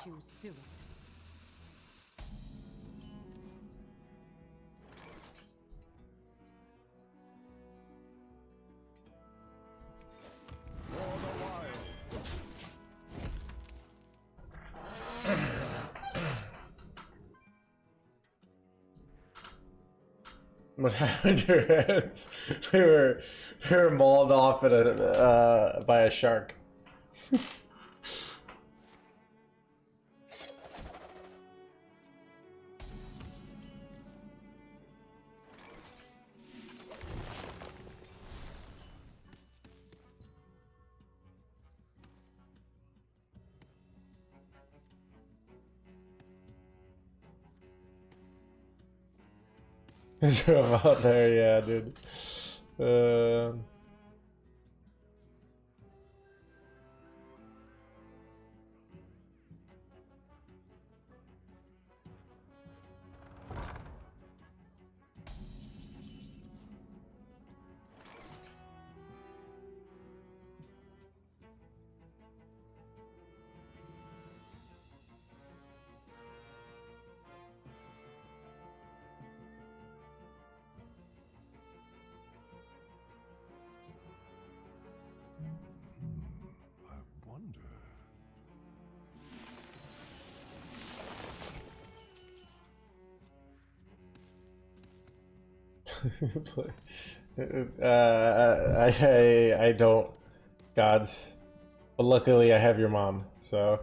choose soon. What happened to your heads? They were mauled off at a by a shark. Drove out there, yeah, dude. I don't, gods, but luckily I have your mom, so.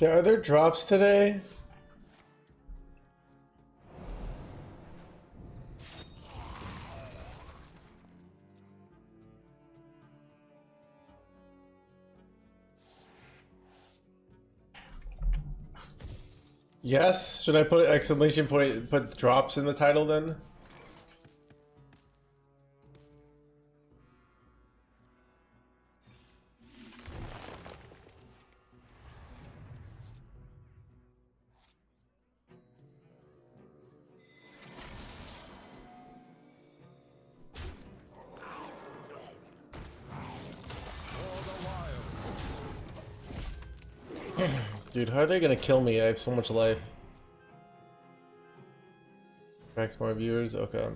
Are there drops today? Yes? Should I put exclamation point, put drops in the title then? Dude, how are they gonna kill me? I have so much life. Tracks more viewers? Okay.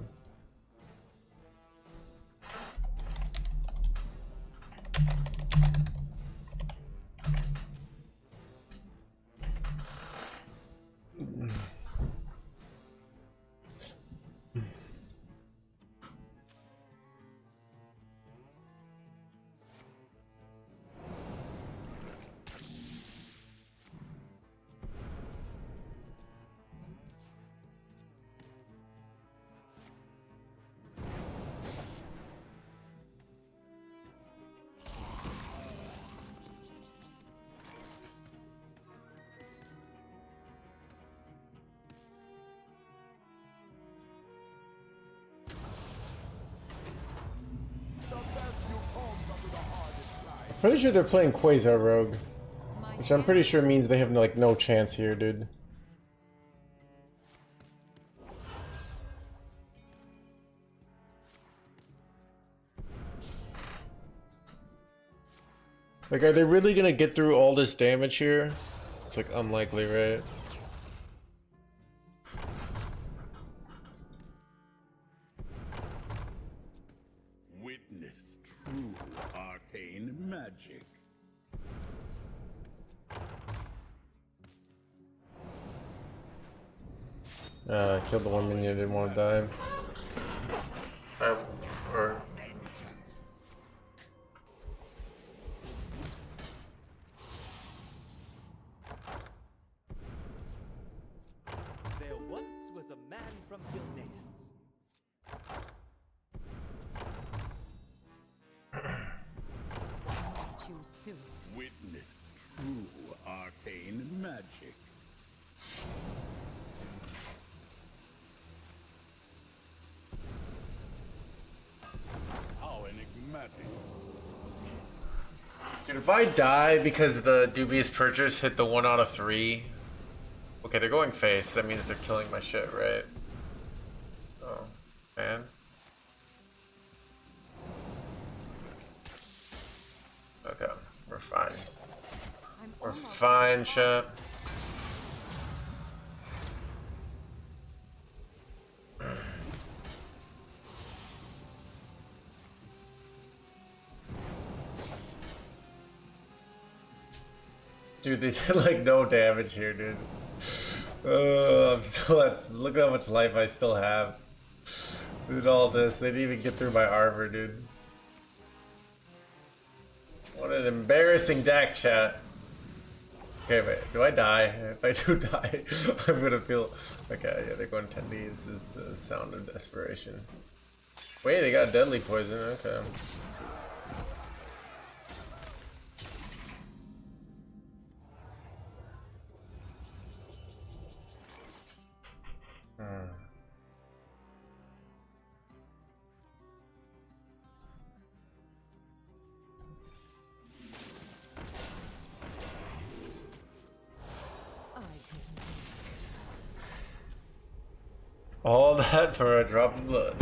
Pretty sure they're playing Quasar Rogue. My Which I'm pretty sure means they have like no chance here, dude. Like, are they really gonna get through all this damage here? It's like unlikely, right? Witness true arcane magic. Killed the one minion, didn't want to die. Or... There once was a man from Gilneas. Too soon. Witness true arcane magic. How enigmatic. Dude, if I die because the dubious purchase hit the 1 out of 3... Okay, they're going face. That means they're killing my shit, right? Oh, man. Okay, we're fine. We're fine, chat. Dude, they did like no damage here, dude. I'm still at, look how much life I still have. Dude, all this, they didn't even get through my armor, dude. What an embarrassing deck, chat. Okay, wait, do I die? If I do die, I'm gonna feel... Okay, yeah, they're going 10D. This is the sound of desperation. Wait, they got deadly poison, okay. All that for a drop of blood.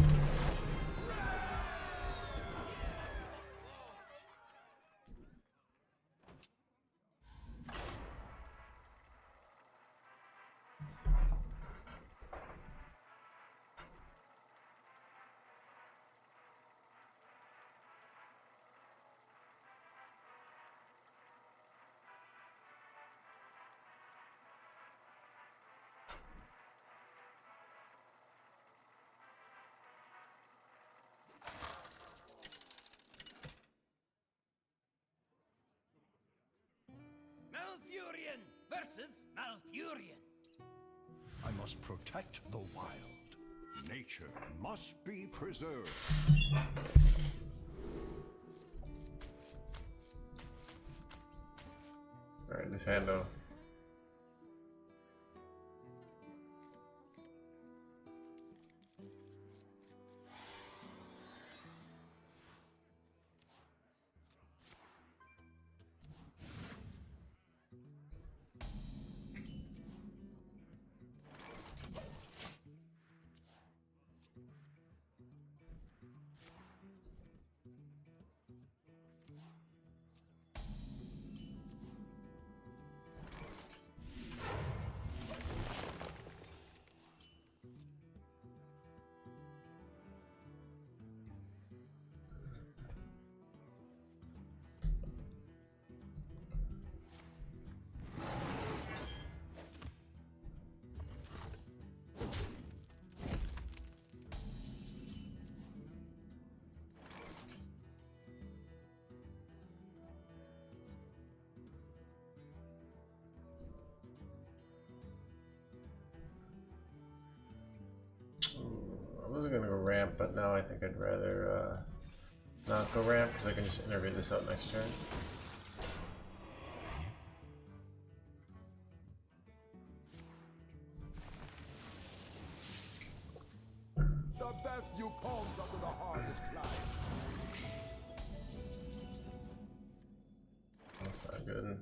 Malfurion versus Malfurion. I must protect the wild. Nature must be preserved. Alright, this handle. I was gonna go ramp, but now I think I'd rather not go ramp because I can just interview this out next turn. The best view comes after the hardest climb. That's not good.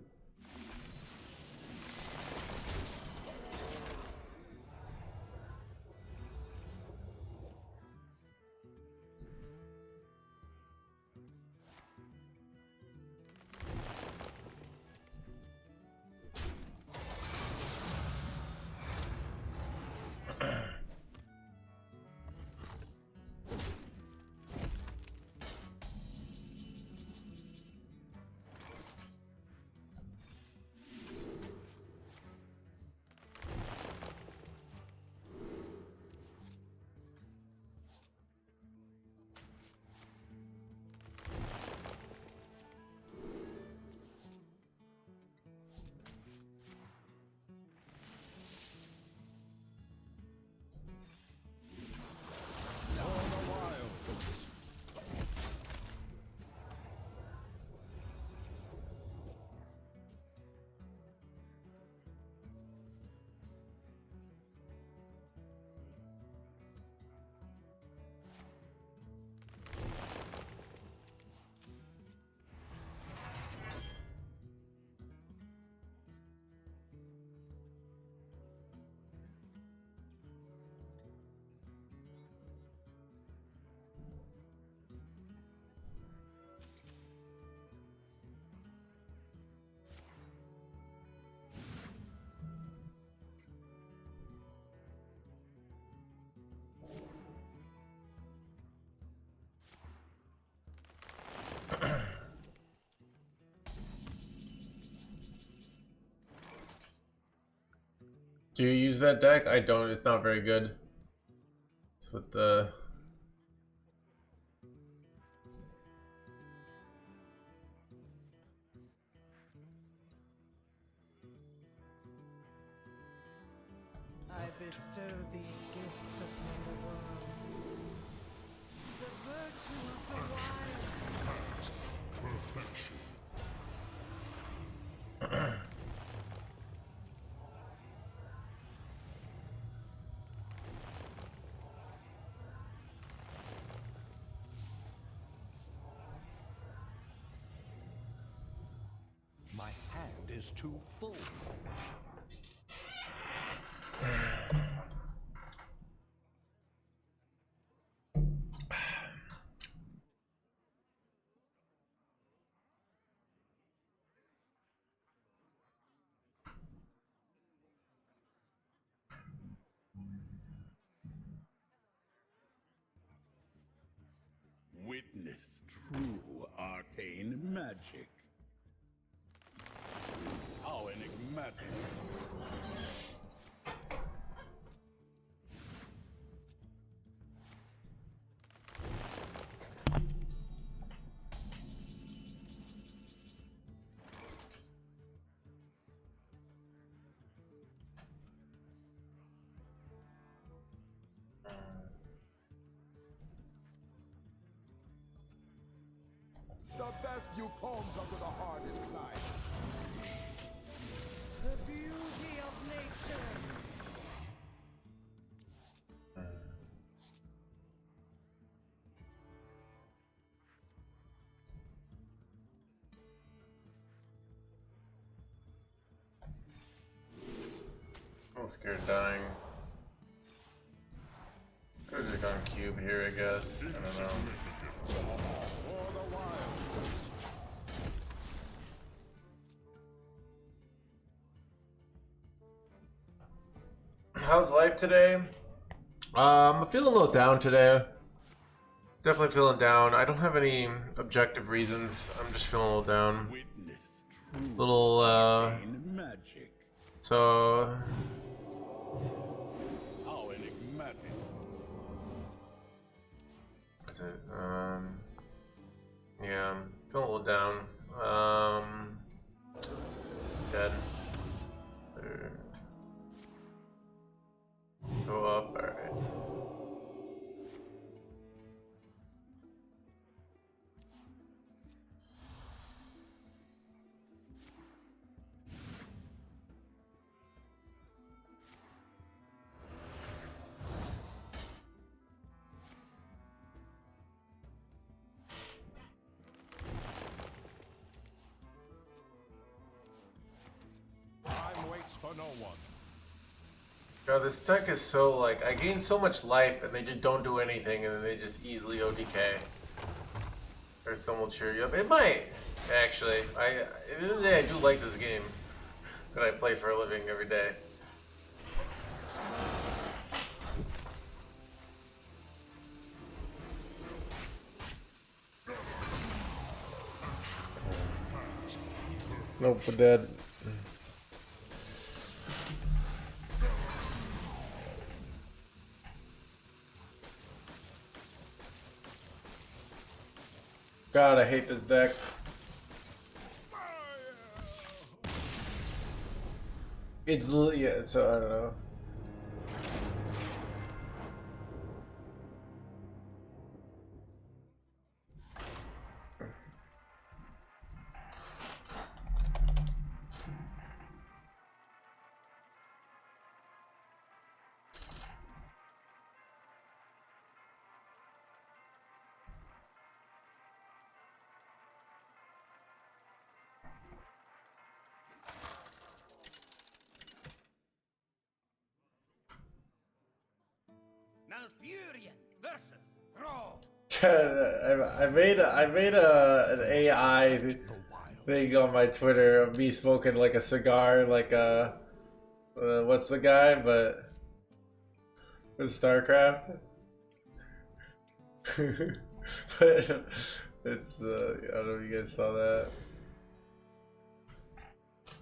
Do you use that deck? I don't. It's not very good. It's with the... I bestow these gifts upon the world. The virtue of the wild. Perfection. My hand is too full. Witness true arcane magic. How enigmatic. The best you combs under the hardest climb. The beauty of nature. I'm scared of dying. Could have gone cube here, I guess. I don't know. For the wild. How's life today? I'm feeling a little down today. Definitely feeling down. I don't have any objective reasons. I'm just feeling a little down. Witness true Little, arcane magic. so... How enigmatic. Is it, yeah, I'm feeling a little down. Dead. There. Go up, alright. Time waits for no one. God, this deck is so, like, I gain so much life and they just don't do anything and then they just easily OTK. Hearthstone will cheer you up. It might, actually. At the end of the day, I do like this game that I play for a living every day. Nope, we're dead. God, I hate this deck. Yeah, so I don't know. Malfurion versus Thrall. I made an AI thing on my Twitter of me smoking like a cigar, like what's the guy? But with StarCraft. But it's I don't know if you guys saw that.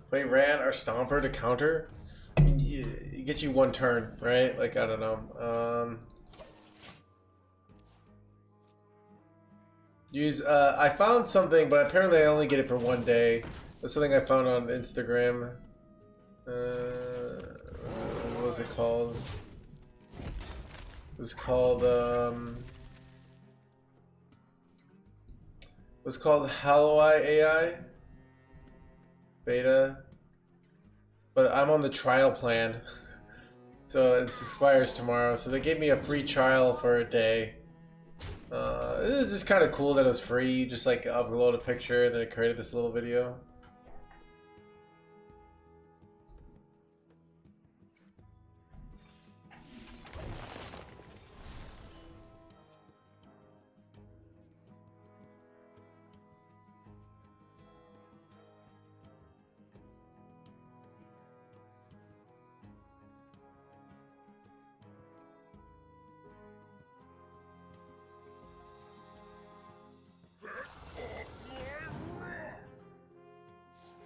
Wait, Ran or Stomper to counter? I mean, it gets you one turn, right? Like, I don't know. I found something, but apparently I only get it for one day. That's something I found on Instagram. What was it called? It was called, Hallowai AI beta, but I'm on the trial plan, so it expires tomorrow. So they gave me a free trial for a day. It was just kind of cool that it was free. You just like upload a picture, and then it created this little video.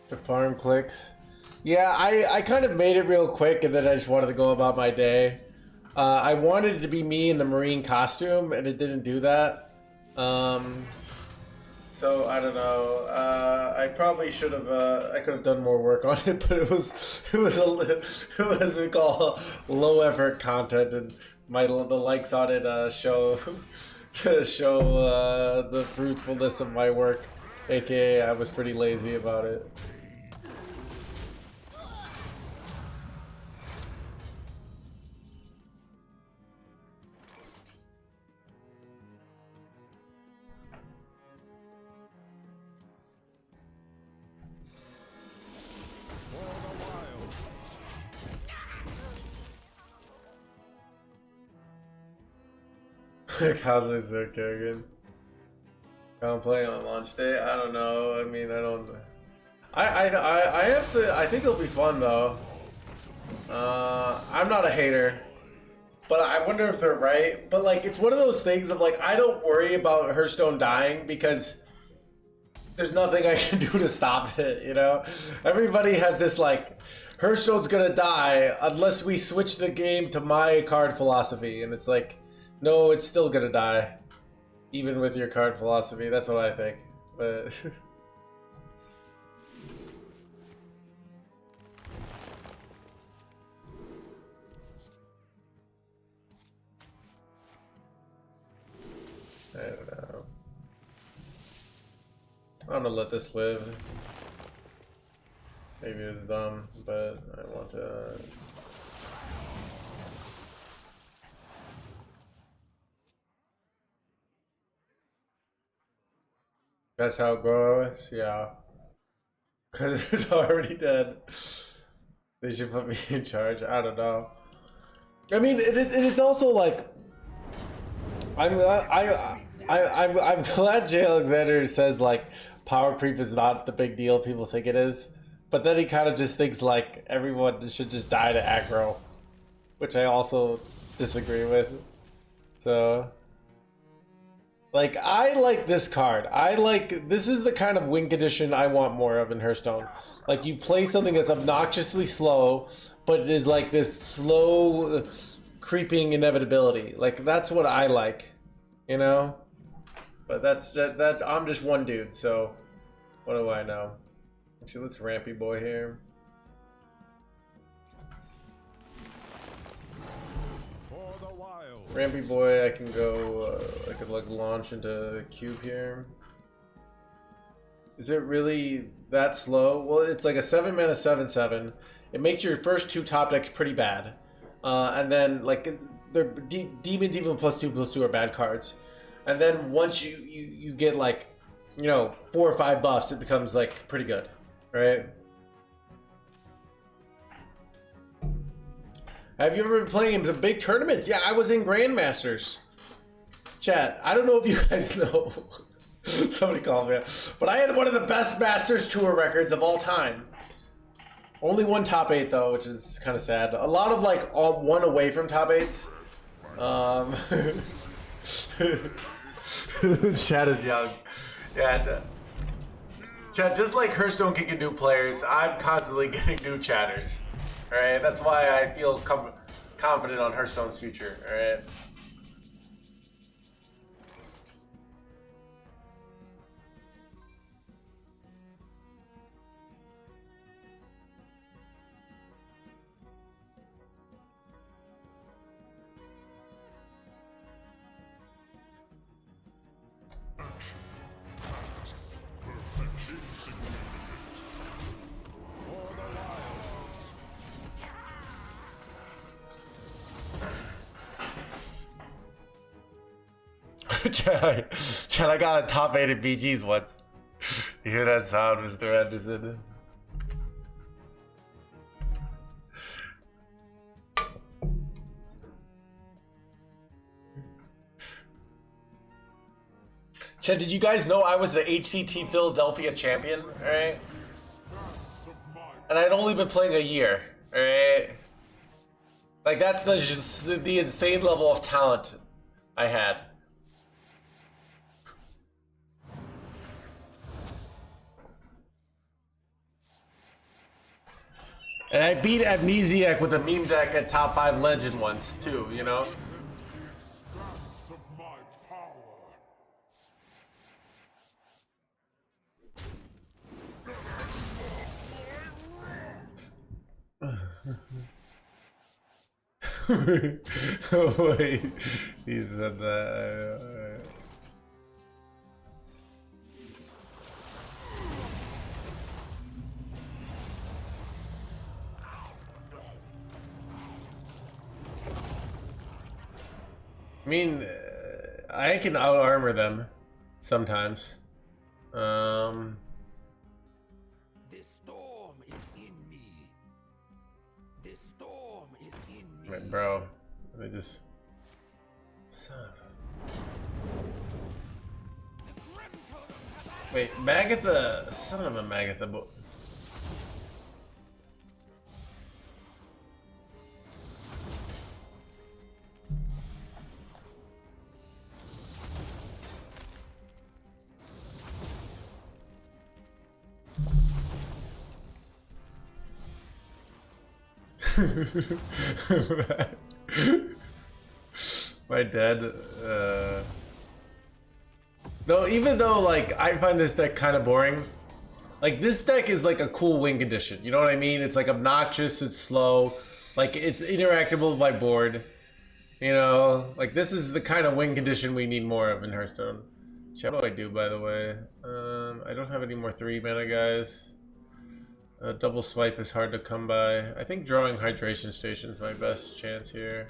The farm clicks. Yeah, I kind of made it real quick, and then I just wanted to go about my day. I wanted it to be me in the Marine costume, and it didn't do that. So I don't know. I probably should have. I could have done more work on it, but it was what we call low effort content, and the likes on it show the fruitfulness of my work. AKA, I was pretty lazy about it. Cosmic's so good. I'm playing on launch day. I don't know. I mean, I don't. I have to. I think it'll be fun though. I'm not a hater, but I wonder if they're right. But like, it's one of those things of like, I don't worry about Hearthstone dying because there's nothing I can do to stop it. You know, everybody has this like, Hearthstone's gonna die unless we switch the game to my card philosophy, and it's like, no, it's still gonna die. Even with your card philosophy, that's what I think. But I don't know. I'm gonna let this live. Maybe it's dumb, but I want to. That's how it goes, yeah. Because it's already dead. They should put me in charge. I don't know. I mean, it's also like, I'm glad Jay Alexander says like power creep is not the big deal people think it is, but then he kind of just thinks like everyone should just die to aggro, which I also disagree with. So. Like, I like this card. This is the kind of win condition I want more of in Hearthstone. Like, you play something that's obnoxiously slow, but it is like this slow, creeping inevitability. Like, that's what I like, you know? But that I'm just one dude, so what do I know? Actually, let's Rampy Boy here. Rampy Boy, I can go, I could like launch into Cube here. Is it really that slow? Well, it's like a 7 mana 7/7. It makes your first two top decks pretty bad. And then like, Demons even +2/+2 are bad cards. And then once you get like, you know, 4 or 5 buffs, it becomes like pretty good, right? Have you ever been playing in some big tournaments? Yeah, I was in Grandmasters. Chat, I don't know if you guys know. Somebody called me out. But I had one of the best Masters Tour records of all time. Only one top 8 though, which is kind of sad. A lot of like one away from top 8s. Chat is young. Yeah. Chat, just like Hearthstone can get new players, I'm constantly getting new chatters. All right, that's why I feel confident on Hearthstone's future. All right. Chad, I got a top 8 at BGs once. You hear that sound, Mr. Anderson? Chad, did you guys know I was the HCT Philadelphia champion? Alright? And I'd only been playing a year. Alright? Like, that's the insane level of talent I had. And I beat Amnesiac with a meme deck at top 5 legend once, too, you know? Oh, wait. He said that. I mean, I can out armor them sometimes. This storm is in me. This storm is in me. Wait, bro, they just son of a... Wait, Magatha, son of a Magatha. My dad, no, even though, like, I find this deck kind of boring, like, this deck is like a cool win condition, you know what I mean? It's like obnoxious, it's slow, like, it's interactable by board, you know? Like, this is the kind of win condition we need more of in Hearthstone. What do I do, by the way? I don't have any more 3 mana guys. Double swipe is hard to come by. I think drawing hydration station is my best chance here.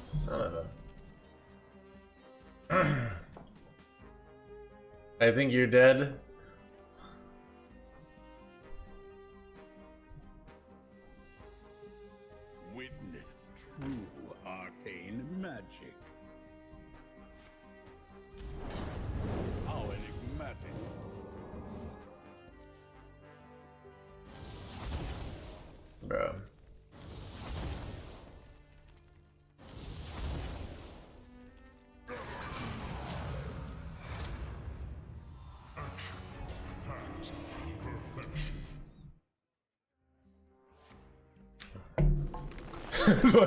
Son of a... I think you're dead. Witness true arcane magic. How enigmatic. Bro.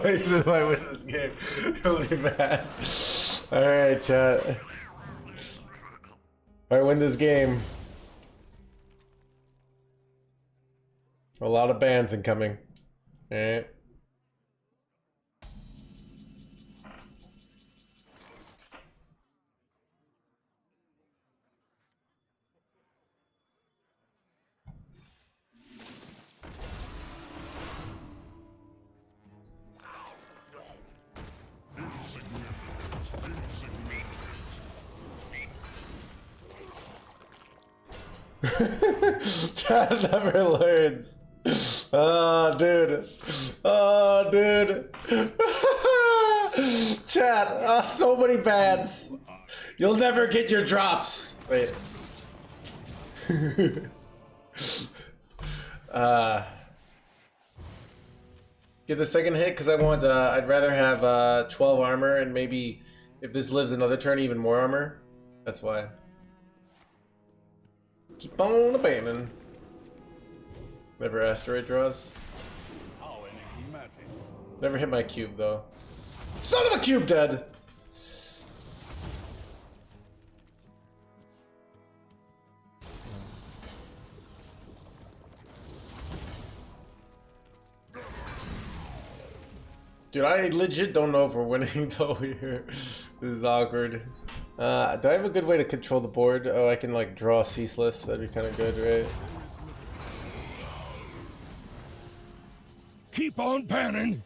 This is why I win this game. Really bad. Alright, chat. I win this game. A lot of bans incoming. Alright. Chad never learns. Oh, dude. Oh, dude. Chat. So many bans. You'll never get your drops. Wait. Get the second hit because I want. I'd rather have 12 armor and maybe if this lives another turn, even more armor. That's why. Keep on abandoning. Never asteroid draws. How enigmatic. Never hit my cube though. Son of a cube dead! Dude, I legit don't know if we're winning though here. This is awkward. Do I have a good way to control the board? Oh, I can like draw ceaseless. That'd be kind of good, right? Keep on panning.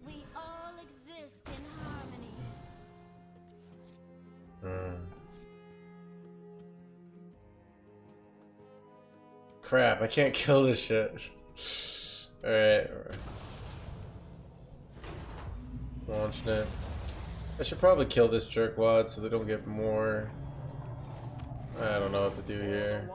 We all exist in harmony. Crap, I can't kill this shit. Alright. Launching it. I should probably kill this jerkwad so they don't get more. I don't know what to do here.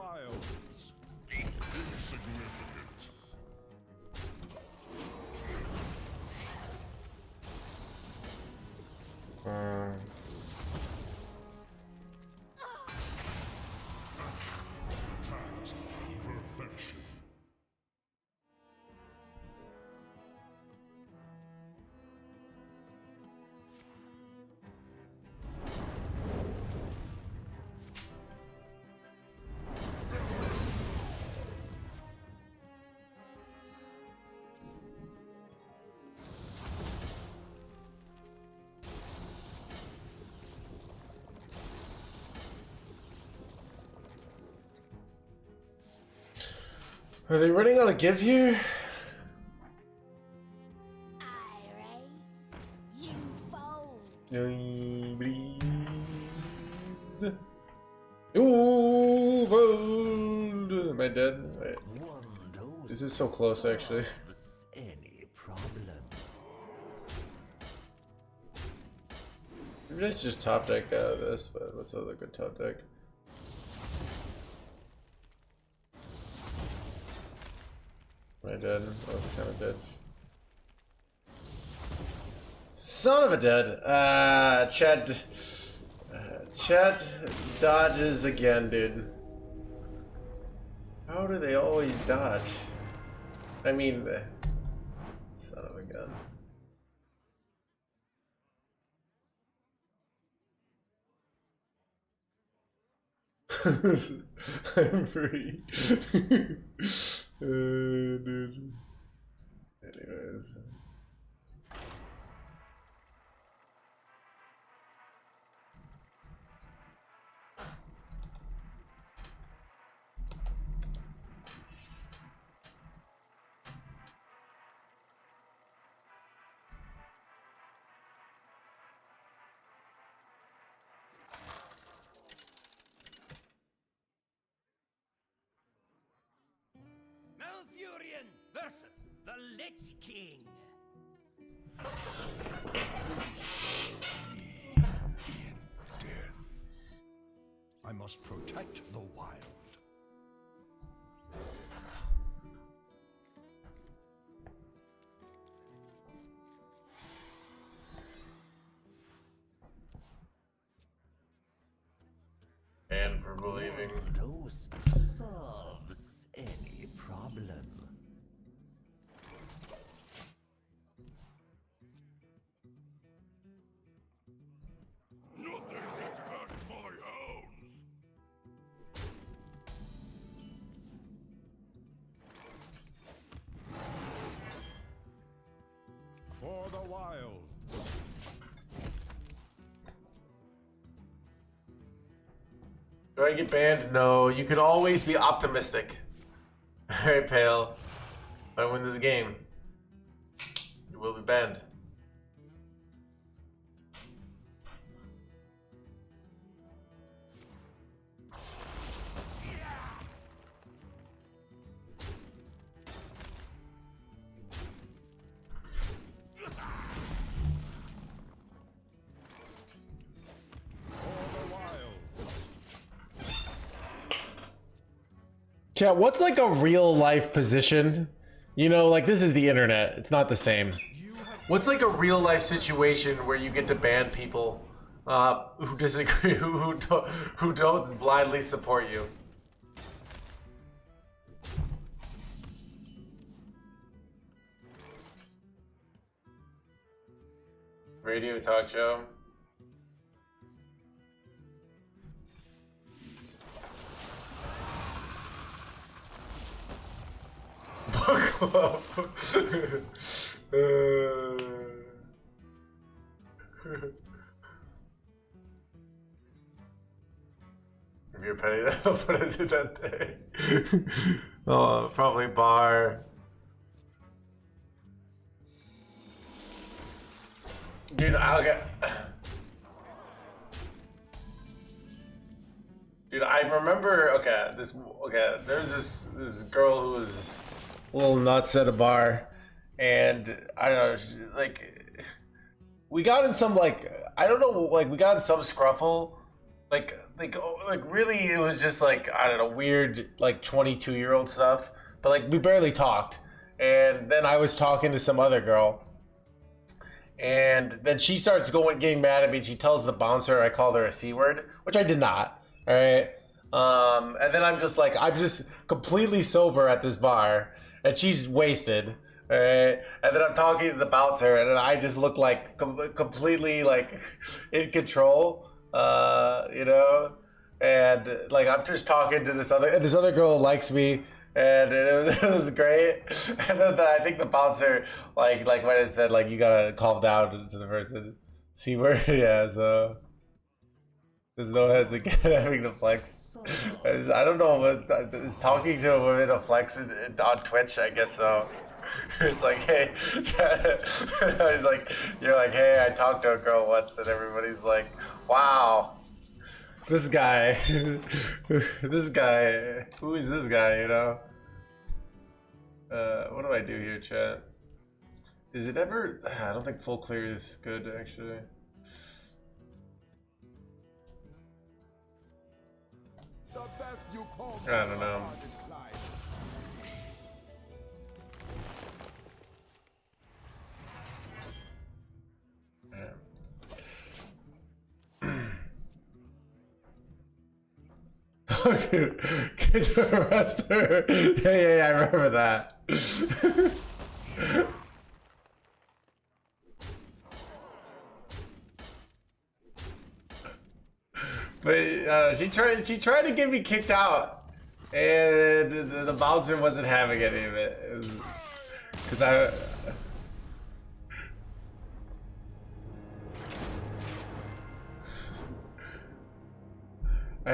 Are they running out of give here? I raise, you fold. Please. You fold. Am I dead? Wait. This is so close, actually. Any problem? Maybe let's just top deck out of this, but what's other good top deck? Am I dead? Oh, it's kind of dead. Son of a dead. Chet dodges again, dude. How do they always dodge? I mean, son of a gun. I'm free. Dude. Anyways. Malfurion versus the Lich King. In death. I must protect the wild. And for believing. Those solves any problem. Nothing can catch my hounds. For the wild. Do I get banned? No, you can always be optimistic. Alright, Pale. If I win this game, you will be banned. Chat, what's like a real life position? You know, like this is the internet. It's not the same. What's like a real life situation where you get to ban people who disagree, who don't blindly support you? Radio talk show. Book club. If you're petty, what is it that day? Oh, probably bar. Dude, Dude, I remember. There's this girl who was a little nuts at a bar, and I don't know, we got in some we got in some scruffle, really, it was just I don't know, weird 22-year-old stuff, but we barely talked, and then I was talking to some other girl. And then she starts getting mad at me. She tells the bouncer I called her a C word, which I did not. All right. And then I'm just completely sober at this bar, and she's wasted. All right. And then I'm talking to the bouncer, and then I just look completely in control. You know. And I'm just talking to this other girl who likes me. And it was great. And then I think the bouncer, when it said, you gotta calm down to the person. C word, yeah, so. There's no heads again having to flex. I don't know what, is talking to a woman a flex on Twitch? I guess so. It's hey, he's you're hey, I talked to a girl once, and everybody's wow. This guy, who is this guy, you know? What do I do here, chat? Is it ever, I don't think full clear is good, actually. The best you call I don't know. Oh, dude, get to arrest her. Yeah, I remember that. But she tried to get me kicked out, and the bouncer wasn't having any of it. Because I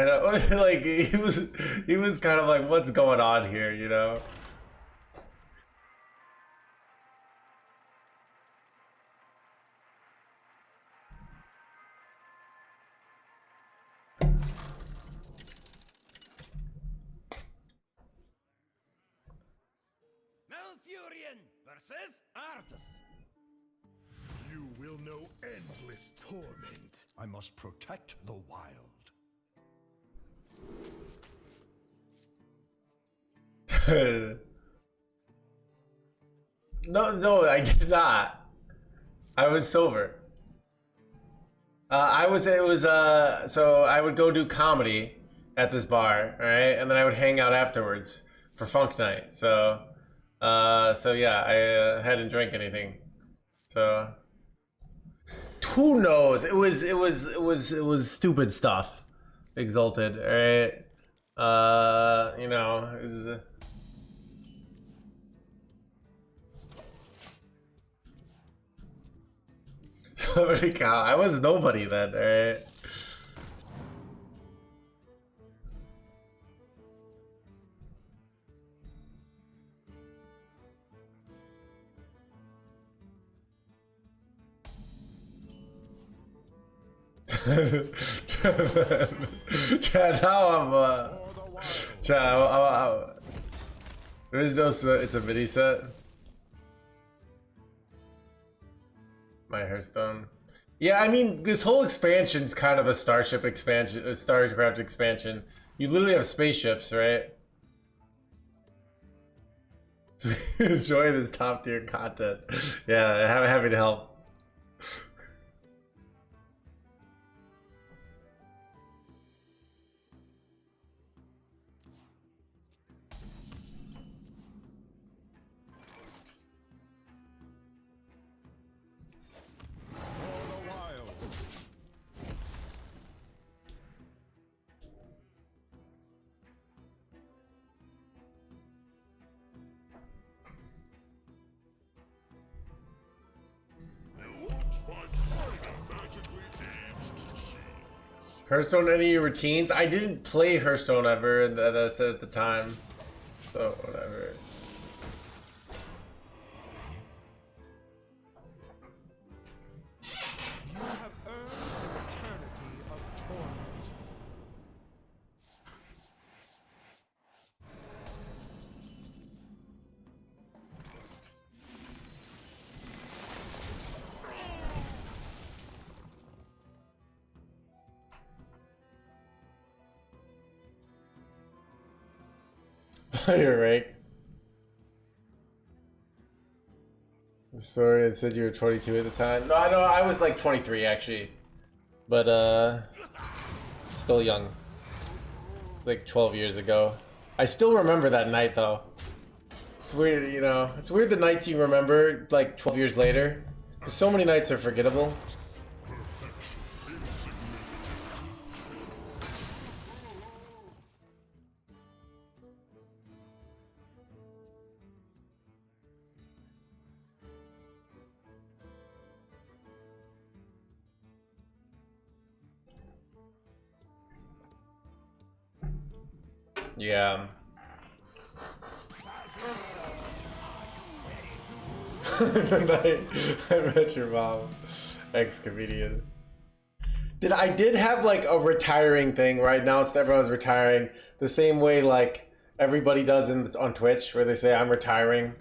know, he was kind of what's going on here, you know? Malfurion versus Arthas. You will know endless torment. I must protect the wild. No, I did not. I was sober. So I would go do comedy at this bar, right? And then I would hang out afterwards for funk night. So yeah, I hadn't drank anything. So who knows? It was stupid stuff. Exalted, alright? You know, Celebrity cow. I was nobody then, alright? Chad, now Chad, there's no, it's a mini set. My Hearthstone. Yeah, I mean, this whole expansion's kind of a Starship expansion, a StarCraft expansion. You literally have spaceships, right? Enjoy this top tier content. Yeah, I'm happy to help. Hearthstone, any routines? I didn't play Hearthstone ever at the time, so whatever. You have earned an eternity of torment. You're right. The story that said you were 22 at the time. No, I know I was like 23 actually, but still young. Like 12 years ago. I still remember that night though. It's weird, you know. It's weird the nights you remember like 12 years later. Because so many nights are forgettable. Yeah. The night I met your mom, ex-comedian. I did have like a retiring thing right now. It's everyone's retiring the same way like everybody does on Twitch, where they say I'm retiring,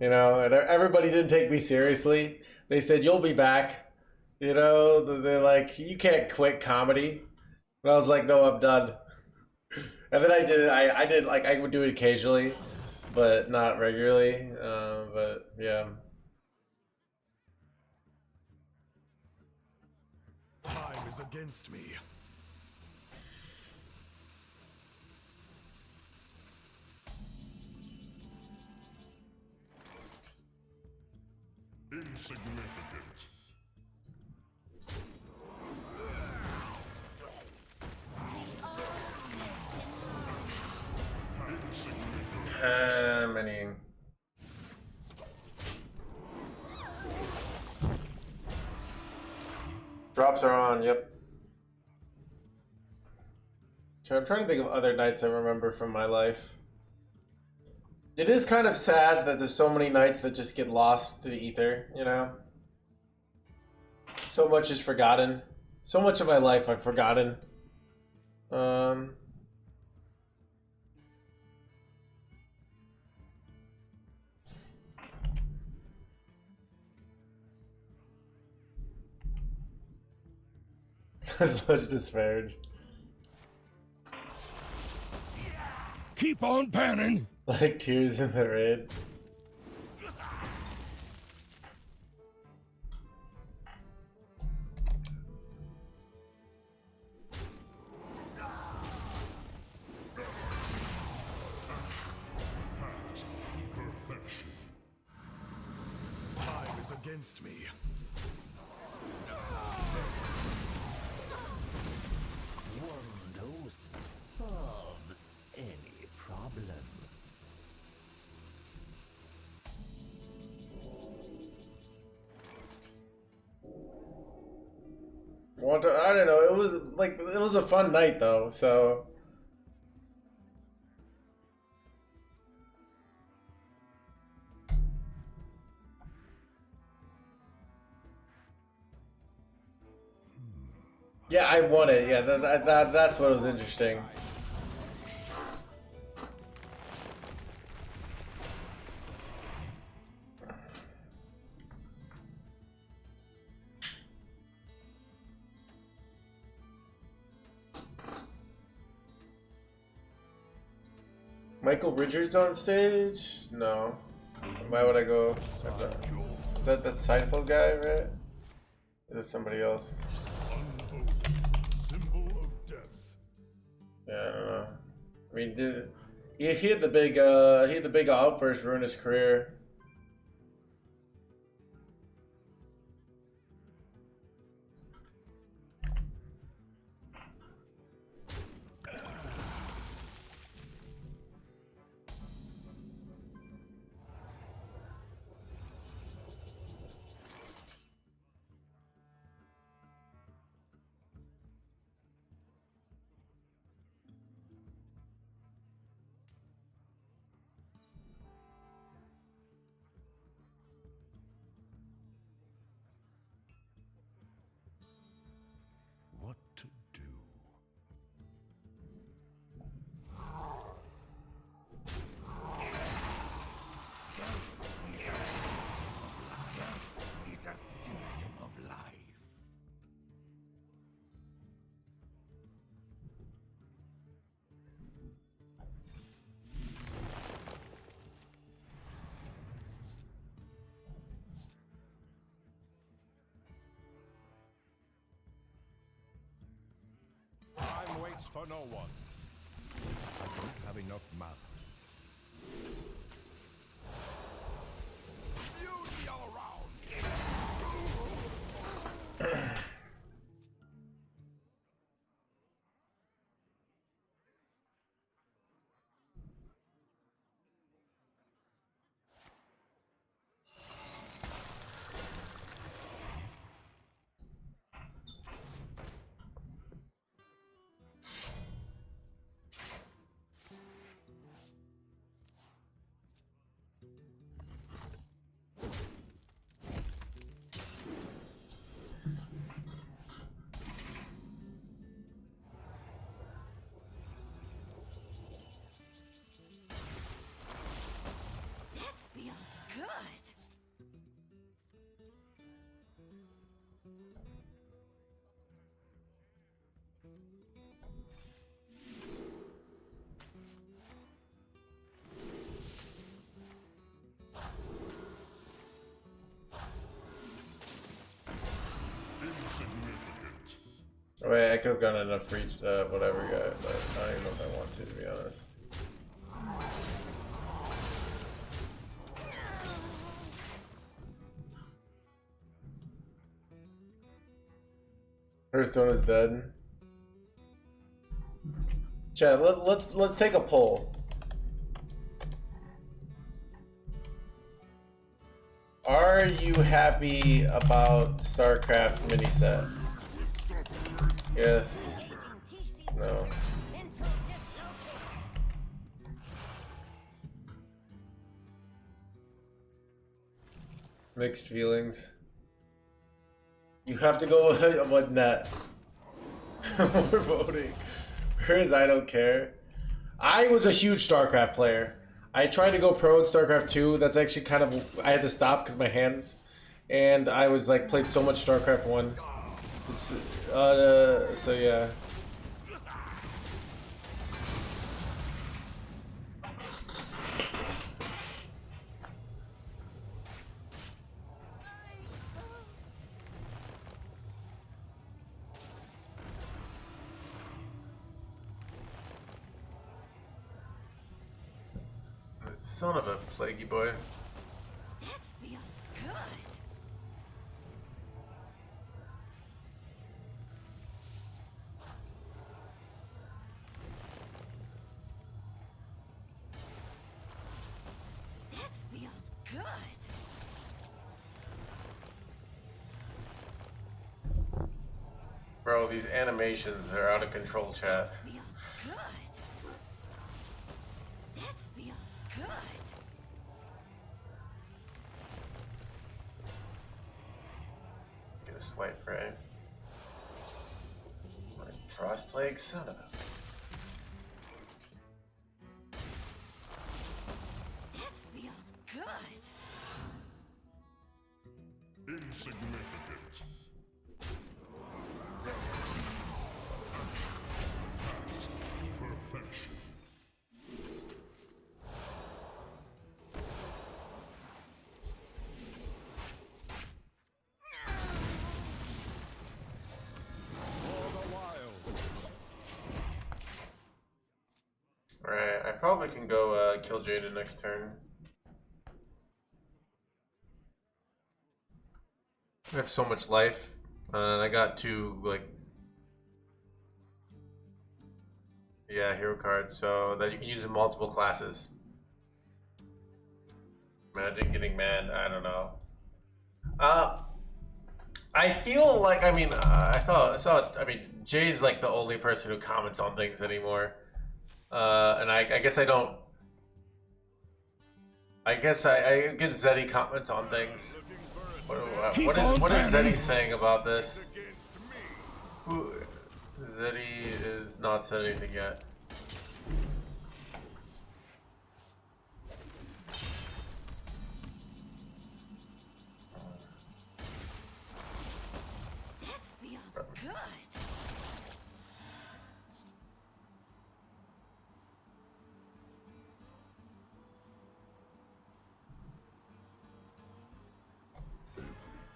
you know. And everybody didn't take me seriously. They said you'll be back, you know. They're like, you can't quit comedy. And I was like, no, I'm done. And then I did it. I did like I would do it occasionally, but not regularly. But yeah. Time is against me. Insignificant. Many. Drops are on, yep. So I'm trying to think of other nights I remember from my life. It is kind of sad that there's so many nights that just get lost to the ether, you know? So much is forgotten. So much of my life I've forgotten. Such disparage. Keep on panning. Like tears in the rain. Perfection. Time is against me. Windows solves any problem. I don't know. It was like it was a fun night though. So yeah, I won it. Yeah, that's what was interesting. Michael Richards on stage? No. Why would I go like that? Is that Seinfeld guy, right? Is it somebody else? Symbol of death. Yeah, I don't know. I mean, dude, he had the big outburst ruin his career. What to do? It's a symptom of life. Time waits for no one. I don't have enough mana. Beauty all around. That feels good. Insignificant. Wait, I could have gotten enough for each whatever guy, but I don't even know if I want to be honest. Hearthstone is dead. Chad, let's take a poll. Are you happy about StarCraft miniset? Yes. No. Mixed feelings. You have to go with net. We're voting. Whereas I don't care. I was a huge StarCraft player. I tried to go pro in StarCraft 2. That's actually kind of, I had to stop because my hands, and I was like played so much StarCraft 1. So yeah. Son of a plaguey boy. That feels good. That feels good. Bro, these animations are out of control, chat. Feels good. That feels good. Get a swipe, right? Frost Plague, son of a... That feels good. Insignificant. Perfection. probably can go kill Jaden next turn. I have so much life, and I got two, like, yeah, hero cards, so that you can use in multiple classes. Imagine getting mad, I don't know. I feel like, I mean, I mean, Jay's like the only person who comments on things anymore. And I guess I don't. I guess Zeddy comments on things. What is Zeddy saying about this? Zeddy is not said anything yet. That feels good.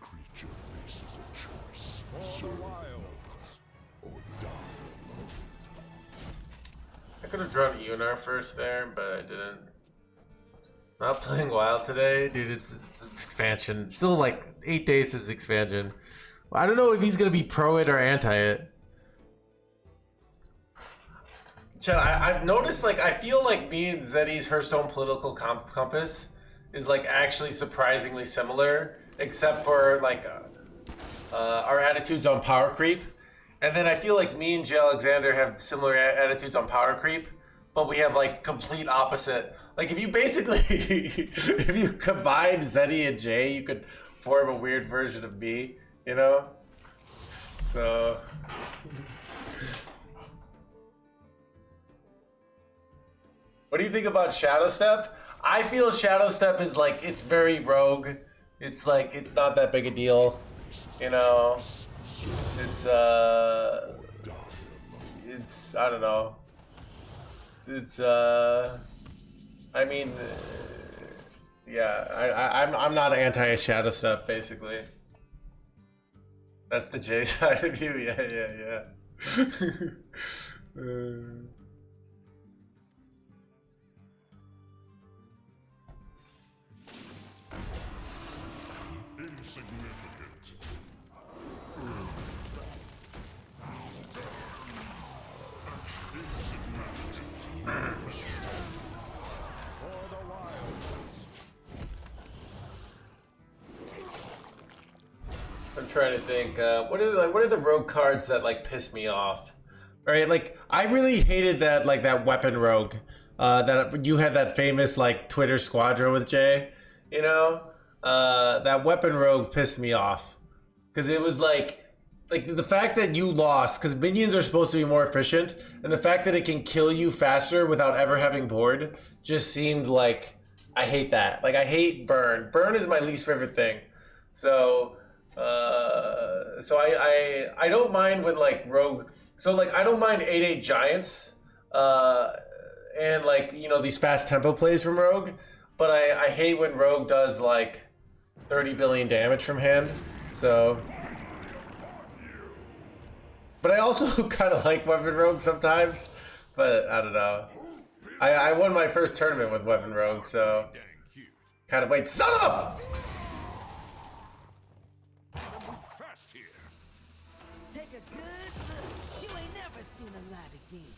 Creature faces a choice. For the wild or die alone. I could have drawn Ionar first there, but I didn't. Not playing wild today, dude. It's expansion. Still like 8 days is expansion. I don't know if he's gonna be pro it or anti it. Chad, I've noticed, like, I feel like me and Zeddy's Hearthstone political compass is like actually surprisingly similar, except for like our attitudes on power creep. And then I feel like me and Jay Alexander have similar attitudes on power creep, but we have like complete opposite. Like if you basically, if you combine Zeddy and Jay, you could form a weird version of me, you know? So. What do you think about Shadow Step? I feel Shadow Step is like, it's very rogue. It's like, it's not that big a deal, you know? It's, I don't know. It's, I mean, yeah, I'm not anti-Shadow Step, basically. That's the J side of you, yeah. Insignificant. For the wild. I'm trying to think. What are the rogue cards that like piss me off? Right, like I really hated that that weapon rogue. That you had that famous like Twitter squadron with Jay. You know, that weapon rogue pissed me off because it was like the fact that you lost because minions are supposed to be more efficient, and the fact that it can kill you faster without ever having board just seemed like I hate that. Like I hate burn. Burn is my least favorite thing. So. So I don't mind when like rogue. So like I don't mind 8/8 giants, and like you know these fast tempo plays from rogue, but I hate when rogue does like 30 billion damage from hand. So, but I also kind of like weapon rogue sometimes. But I don't know. I won my first tournament with weapon rogue, so kind of wait. Son of a. Fast here. Take a good look. You ain't never seen a light again.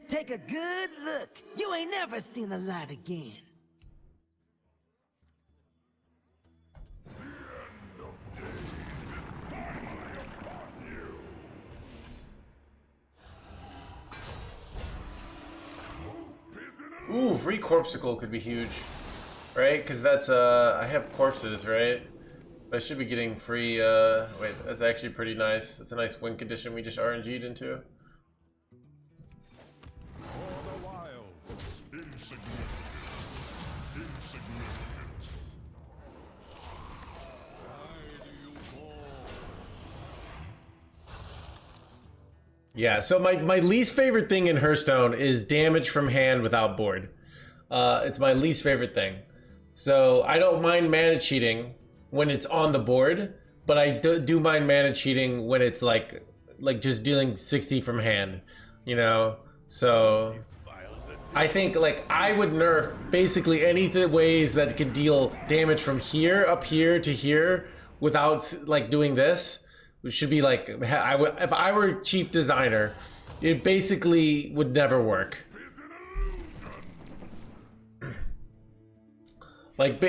Take a good look. You ain't never seen the light again. Ooh, free Corpsicle could be huge, right? Because that's, I have corpses, right? I should be getting free, wait, that's actually pretty nice. It's a nice win condition we just RNG'd into. For the wild. Insignificant. Insignificant. Why do you fall? Yeah, so my least favorite thing in Hearthstone is damage from hand without board. It's my least favorite thing. So I don't mind mana cheating when it's on the board, but I do mind mana cheating when it's like just dealing 60 from hand, you know? So I think like I would nerf basically any ways that can deal damage from here up here to here without like doing this. It should be like if I were chief designer, it basically would never work. Like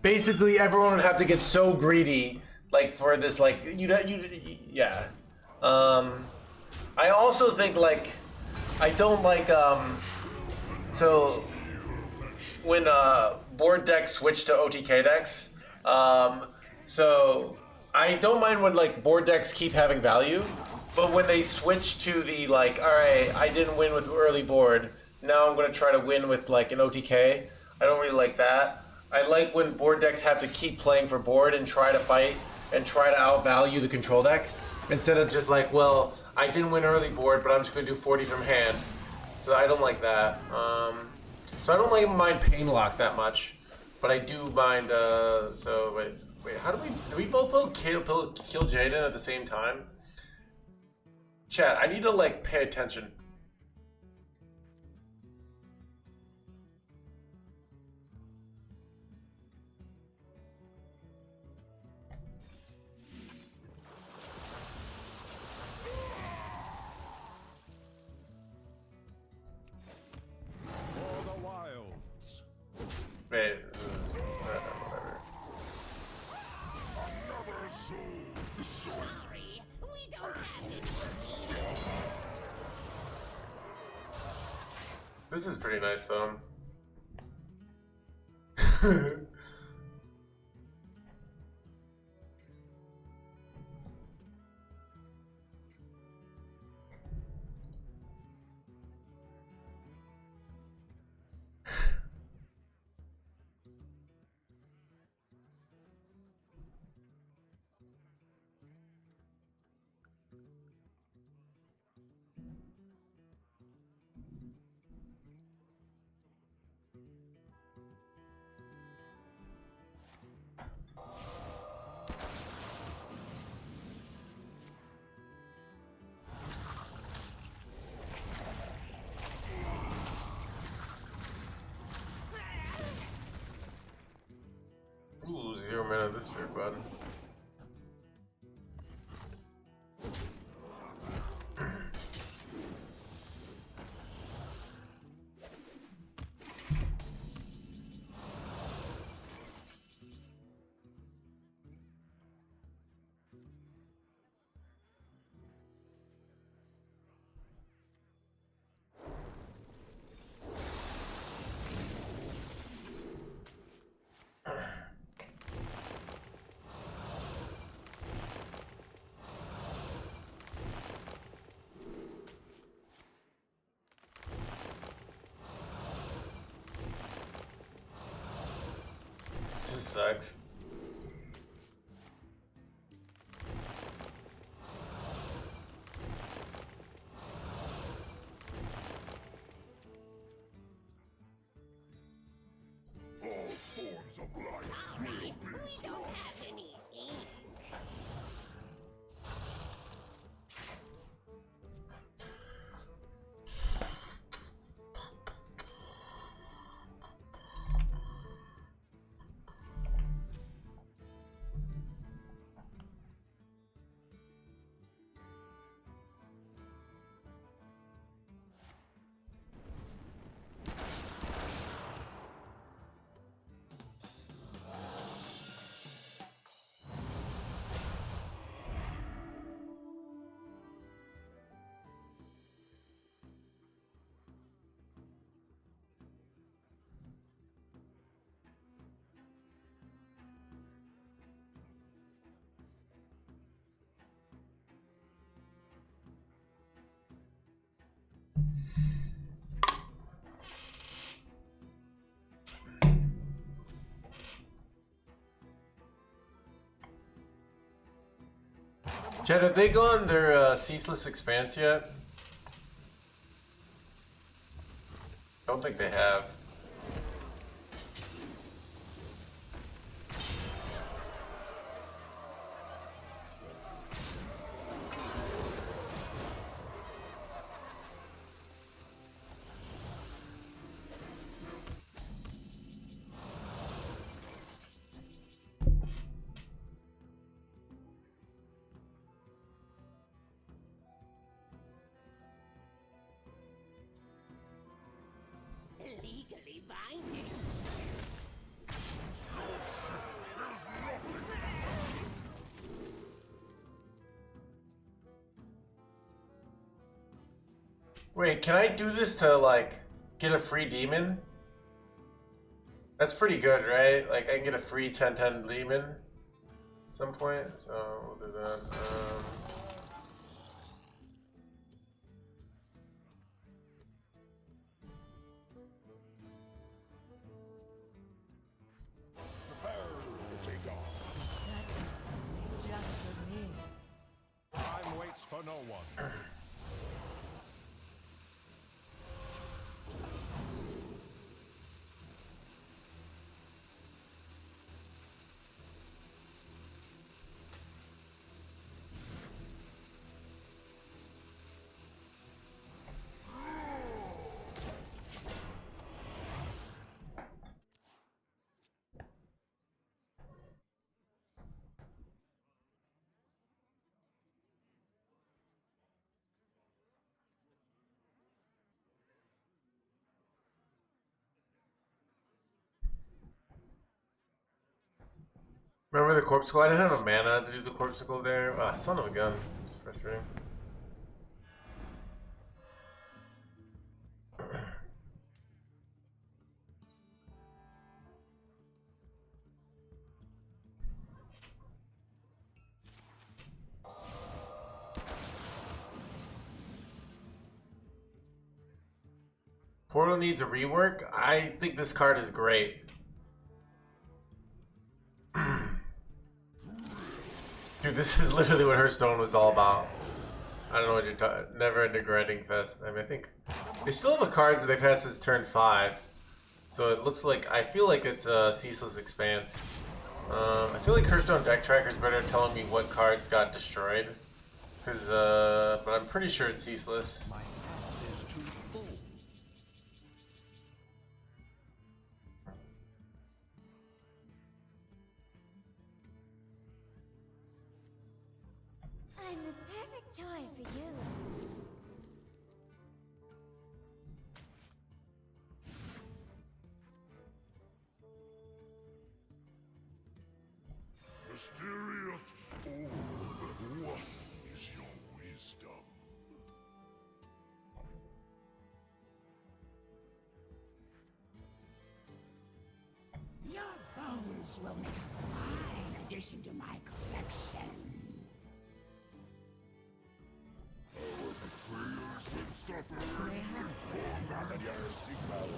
basically everyone would have to get so greedy like for this like yeah. I also think like I don't like so when board decks switch to OTK decks, so I don't mind when like board decks keep having value, but when they switch to the like, all right, I didn't win with early board, now I'm gonna try to win with like an OTK. I don't really like that. I like when board decks have to keep playing for board and try to fight and try to outvalue the control deck instead of just like, well, I didn't win early board, but I'm just gonna do 40 from hand. So I don't like that. So I don't like mind Pain Lock that much, but I do mind. So wait, how do we both kill Jaden at the same time? Chat, I need to like pay attention. Wait, whatever. Sorry, we don't have any. This is pretty nice though. Ooh, 0 mana this trick, bud. This sucks. All forms of life will be We don't have any ink. Chad, have they gone their ceaseless expanse yet? I don't think they have. Wait, can I do this to like get a free demon? That's pretty good, right? Like I can get a free 10/10 demon at some point. So we'll do that. Just for me. Time waits for no one. Remember the corpsicle? I didn't have a mana to do the corpsicle there. Ah, son of a gun. It's frustrating. Portal needs a rework. I think this card is great. Dude, this is literally what Hearthstone was all about. I don't know what you're talking. Never ending grinding fest. I mean, I think they still have the cards that they've had since turn 5. So it looks like, I feel like it's a Ceaseless Expanse. I feel like Hearthstone deck tracker is better at telling me what cards got destroyed. But I'm pretty sure it's Ceaseless. My hand is too full. I'm the perfect toy for you. Mysterious soul, what is your wisdom? Your bones will make a fine addition to my collection. Our betrayers will suffer in AAECAZICBp.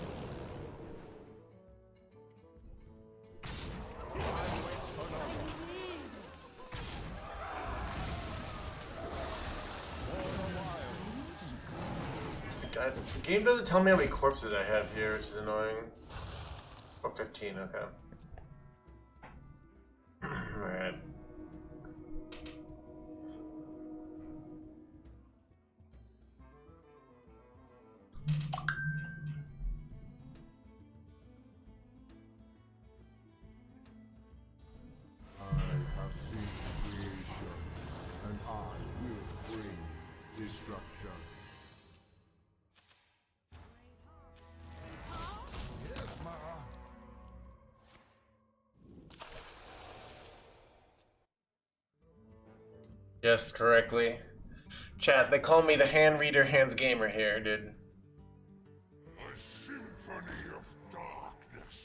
God, the game doesn't tell me how many corpses I have here, which is annoying. Oh, 15, okay. Alright. I have seen creation, and I will bring destruction. Guessed correctly. Chat, they call me the hand reader NoHandsGamer here, dude. A symphony of darkness.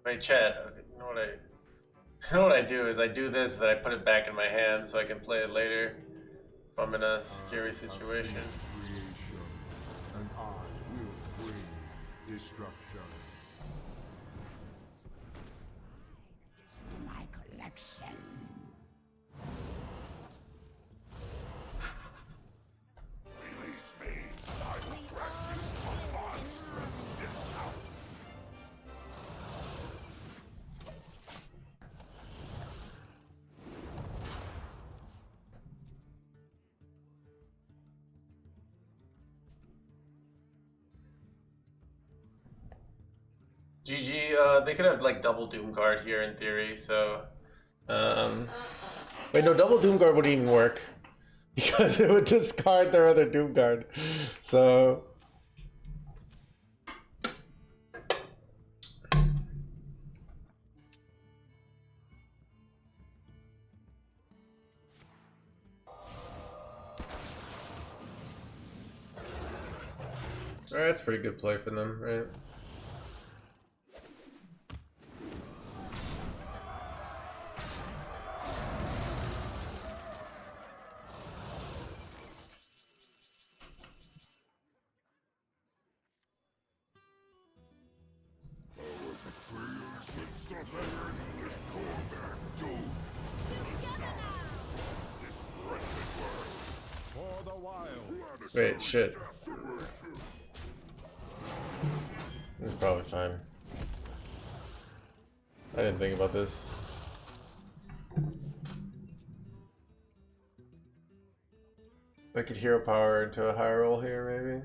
Wait, chat, you know what I do is I do this, then I put it back in my hand so I can play it later if I'm in a scary situation. Creation, and I will bring destruction. To my collection. Release me, I will grant you a monstrous discount. GG, they could have like double Doomguard here in theory, so wait, no, double Doomguard wouldn't even work because it would discard their other Doomguard. So alright, that's a pretty good play for them, right? For the wild. Wait, shit. This is probably fine. I didn't think about this. I could hero power into a high roll here, maybe.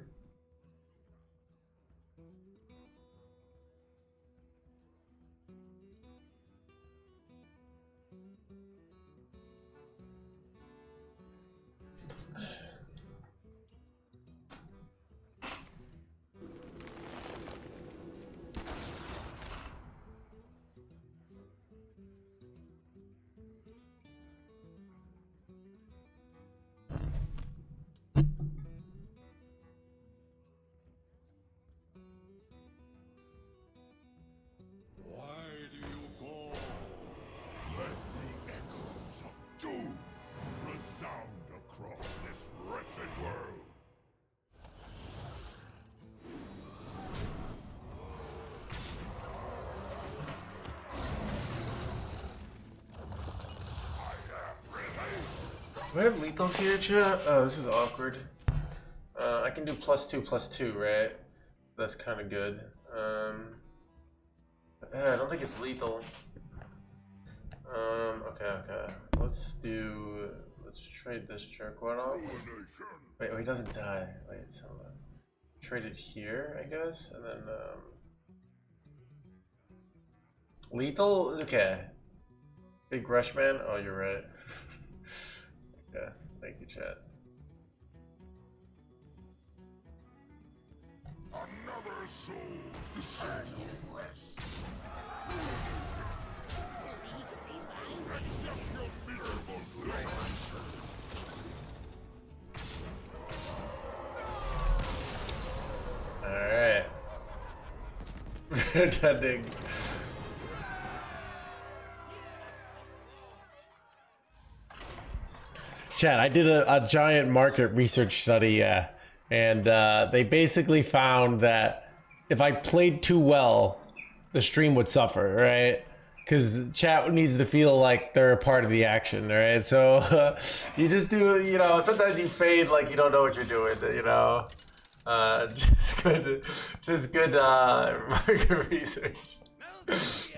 Why do you call? Let the echoes of doom resound across this wretched world. Do I have lethals here, chat? Oh, this is awkward. I can do +2/+2, right? That's kind of good. I don't think it's lethal. Okay. Let's trade this jerk one off. Wait, oh, he doesn't die. Wait, so trade it here, I guess, and then lethal. Okay. Big rush man. Oh, you're right. Okay, thank you, chat. Another soul deserves no rest. Accept your miserable fate. Alright. Pretending. Chad, I did a giant market research study, and they basically found that if I played too well, the stream would suffer, right? Because chat needs to feel like they're a part of the action, right? So you just do, you know, sometimes you fade like you don't know what you're doing, you know? Just good market research.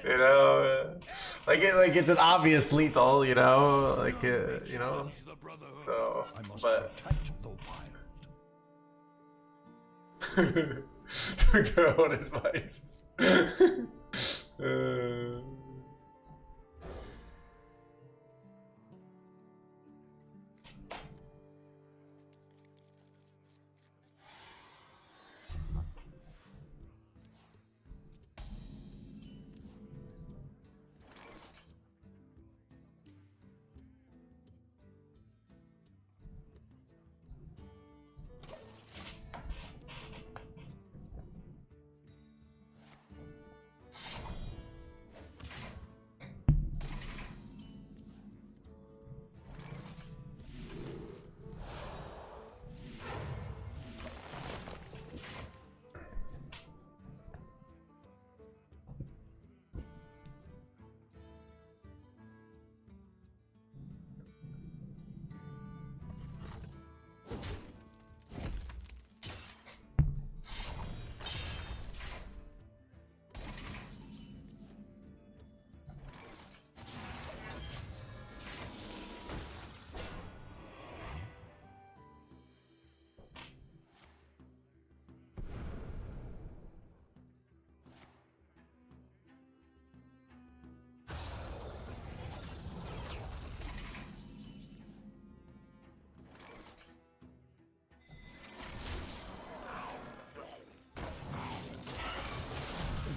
You know, like it's an obvious lethal, you know, like you know. So, I must but protect the wild. took their own advice.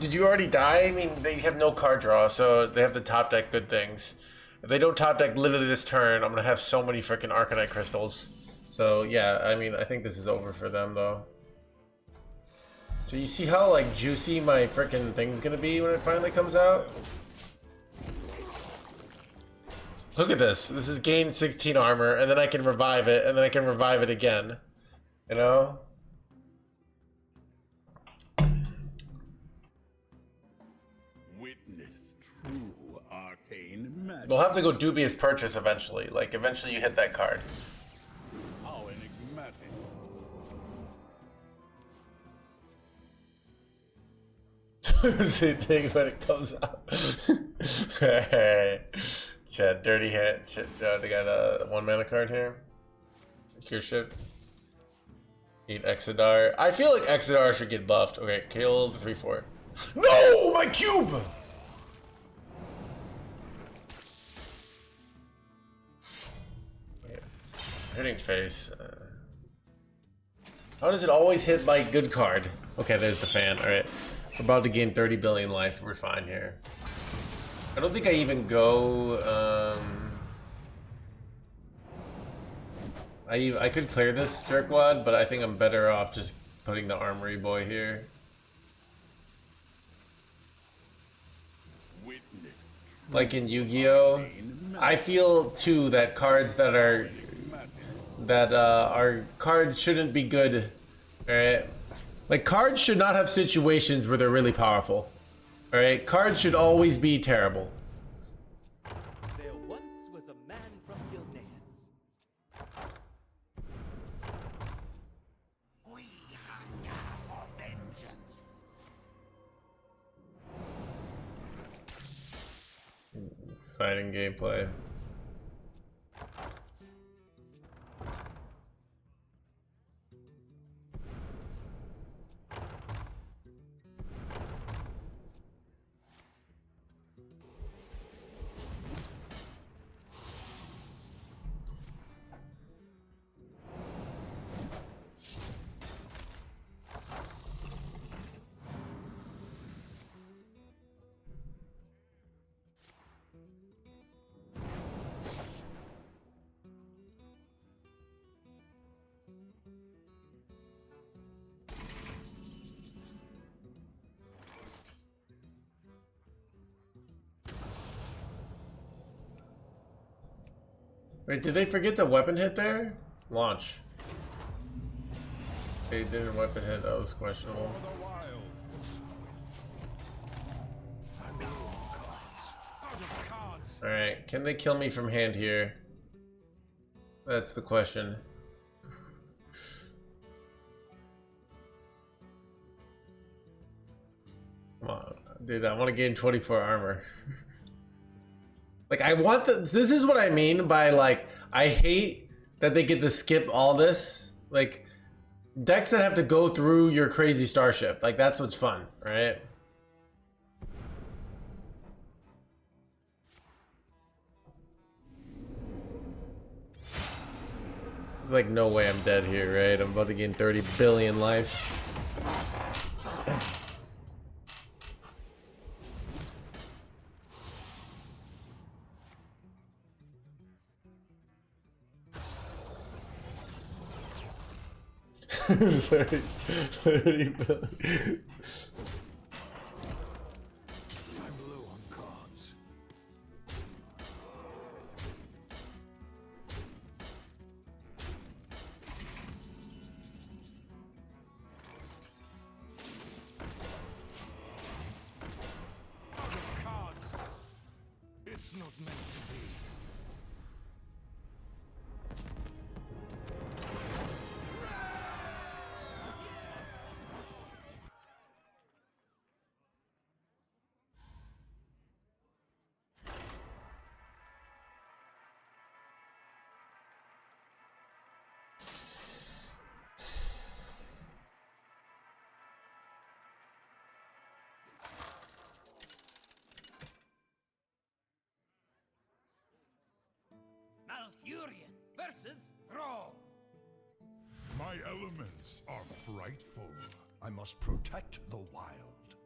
Did you already die? I mean, they have no card draw, so they have to top deck good things. If they don't top deck literally this turn, I'm gonna have so many freaking Arcanite crystals. So yeah, I mean, I think this is over for them though. So you see how like juicy my freaking thing's gonna be when it finally comes out? Look at this. This is gain 16 armor, and then I can revive it, and then I can revive it again. You know? Witness true arcane magic. We'll have to go dubious purchase eventually. Like, eventually you hit that card. How enigmatic. Same thing when it comes out. Hey. Chad, dirty hand. They got a 1 mana card here. Cure ship. Need Exodar. I feel like Exodar should get buffed. Okay, kill the 3/4. No! My cube! Okay. Hitting face. How does it always hit my good card? Okay, there's the fan. Alright. We're about to gain 30 billion life. We're fine here. I don't think I even go, I could clear this Jerkwad, but I think I'm better off just putting the Armory Boy here. Like in Yu-Gi-Oh! I feel too that cards that are cards shouldn't be good. Alright? Like cards should not have situations where they're really powerful. Alright, cards should always be terrible. There once was a man from Gilneas. We hunger for vengeance. Exciting gameplay. Wait, did they forget the weapon hit there? Launch. They didn't weapon hit, that was questionable. Alright, can they kill me from hand here? That's the question. Come on, dude, I want to gain 24 armor. Like, I want the... This is what I mean by, like, I hate that they get to skip all this. Like, decks that have to go through your crazy Starship. Like, that's what's fun, right? There's like no way I'm dead here, right? I'm about to gain 30 billion life. Sorry, 30 billion. I'm low on cards. Out of cards. It's not meant to be. Malfurion versus Thrall. My elements are frightful. I must protect the wild.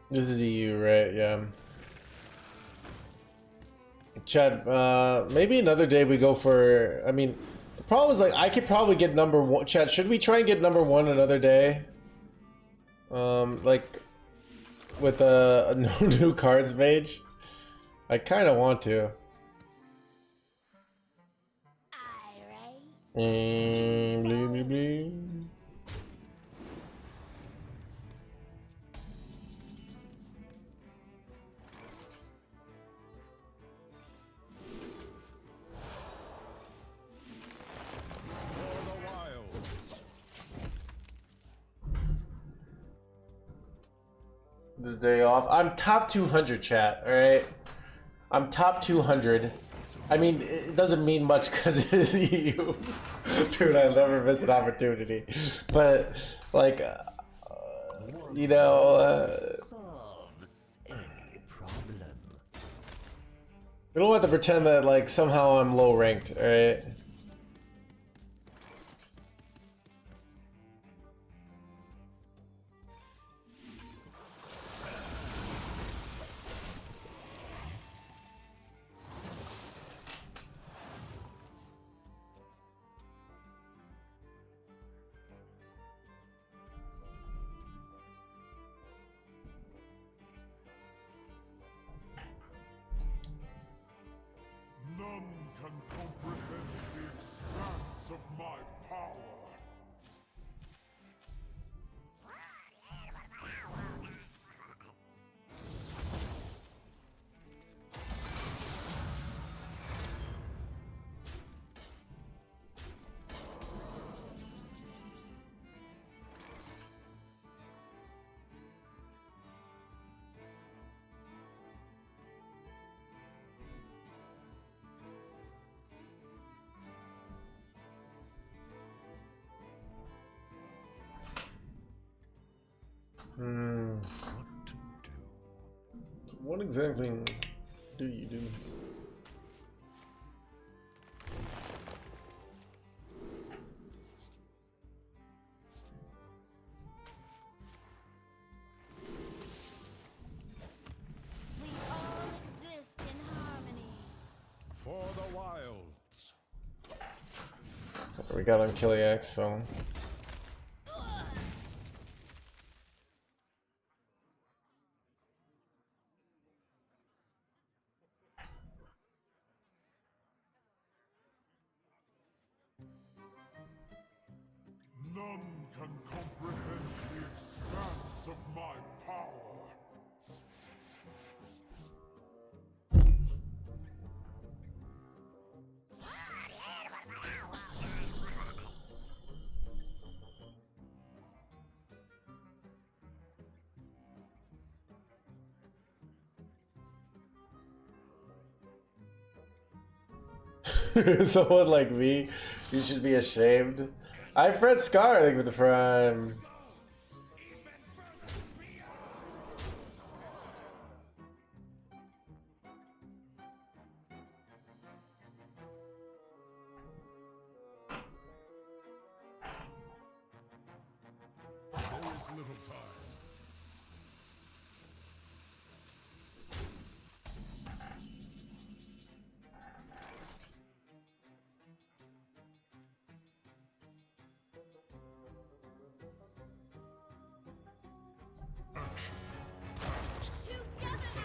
This is EU, right? Yeah. Chad, maybe another day we go for. I mean, the problem is like I could probably get number one. Chad, should we try and get number one another day? Like with a no new cards page. I kind of want to. Blee, blee, blee. The day off. I'm top 200, chat. All right, I'm top 200. I mean, it doesn't mean much because it is EU. Dude, I never miss an opportunity. But like, you know, we don't have to pretend that like somehow I'm low ranked. All right. None can comprehend the expanse of my power. What to do? What exactly do you do? We all exist in harmony. For the wilds. We got on Killiax, so. None can comprehend the expanse of my power. Someone like me, you should be ashamed. I Fred Scar, I think, with the prime. There is little time. Together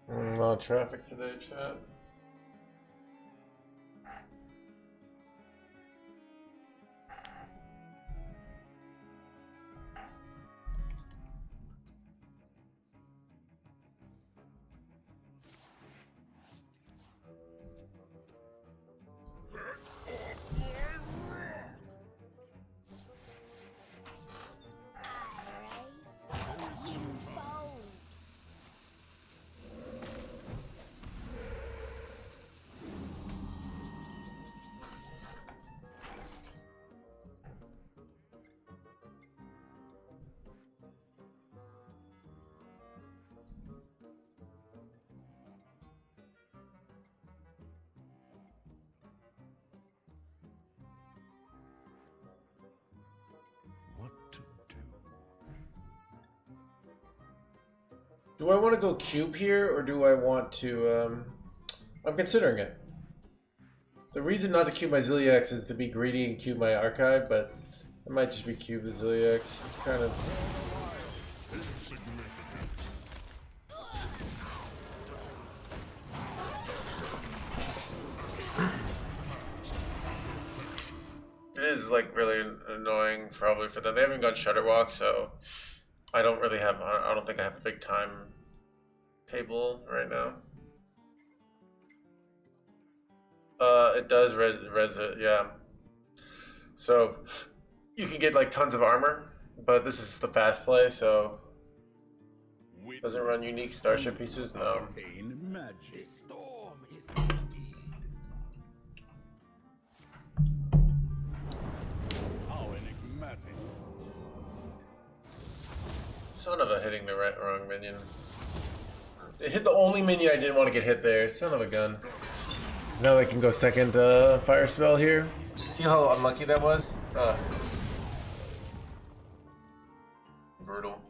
A lot of traffic today, chat. Do I want to go cube here, or do I want to, I'm considering it. The reason not to cube my Zilliax is to be greedy and cube my archive, but I might just be cube the Zilliax. It's kind of... It is like really annoying probably for them. They haven't done Shutterwalk, so I don't really have, I don't think I have a big time table right now. It does yeah. So you can get like tons of armor, but this is the fast play, so doesn't run unique Starship pieces. No. The storm is indeed. How enigmatic. Son of a hitting the wrong minion. It hit the only minion I didn't want to get hit there. Son of a gun. Now I can go second fire spell here. See how unlucky that was? Brutal.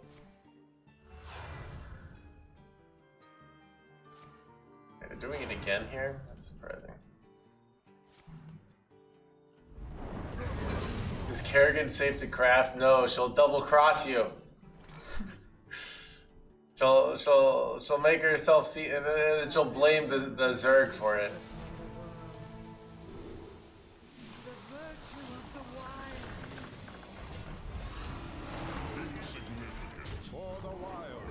Okay, they're doing it again here? That's surprising. Is Kerrigan safe to craft? No, she'll double cross you. She'll make herself see, and then she'll blame the Zerg for it. The virtue of the wild. Insignificant for the wild.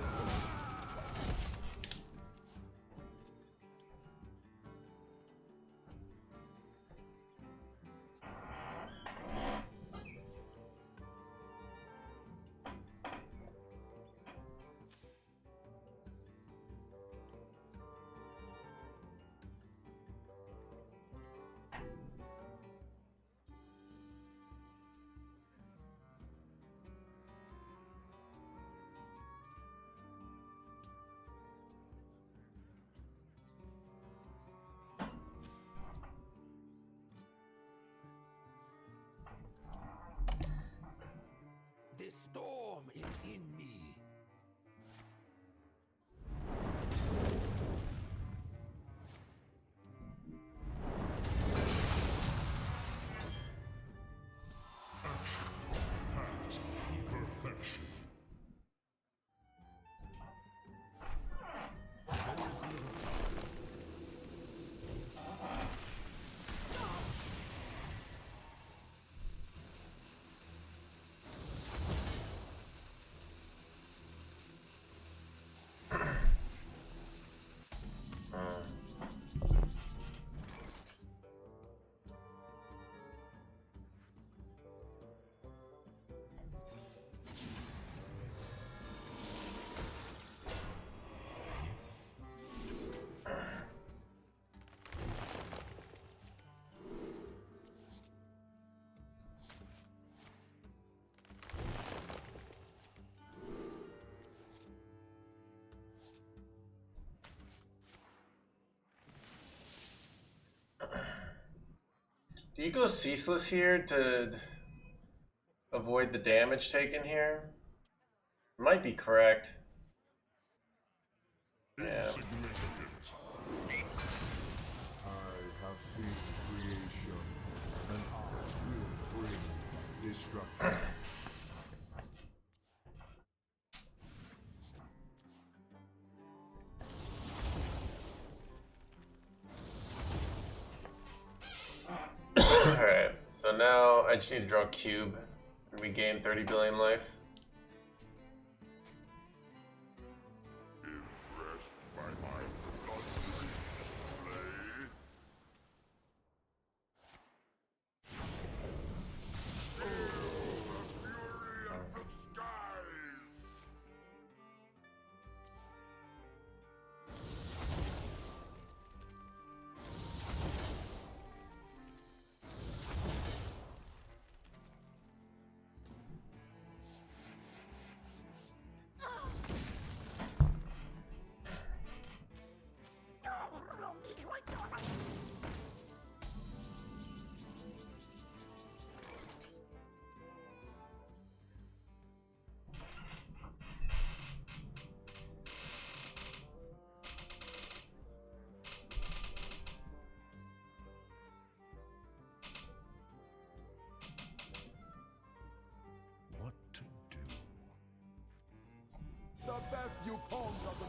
The storm is in me. Perfection. Do you go ceaseless here to avoid the damage taken here? Might be correct. Yeah. I have seen creation, and I will bring destruction. Alright, so now I just need to draw a cube and we gain 30 billion life. Impressed by my bloodthirsty display? Feel the fury of the skies!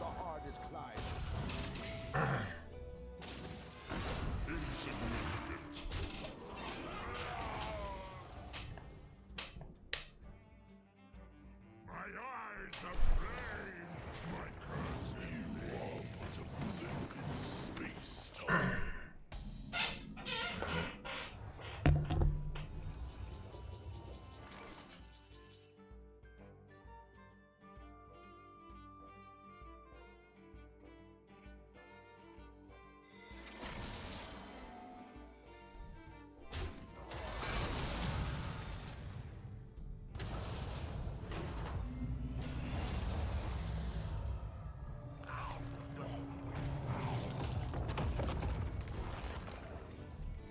the hardest climb. Insignificant. My eyes are flame. My curse. You are but a blink in space-time.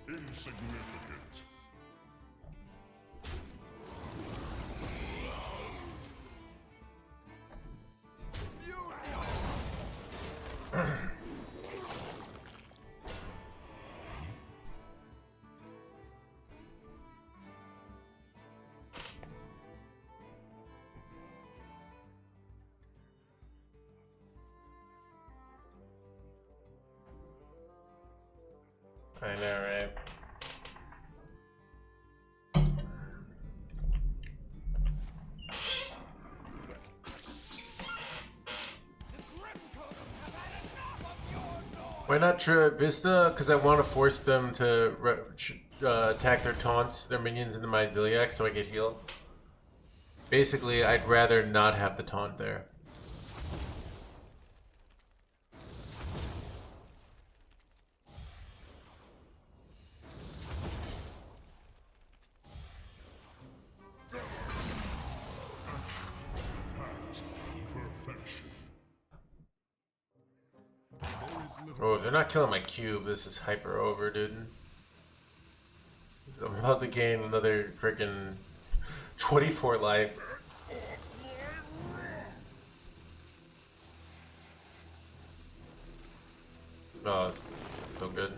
Insignificant. I know, right? Why not Druid Vista? Because I want to force them to attack their taunts, their minions into my Ziliax so I get healed. Basically, I'd rather not have the taunt there. Oh, they're not killing my cube. This is hyper over, dude. I'm about to gain another freaking 24 life. Oh, it's so good.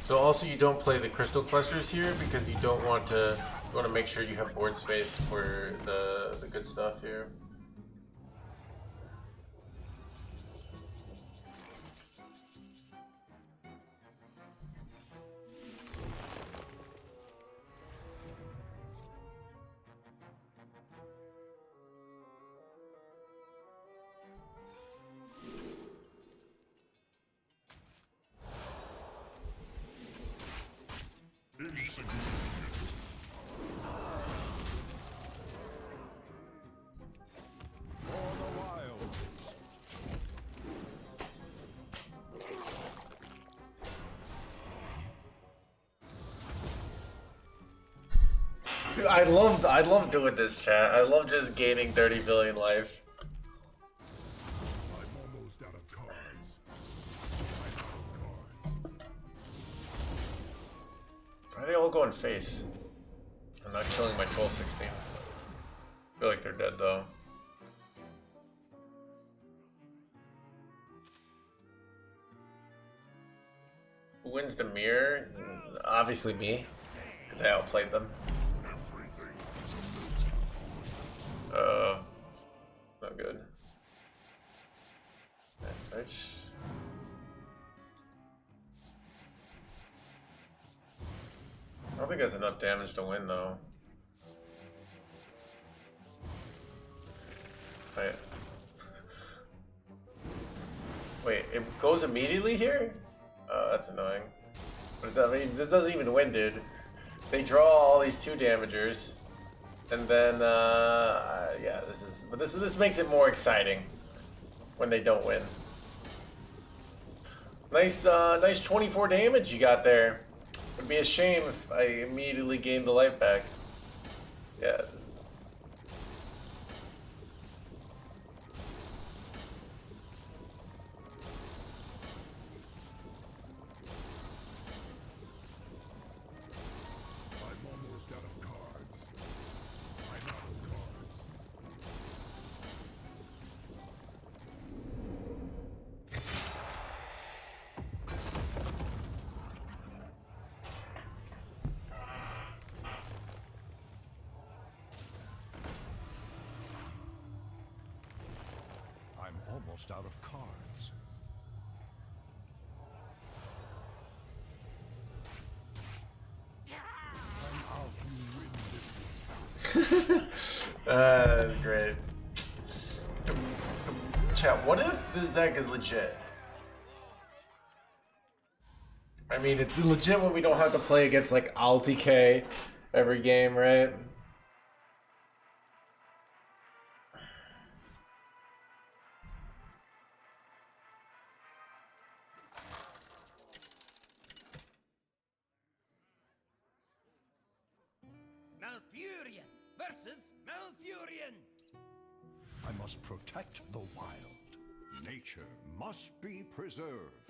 So also you don't play the crystal clusters here because you don't want to. You want to make sure you have board space for the good stuff here. Dude, I love doing this, chat. I love just gaining 30 billion life. I'm almost out of cards. Why are they all going face? I'm not killing my 12-16. I feel like they're dead though. Who wins the mirror? Obviously me, because I outplayed them. Not good. I don't think that's enough damage to win though. Wait. Wait, it goes immediately here? Oh, that's annoying. But I mean, this doesn't even win, dude. They draw all these 2 damagers. And then, yeah, this makes it more exciting when they don't win. Nice, nice 24 damage you got there. Would be a shame if I immediately gained the life back. Yeah. almost out of cards. That's great. Chat, what if this deck is legit? I mean, it's legit when we don't have to play against like AAECAZICBp every game, right? Malfurion versus Malfurion. I must protect the wild. Nature must be preserved.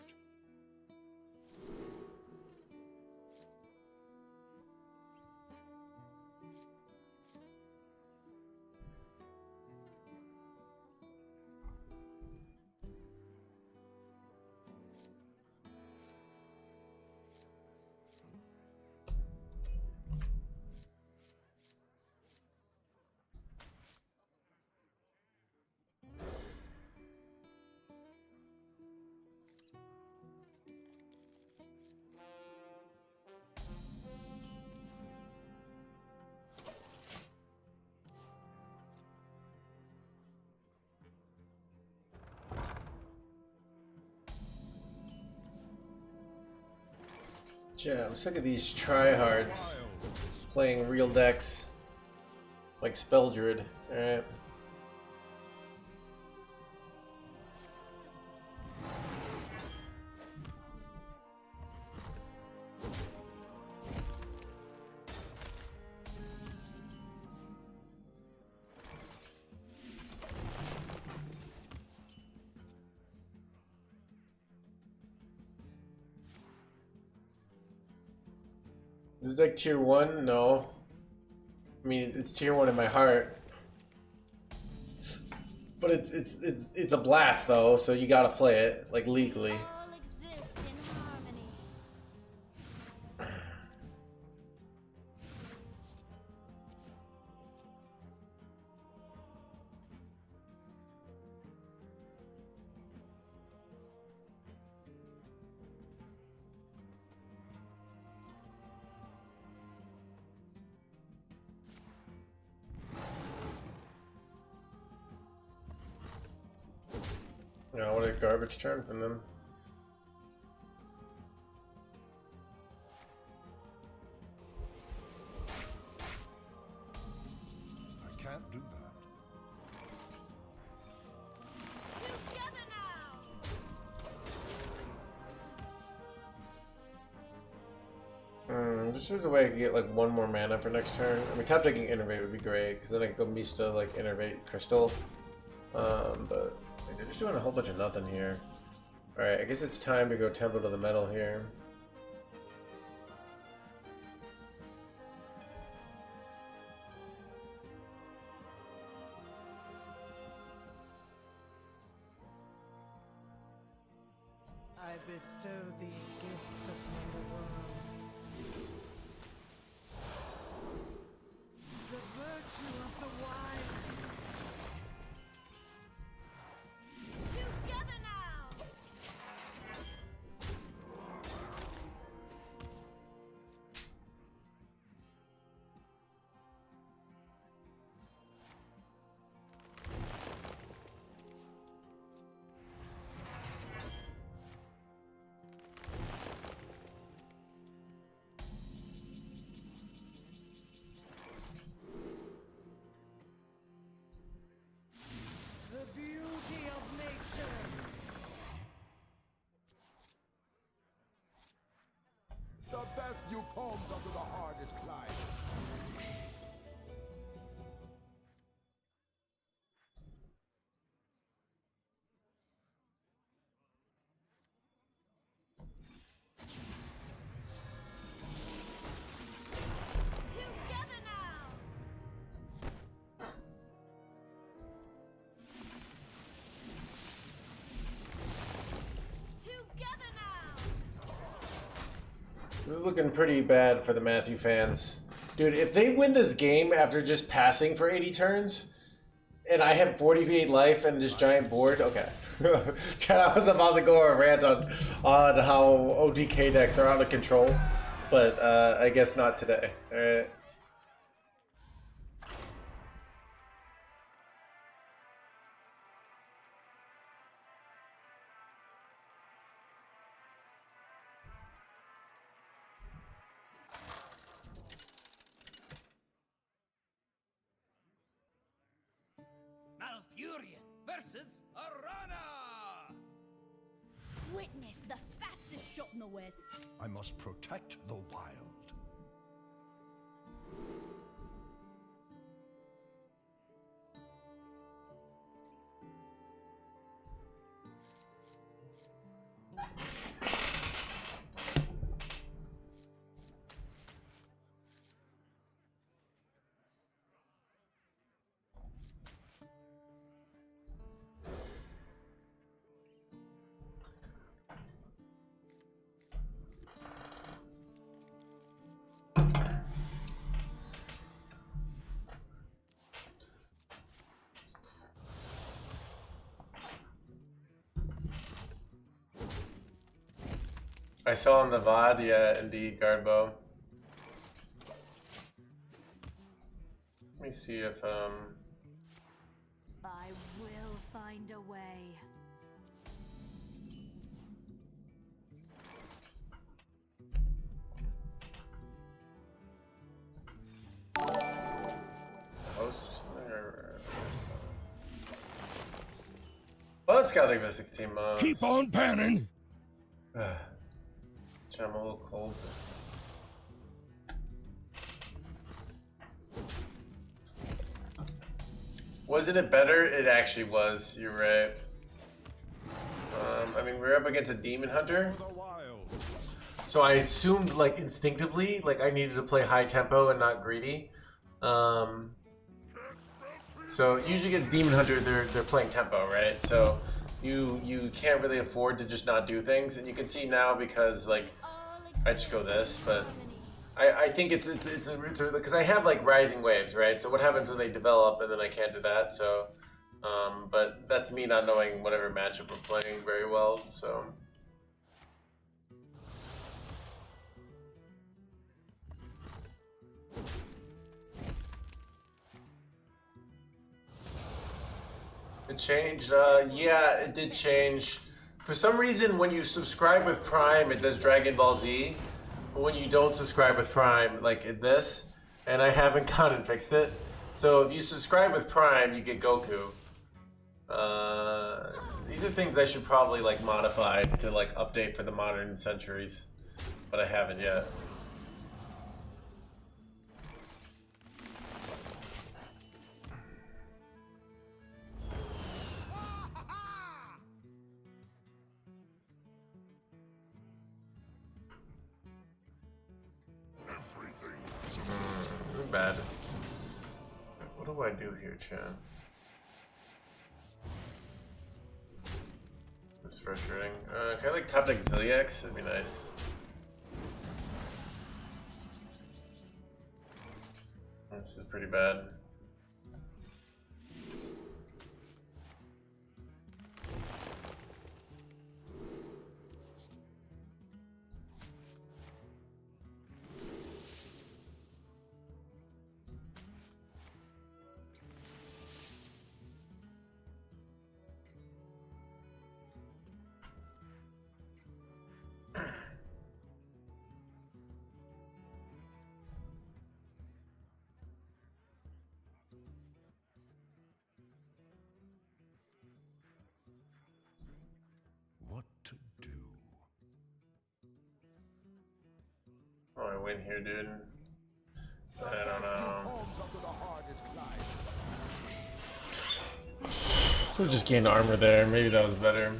Yeah, I'm sick of these tryhards playing real decks like Spell Druid. Alright. Is this deck tier 1? No. I mean, it's tier 1 in my heart. But it's a blast though, so you gotta play it, like, legally. All exist in harmony. Yeah, what a garbage turn from them. I can't do that. Together now. Just there's a way I could get like one more mana for next turn. I mean, tap decking Innervate would be great, because then I could go Mista, like, Innervate Crystal. But they're just doing a whole bunch of nothing here. Alright, I guess it's time to go Temple to the Metal here. I bestow these gifts upon the world. The virtue of the wild. Together now. The beauty of nature. The best view comes under the hardest climb. Together now. Together now. This is looking pretty bad for the Matthew fans. Dude, if they win this game after just passing for 80 turns, And I have 48 life and this giant board? Okay. Chad, I was about to go on a rant on how OTK decks are out of control, but I guess not today. Alright. Malfurion versus Arana! Witness the fastest shot in the West. I must protect the wild. I saw on the VOD, yeah, indeed, Guardbow. Let me see if, I will find a way. Well, it's got like the 16 months. Keep on panning. I'm a little cold. Wasn't it better? It actually was. You're right. I mean, we're up against a demon hunter, so I assumed, like, instinctively, like I needed to play high tempo and not greedy. So usually against demon hunter, they're playing tempo, right? So you can't really afford to just not do things, and you can see now because like I just go this, but I think it's because I have like rising waves, right? So what happens when they develop and then I can't do that? So, but that's me not knowing whatever matchup we're playing very well. So. It changed. Yeah, it did change. For some reason, when you subscribe with Prime, it does Dragon Ball Z. But when you don't subscribe with Prime, like this, and I haven't gone and fixed it. So if you subscribe with Prime, you get Goku. These are things I should probably like modify to like update for the modern centuries, but I haven't yet. Bad. What do I do here, Chan? That's frustrating. Can I like top deck Ziliax? That'd be nice. This is pretty bad. Oh, I win here, dude. I don't know. Should've just gained armor there. Maybe that was better.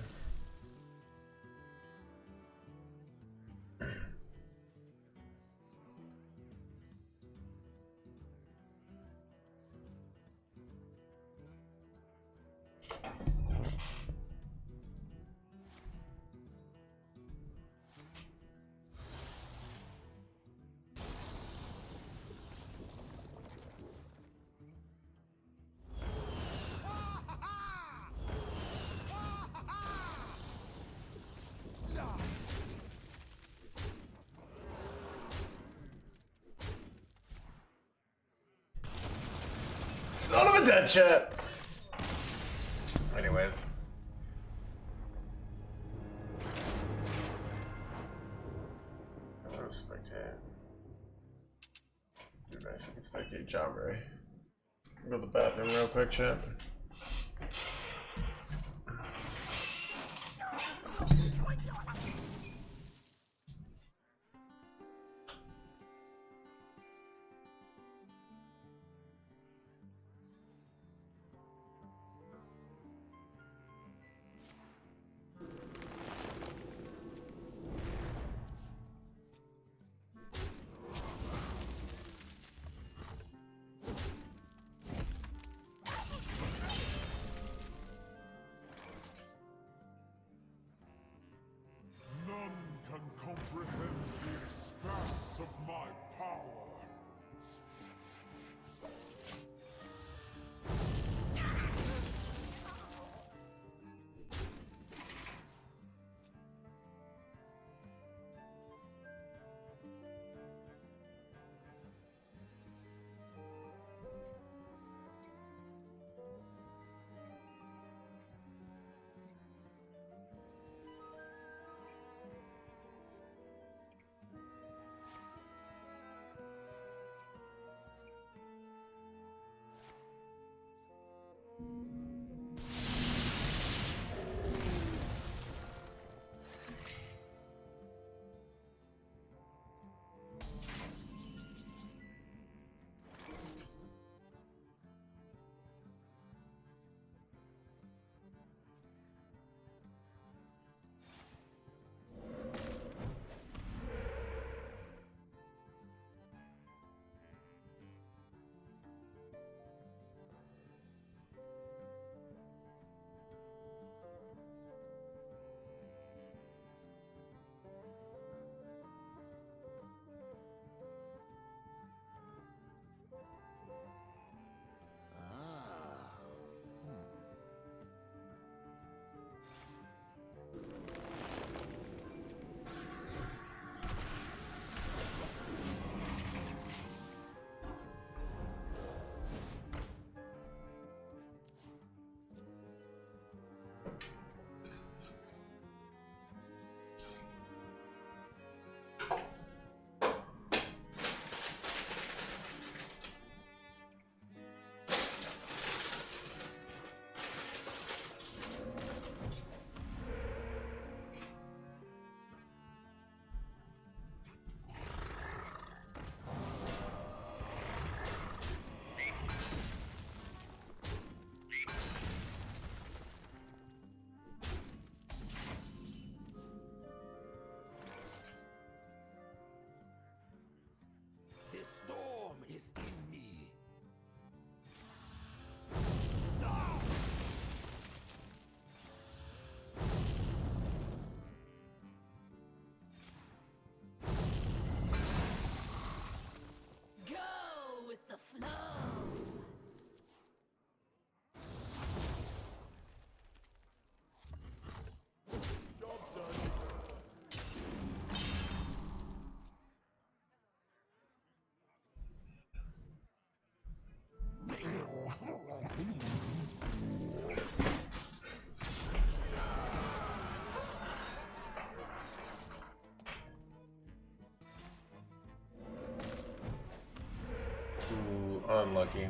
Son of a dead chat. Anyways. I'm gonna spectate. Dude, nice, we can spectate John Ray. Go to the bathroom real quick, chat. None can comprehend the expanse of my power. The storm is in me. Go with the flow. Ooh, unlucky.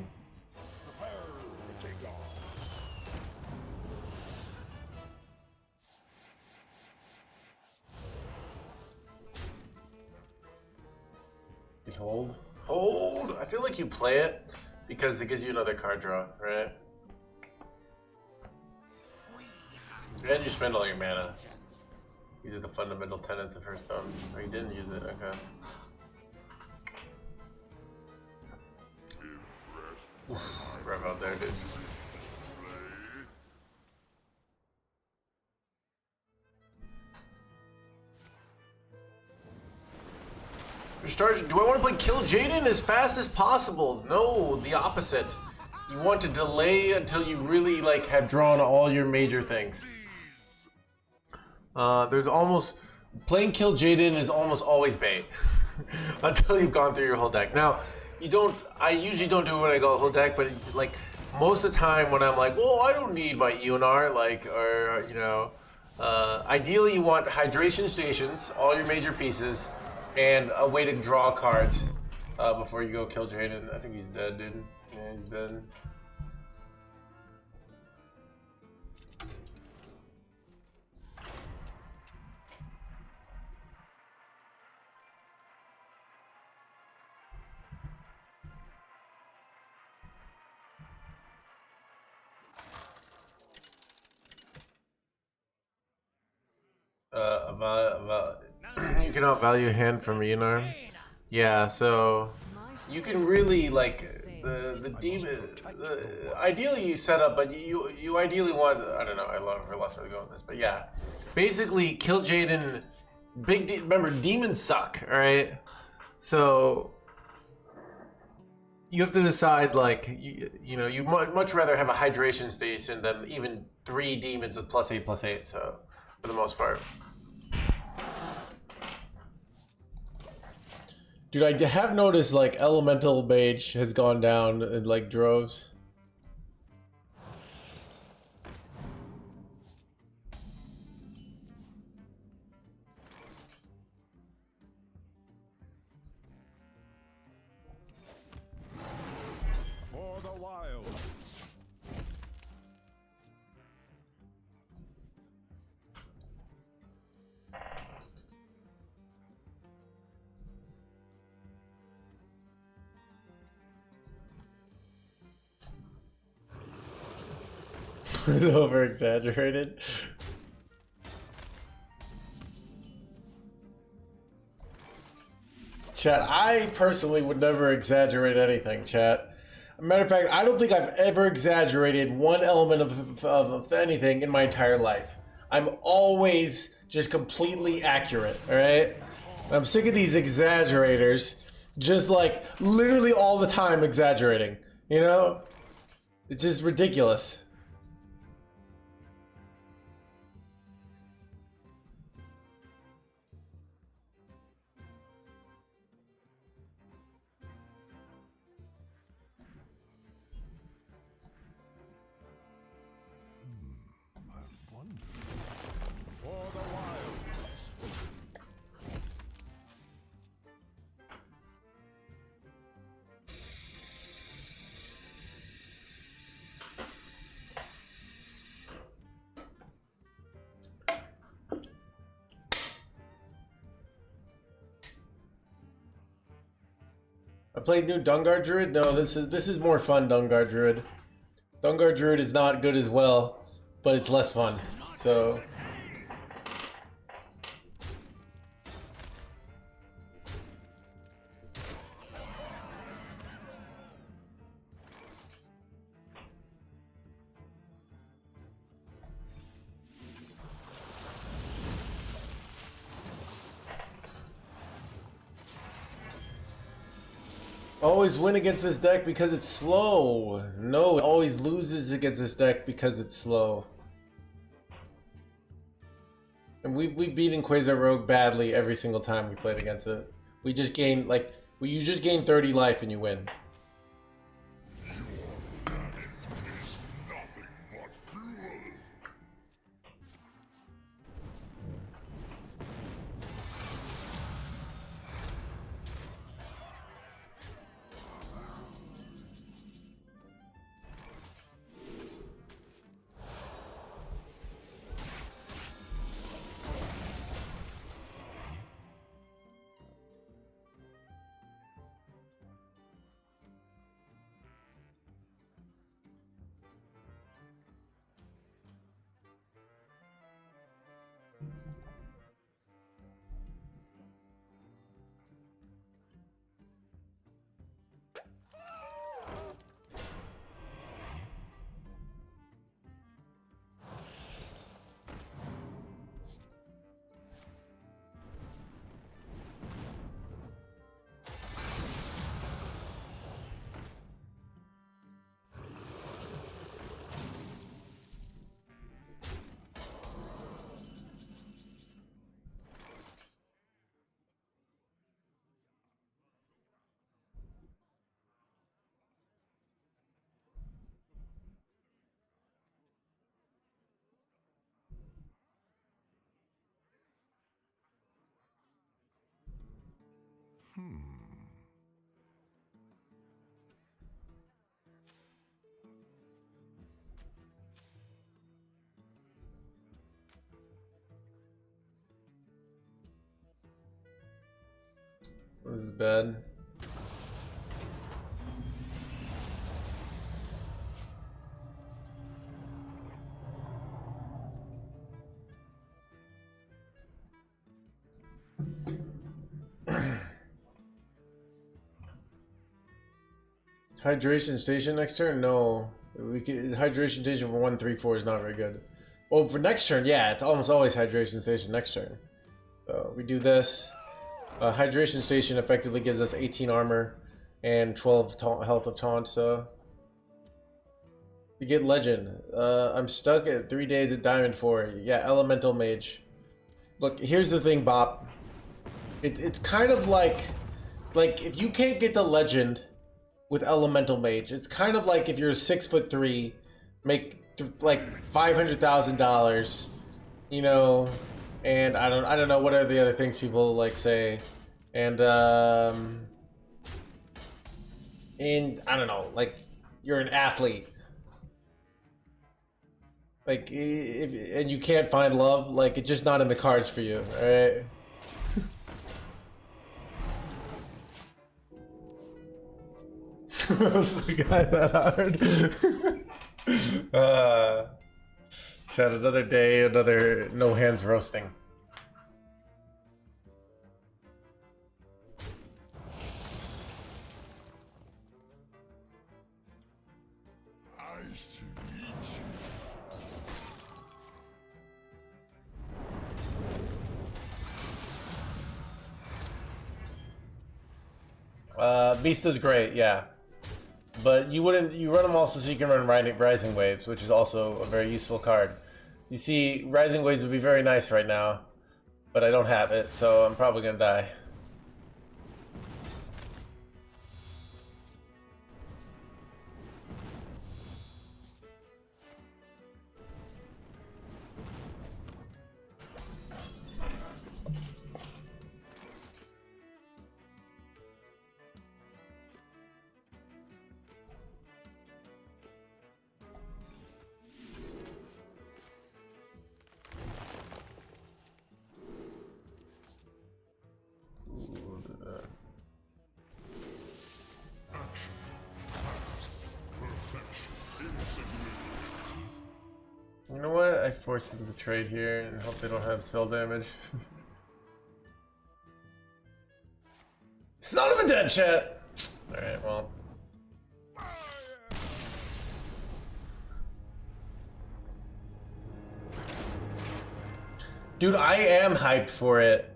Hold. Hold! I feel like you play it because it gives you another card draw, right? And you spend all your mana. These are the fundamental tenets of Hearthstone. Oh, you didn't use it, okay. Right out there, dude. Starship, do I want to play Kill Jaden as fast as possible? No, the opposite. You want to delay until you really like have drawn all your major things. There's almost playing Kill Jaden is almost always bait until you've gone through your whole deck. Now, you don't. I usually don't do it when I go whole deck, but like most of the time when I'm like, well, I don't need my EONR, like, or, you know, ideally you want hydration stations, all your major pieces, and a way to draw cards before you go kill Jaden. I think he's dead, dude. Yeah, he's dead. You can outvalue a hand from EONR. Yeah, so you can really like the demon. Ideally, you set up, but you ideally want. I don't know. I love her less to go on this, but yeah, basically kill Jaden. Remember, demons suck. All right, so you have to decide. Like you know, you much rather have a hydration station than even 3 demons with +8/+8. So for the most part. Dude, I have noticed like elemental mage has gone down in like droves. For the wild. It's over exaggerated. Chat, I personally would never exaggerate anything, chat. Matter of fact, I don't think I've ever exaggerated one element of anything in my entire life. I'm always just completely accurate, alright? I'm sick of these exaggerators just like literally all the time exaggerating, you know? It's just ridiculous. For the wild. I played new Dungar Druid. No, this is more fun. Dungar Druid. Dungar Druid is not good as well, but it's less fun. So always win against this deck because it's slow. No, it always loses against this deck because it's slow. And we've beaten Quasar Rogue badly every single time we played against it. We just gain like you just gain 30 life and you win. This is bad. Hydration station next turn? No. We can, hydration station for 1-3-4 is not very good. Well, for next turn, yeah, it's almost always hydration station next turn. So we do this. Hydration station effectively gives us 18 armor and 12 health of taunt, so you get legend. I'm stuck at 3 days at Diamond 4. Yeah, Elemental Mage. Look, here's the thing, Bop. It's kind of like if you can't get the legend with Elemental Mage, it's kind of like if you're 6'3", make like $500,000, you know, and I don't know what are the other things people like say, and I don't know, like you're an athlete, like and you can't find love, like it's just not in the cards for you, all right? Was the guy that hard? Chat, another day, another no hands roasting. Nice to meet you. Beast is great, yeah. But you run them also so you can run Rising Waves, which is also a very useful card. You see, Rising Waves would be very nice right now, but I don't have it, so I'm probably gonna die. You know what? I forced them to trade here and hope they don't have spell damage. Son of a dead shit! Alright, well. Dude, I am hyped for it.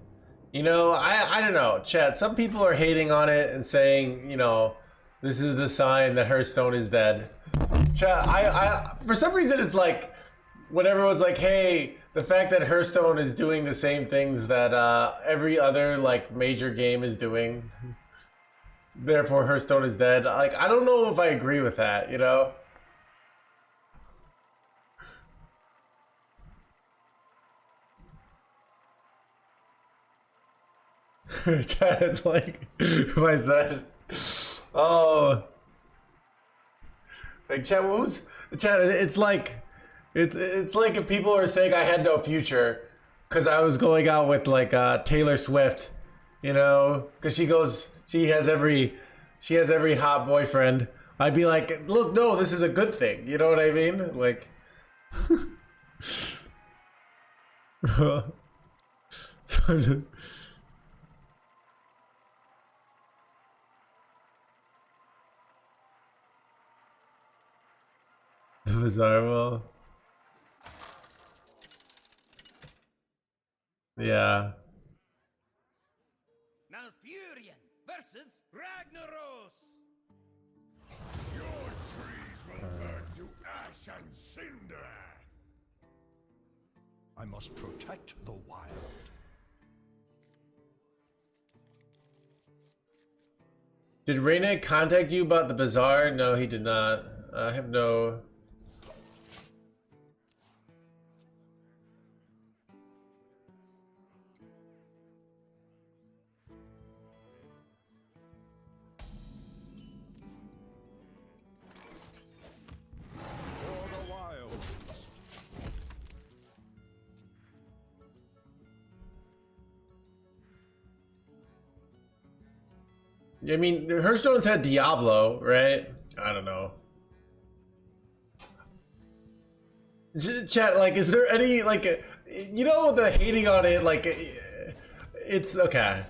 You know, I don't know, chat. Some people are hating on it and saying, you know, this is the sign that Hearthstone is dead. Chat, I for some reason it's like, when everyone's like, hey, the fact that Hearthstone is doing the same things that every other like major game is doing, therefore Hearthstone is dead. Like, I don't know if I agree with that, you know? Chat, it's like, if I said, oh, like, chat, chat, it's like if people are saying I had no future because I was going out with like Taylor Swift, you know, because she has every hot boyfriend. I'd be like, look, no, this is a good thing. You know what I mean? Like, the bizarre will. Yeah. Malfurion versus Ragnaros. Your trees will burn to ash and cinder. I must protect the wild. Did Rene contact you about the bazaar? No, he did not. I have no... I mean, Hearthstone's had Diablo, right? I don't know. Chat, like, is there any, like, you know, the hating on it, like, it's okay.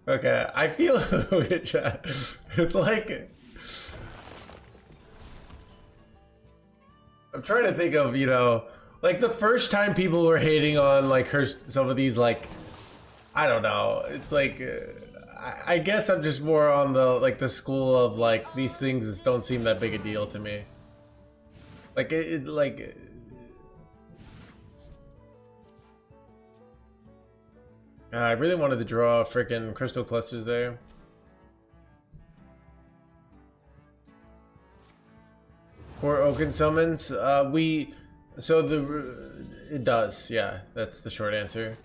Okay, I feel, okay, chat, it's like, I'm trying to think of, you know, like the first time people were hating on, like, some of these, like, I don't know, it's like, I guess I'm just more on the, like, the school of, like, these things just don't seem that big a deal to me. Like, like... I really wanted to draw freaking crystal clusters there. For Oaken summons, it does, yeah, that's the short answer.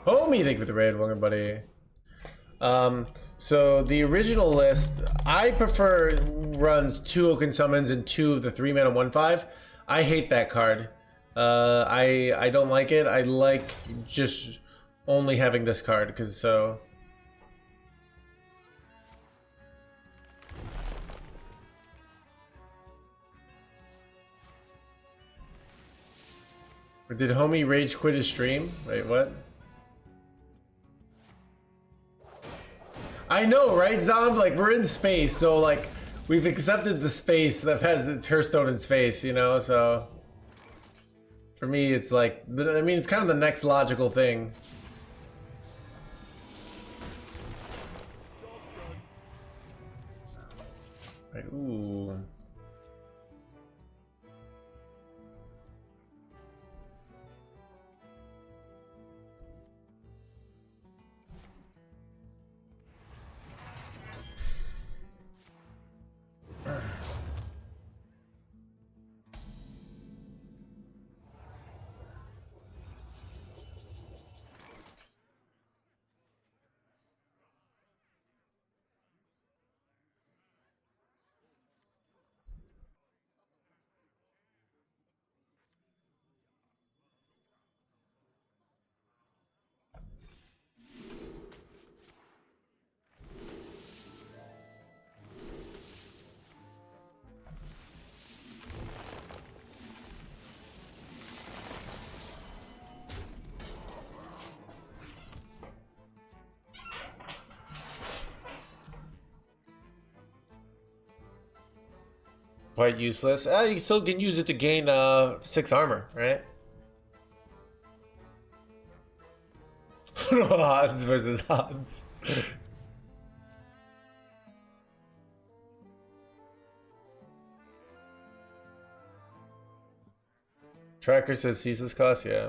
Homie, thank you for the raid, Wonger buddy. So the original list, I prefer runs 2 Oaken Summons and 2 of the 3 mana 1/5. I hate that card. I don't like it. I like just only having this card because so. Did homie rage quit his stream? Wait, what? I know, right, Zomb? Like, we're in space, so, like, we've accepted the space that has its Hearthstone in space, you know, so... For me, it's like, I mean, it's kind of the next logical thing. Right, ooh. Quite useless. You still can use it to gain 6 armor, right? Odds versus odds. Tracker says ceaseless cost, yeah.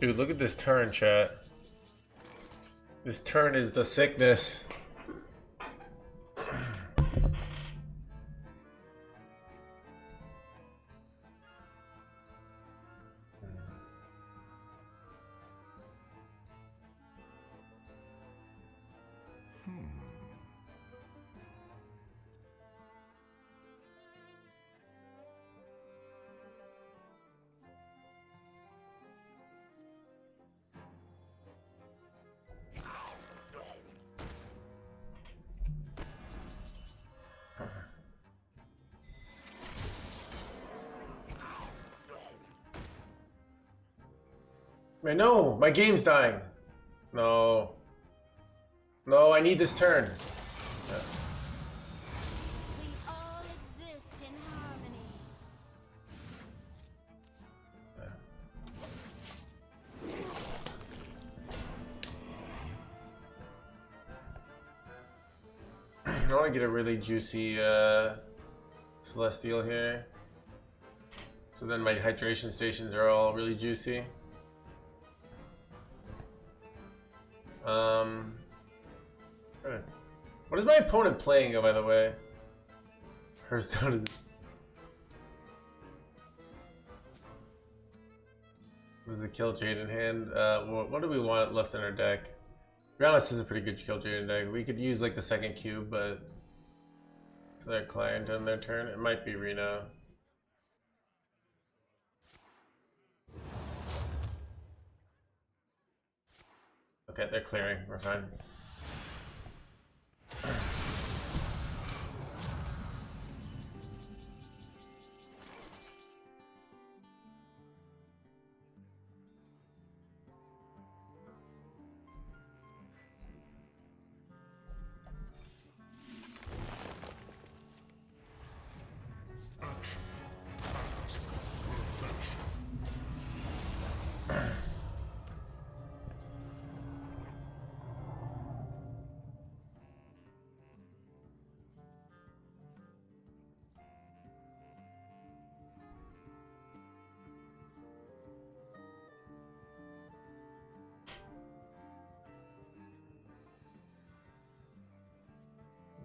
Dude, look at this turn, chat. This turn is the sickness. I know, my game's dying. No. No, I need this turn. We all exist in harmony. I want to get a really juicy Celestial here. So then my hydration stations are all really juicy. What is my opponent playing, by the way? Hearthstone is... This is a Kill Jade in hand. What do we want left in our deck? To be honest, this is a pretty good Kill Jade in deck. We could use like the second cube, but it's their client on their turn. It might be Reno. Okay, they're clearing. We're fine.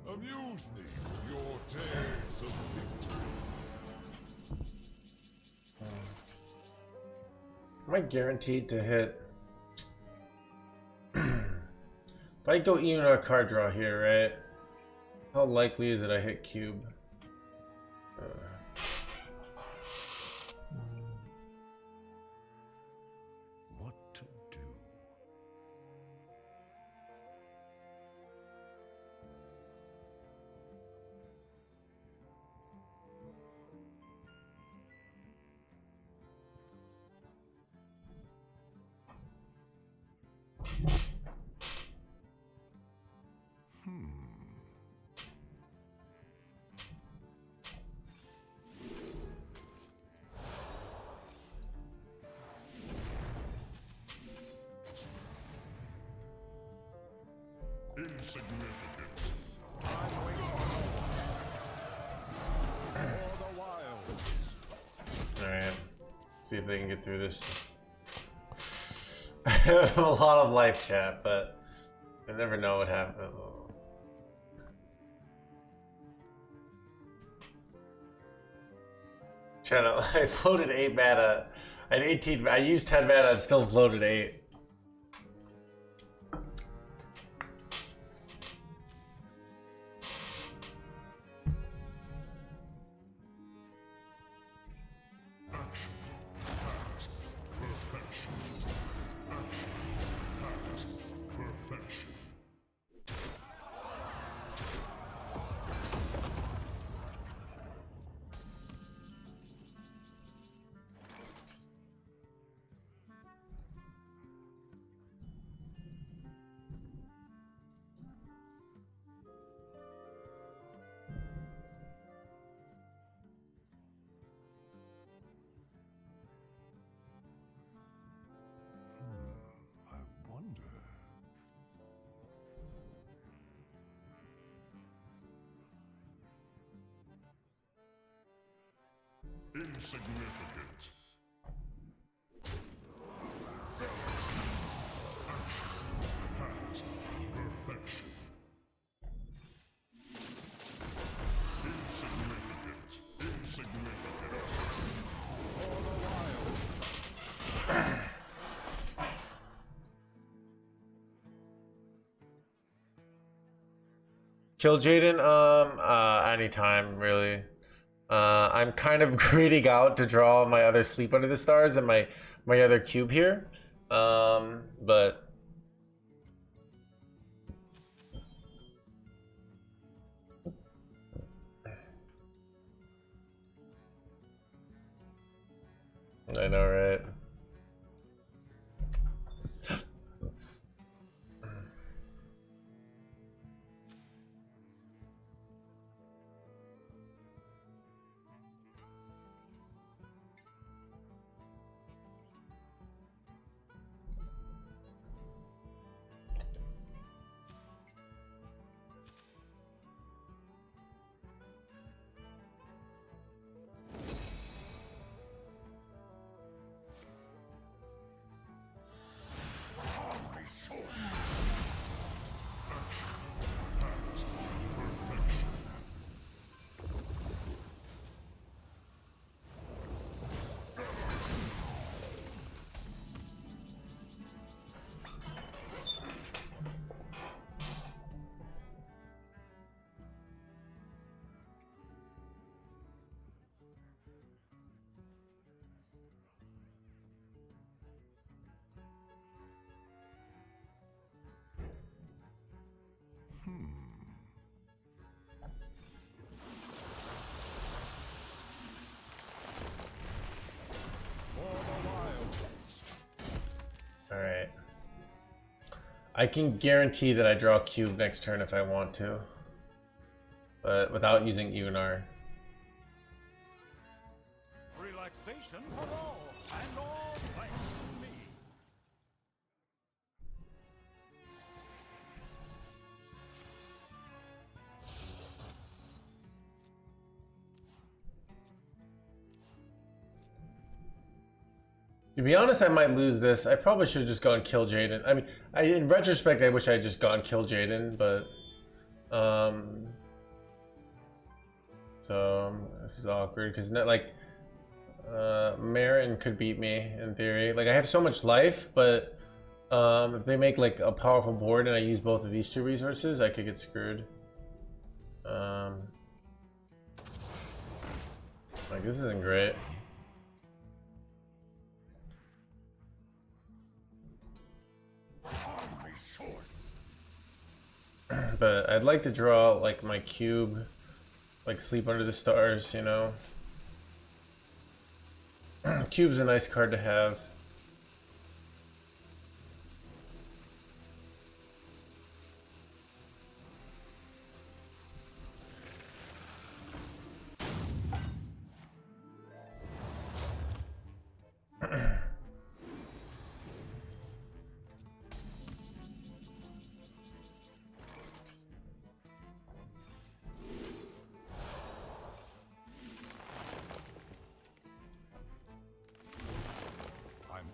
Amuse me with your tales of victory. Am I guaranteed to hit? If I go even a card draw here, right? How likely is it I hit cube? What to do? Insignificant. Alright. See if they can get through this. I have a lot of life, chat, but I never know what happens. Channel, I floated 8 mana. I had 18. I used 10 mana and still floated 8. Insignificant. Perfection. Insignificant. Insignificant. For the wild. Kill Jaden? Anytime, really. I'm kind of grading out to draw my other Sleep Under the Stars and my other cube here. But I know, right? Alright. I can guarantee that I draw a cube next turn if I want to. But without using Evenar. Relaxation for all, and all thanks to me. To be honest, I might lose this. I probably should have just gone kill Jaden. I mean, in retrospect, I wish I had just gone kill Jaden, but so this is awkward because Marin could beat me in theory. Like I have so much life, but if they make like a powerful board and I use both of these two resources, I could get screwed. Like this isn't great. But I'd like to draw like my cube, like Sleep Under the Stars, you know. Cube's a nice card to have.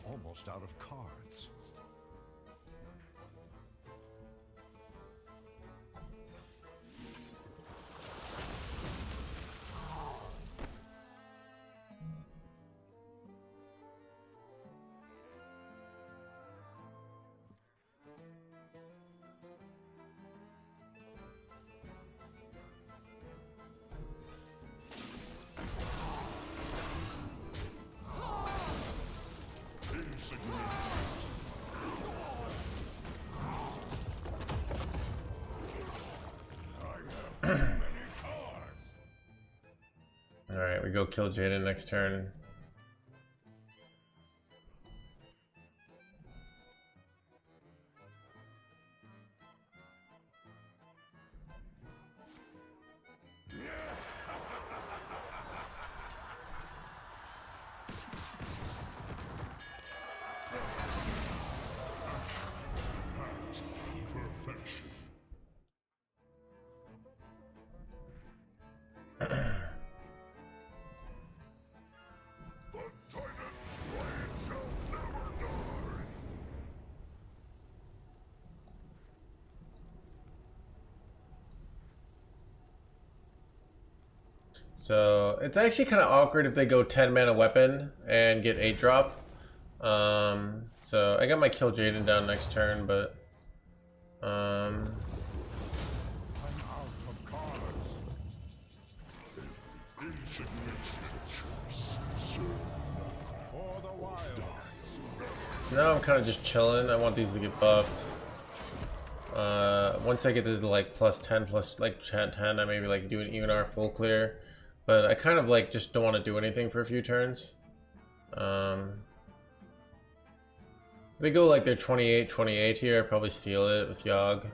Almost out of cards. Alright, we go kill Jaden next turn. So it's actually kind of awkward if they go 10 mana weapon and get 8 drop. So I got my kill Jaden down next turn, but now I'm kind of just chilling. I want these to get buffed. Once I get to the like plus 10, plus like 10, I maybe like do an Evenar full clear. But I kind of like just don't want to do anything for a few turns. If they go like they're 28 here, I'd probably steal it with Yogg.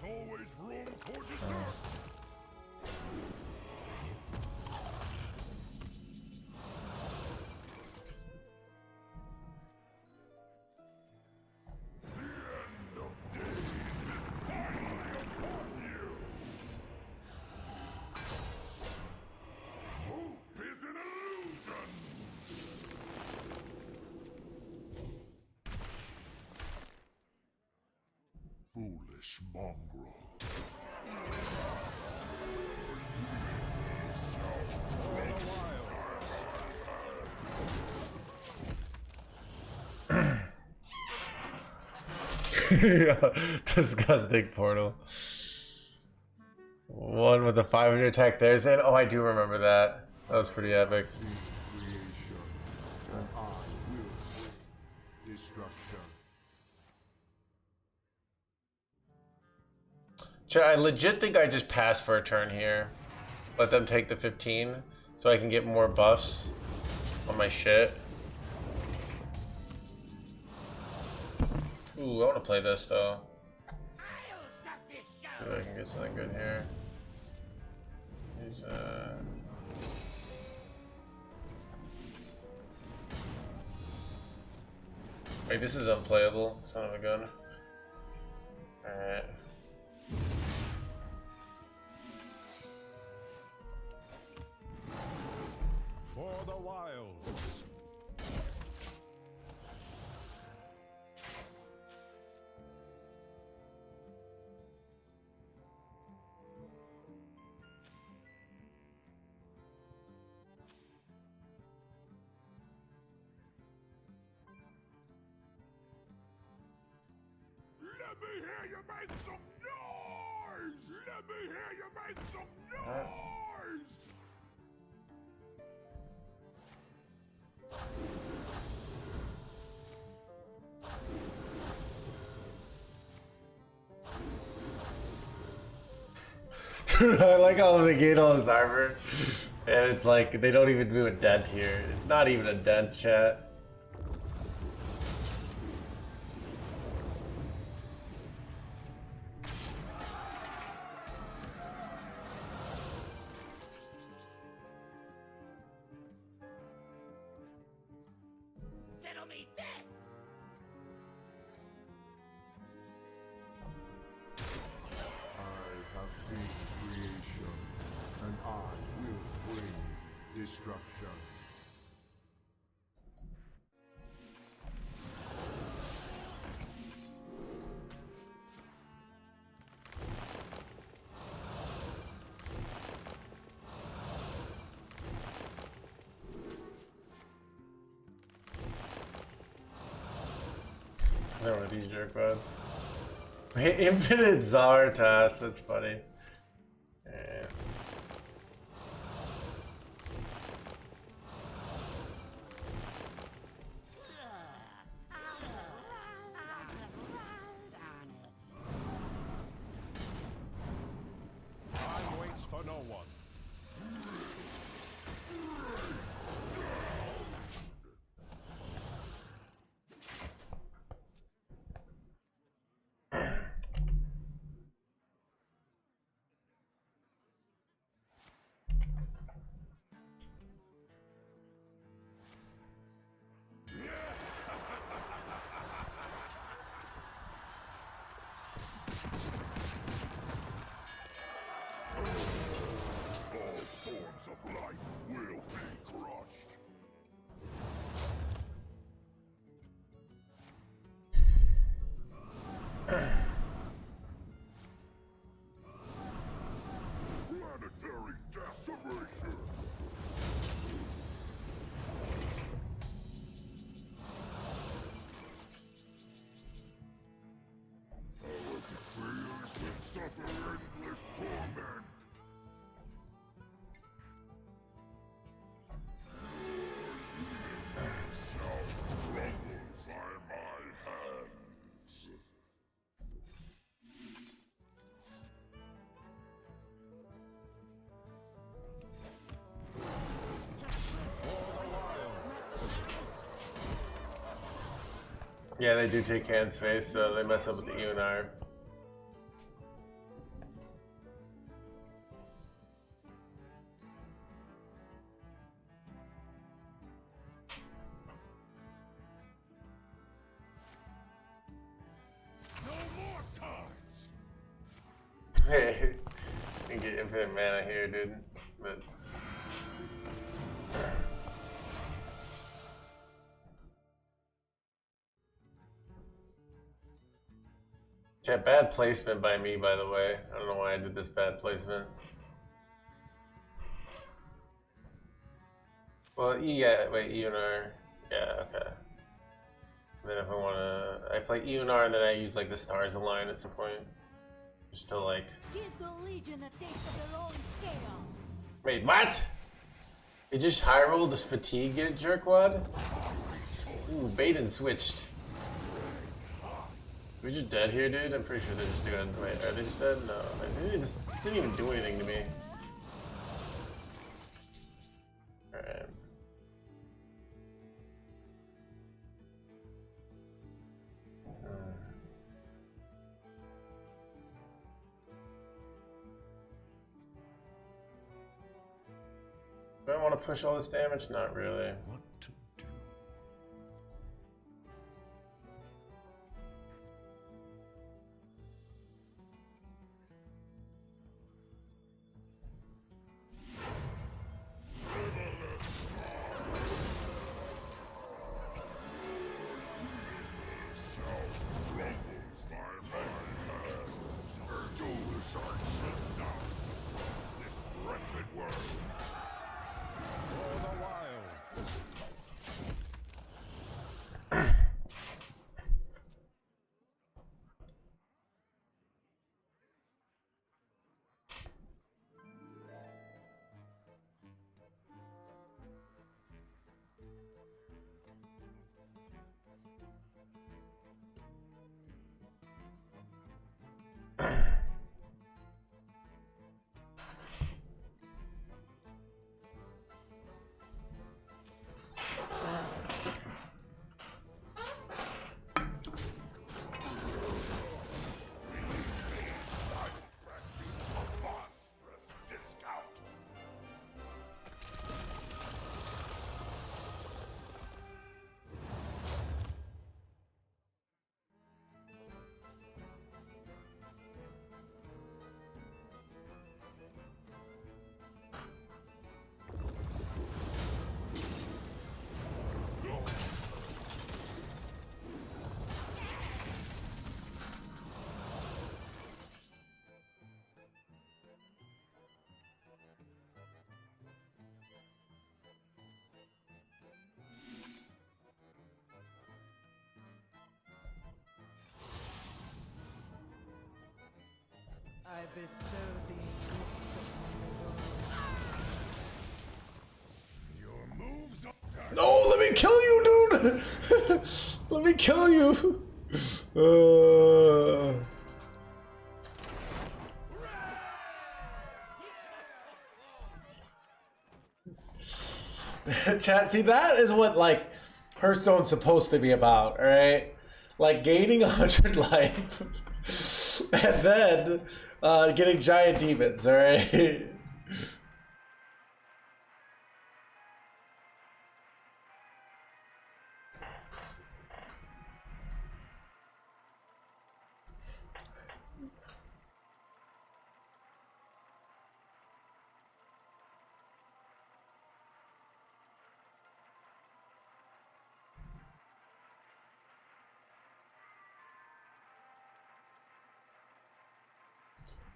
Always room for dessert. Foolish mongrel. Yeah, disgusting portal. One with a 500 attack there's it. Oh, I do remember that. That was pretty epic. See creation, and I will bring destruction. Chat, I legit think I just pass for a turn here. Let them take the 15 so I can get more buffs on my shit. Ooh, I want to play this though. See if I can get something good here. He's, wait, this is unplayable. Son of a gun. Alright. For the wilds. Let me hear you make some noise! Let me hear you make some noise! Dude, I like how they gain all this armor, and it's like they don't even do a dent here. It's not even a dent, chat. Fiddle me this! I have seen creation, and I will bring destruction. I don't know these jerkwads. Infinite Zartas, that's funny. Yeah. Time waits for no one. All forms of life will be crushed. Planetary decimation. Our creators will suffer endless torment. Shall crumble by my hands. Yeah, they do take hand space, so they mess up with the UNR. No more cards. Hey, you can get infinite mana here, dude. But chat, bad placement by me, by the way. I don't know why I did this bad placement. Well, yeah, wait, UNR. Yeah, okay. And then if I wanna, I play Eonar and then I use like the Stars Align at some point. Just to like... Give the Legion a taste of their own chaos. Wait, what? It just high rolled this fatigue get jerkwad? Ooh, Baden switched. We just dead here, dude? I'm pretty sure they're just dead. Wait, are they just dead? No, this didn't even do anything to me. Alright. Do I want to push all this damage? Not really. What to do? I bestow these gifts upon the world. Your moves are... No, let me kill you, dude! Let me kill you! Chat, see, that is what, like, Hearthstone's supposed to be about, alright? Like, gaining 100 life, and then, getting giant demons, alright?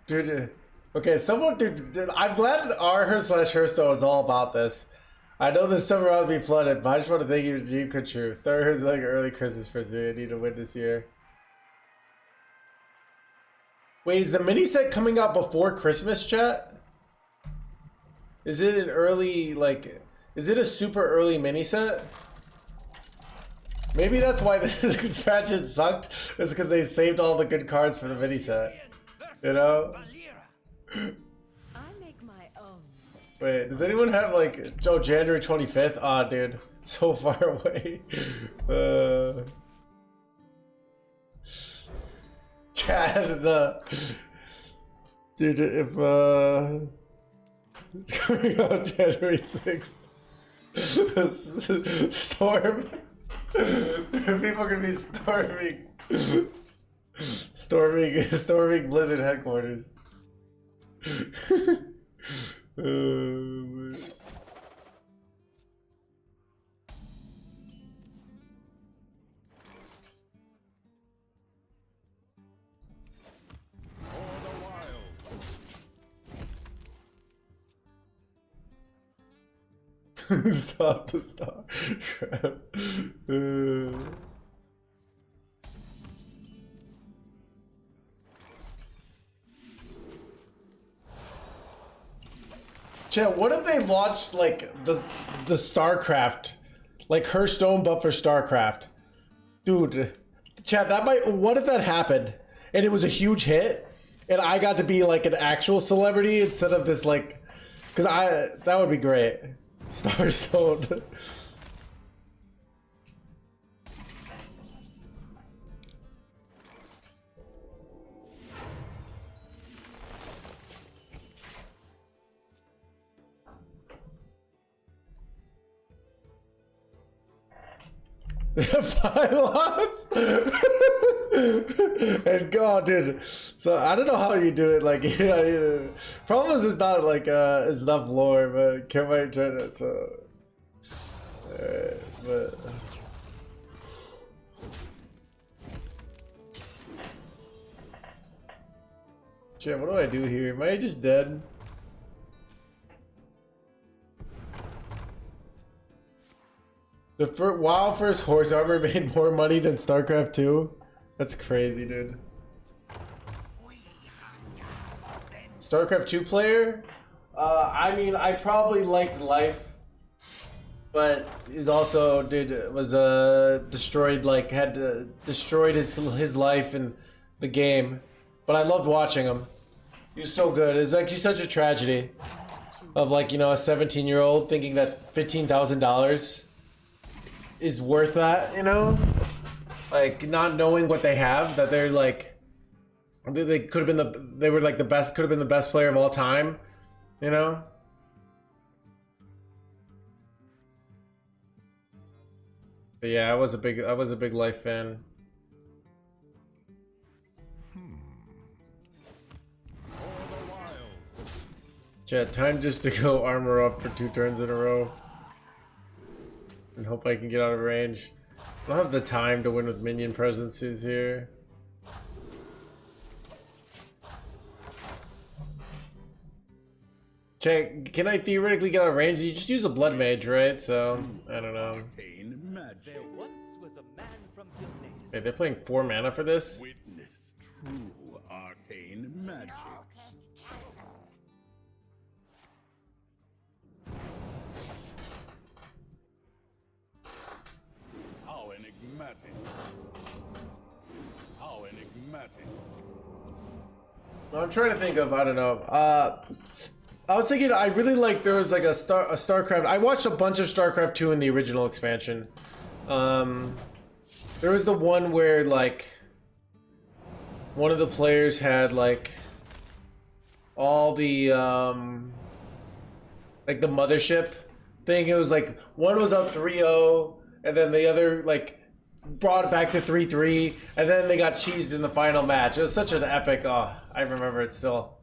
Dude, okay, someone, dude, I'm glad r/Hearthstone is all about this. I know this summer ought to be flooded, but I just want to thank you for dream come true. Starship is like an early Christmas present. I need to win this year. Wait, is the mini set coming out before Christmas, chat? Is it an early, like, is it a super early mini set? Maybe that's why this expansion sucked, is because they saved all the good cards for the mini set. You know? I make my own. Wait, does anyone have like January 25th? Ah, dude, so far away. Chad, dude, if it's coming out January 6th. Storm. People are gonna be storming Blizzard headquarters. Man. Stop the star. Crap. Chat, what if they launched like the StarCraft, like Hearthstone but for StarCraft? Dude, chat, that might, what if that happened and it was a huge hit and I got to be like an actual celebrity instead of this like, cause that would be great. Starstone. Pylons. And God, dude. So I don't know how you do it. Like, you know, problem is it's not like it's enough lore, but can't wait try it. So, but. Shit, what do I do here? Am I just dead? The WoW first horse armor made more money than StarCraft 2? That's crazy, dude. StarCraft 2 player? I mean, I probably liked life, but is also, dude, was destroyed, like, had destroyed his life in the game. But I loved watching him. He was so good. It's actually such a tragedy of, like, you know, a 17-year-old thinking that $15,000 is worth that, you know, like not knowing what they have, that they're like, they could have been they were like the best, could have been the best player of all time, you know. But yeah, I was a big life fan. Chat, time just to go armor up for 2 turns in a row. And hope I can get out of range. I don't have the time to win with minion presences here. Check, can I theoretically get out of range? You just use a blood mage, right? So, I don't know. There once was a man from Gilneas. Hey, they're playing 4 mana for this? Witness true arcane magic. How enigmatic. How enigmatic. I'm trying to think of, I don't know. I was thinking, I really like, there was like a StarCraft. I watched a bunch of StarCraft 2 in the original expansion. There was the one where like one of the players had like all the like the mothership thing. It was like one was up 3-0 and then the other like brought it back to 3-3 and then they got cheesed in the final match. It was such an epic, oh, I remember it still.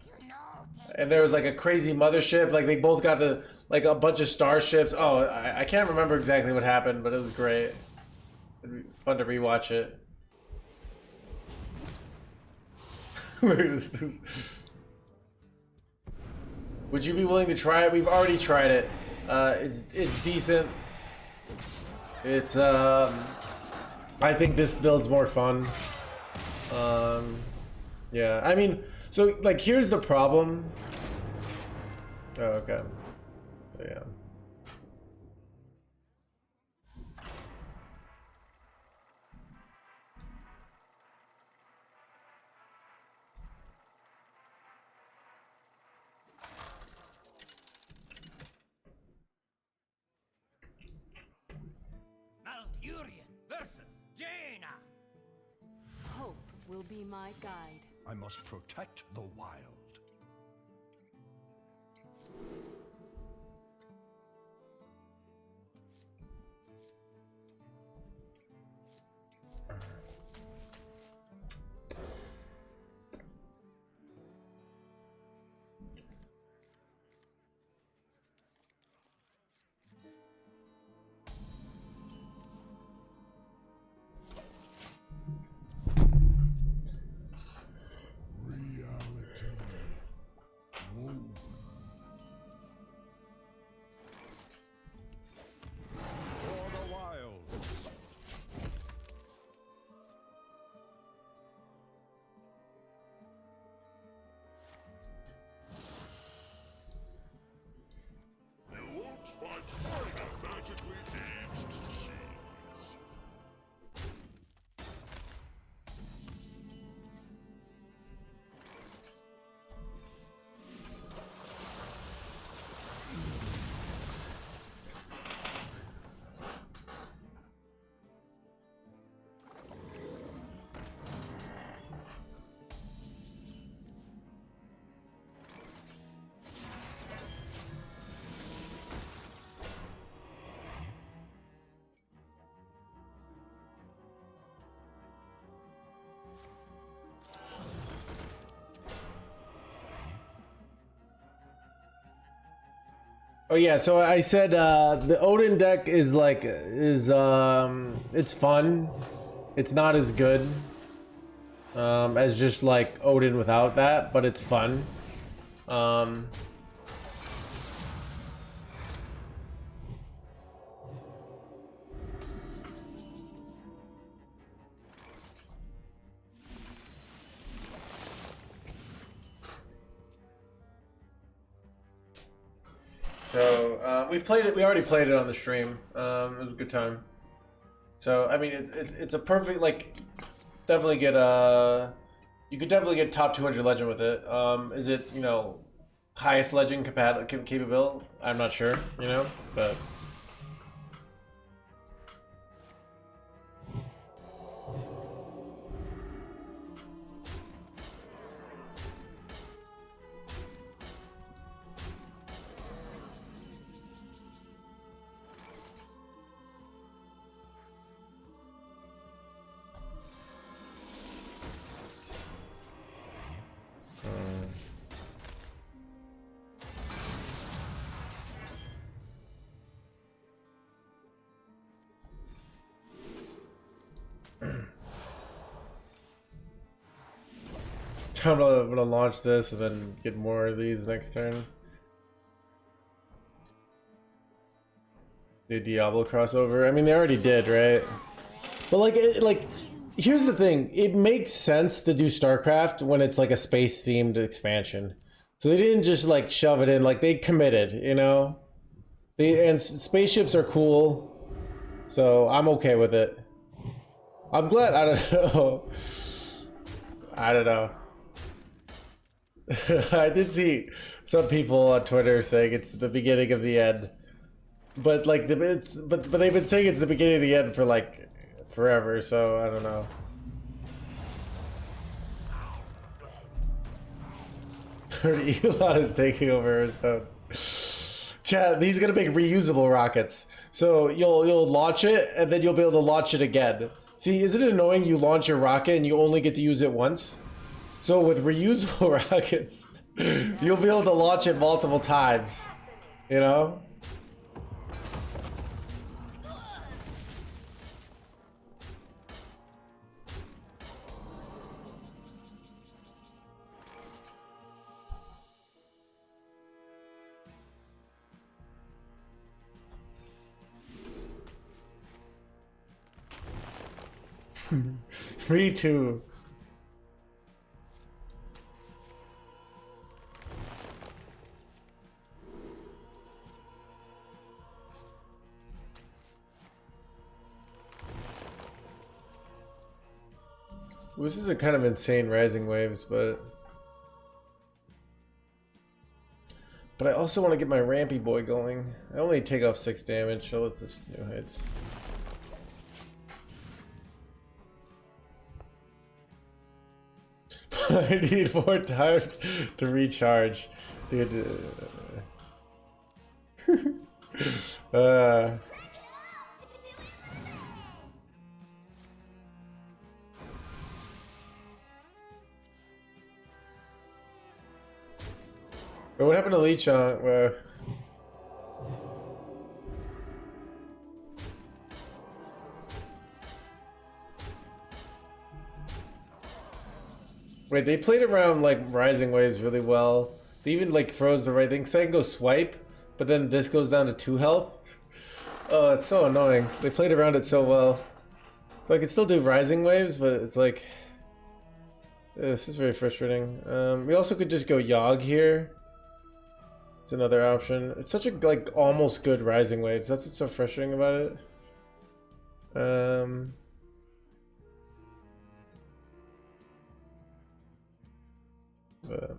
And there was like a crazy mothership, like they both got the like a bunch of starships. Oh, I can't remember exactly what happened, but it was great. It'd be fun to rewatch it. Look at this. Would you be willing to try it? We've already tried it. It's decent. It's I think this build's more fun. Yeah, I mean, so like here's the problem. Oh, okay. So, yeah. Malfurion versus Jaina. Hope will be my guide. I must protect the wild. Magically aged cheese. Oh yeah, so I said the Odin deck is like it's fun. It's not as good as just like Odin without that, but it's fun. So we played it. We already played it on the stream. It was a good time. So I mean, it's a perfect like. Definitely get you could definitely get top 200 legend with it. Is it, you know, highest legend capable? I'm not sure, you know, but. I'm gonna launch this and then get more of these next turn. The Diablo crossover. I mean, they already did, right? But like, here's the thing. It makes sense to do StarCraft when it's like a space-themed expansion. So they didn't just like shove it in. Like they committed, you know. And spaceships are cool, so I'm okay with it. I'm glad. I don't know. I don't know. I did see some people on Twitter saying it's the beginning of the end, but like but they've been saying it's the beginning of the end for like forever. So I don't know. Elon is taking over Hearthstone. Chat, he's gonna make reusable rockets. So you'll launch it and then you'll be able to launch it again. See, isn't it annoying? You launch your rocket and you only get to use it once. So with reusable rockets, you'll be able to launch it multiple times, you know? Me too. This is a kind of insane rising waves, but I also want to get my Rampy Boy going. I only take off 6 damage, so let's just new hits. I need more time to recharge, dude. What happened to Leech on? Wait, they played around like rising waves really well. They even like froze the right thing. Second go swipe, but then this goes down to 2 health. Oh, it's so annoying. They played around it so well. So I could still do rising waves, but it's like this is very frustrating. We also could just go Yogg here. It's another option. It's such a like almost good rising waves. That's what's so frustrating about it. But,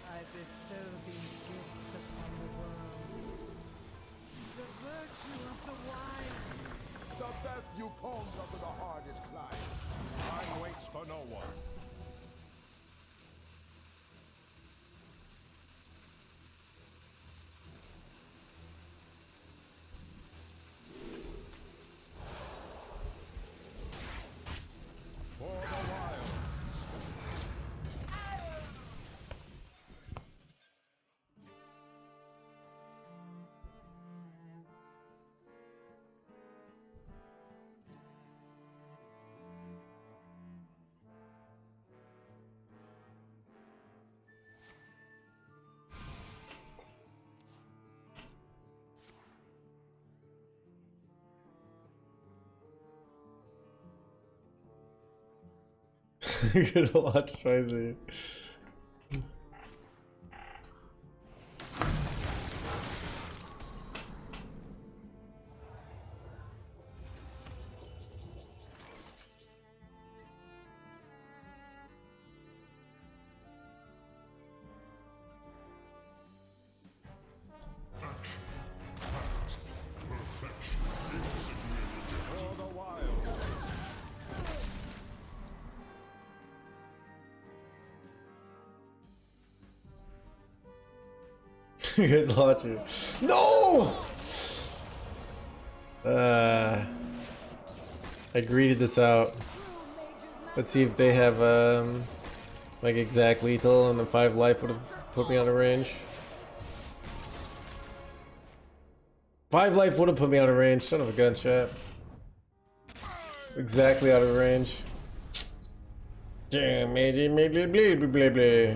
I bestow these gifts upon the world. The virtue of the wild. The best view comes after the hardest climb. Time waits for no one. For the wild. Good watch, Tracy. For the wild. You guys watching? No! I greeted this out. Let's see if they have like exact lethal, and the 5 life would have put me out of range. 5 life would have put me out of range. Son of a gun, chat. Exactly out of range. Damn, blah blah blah blah.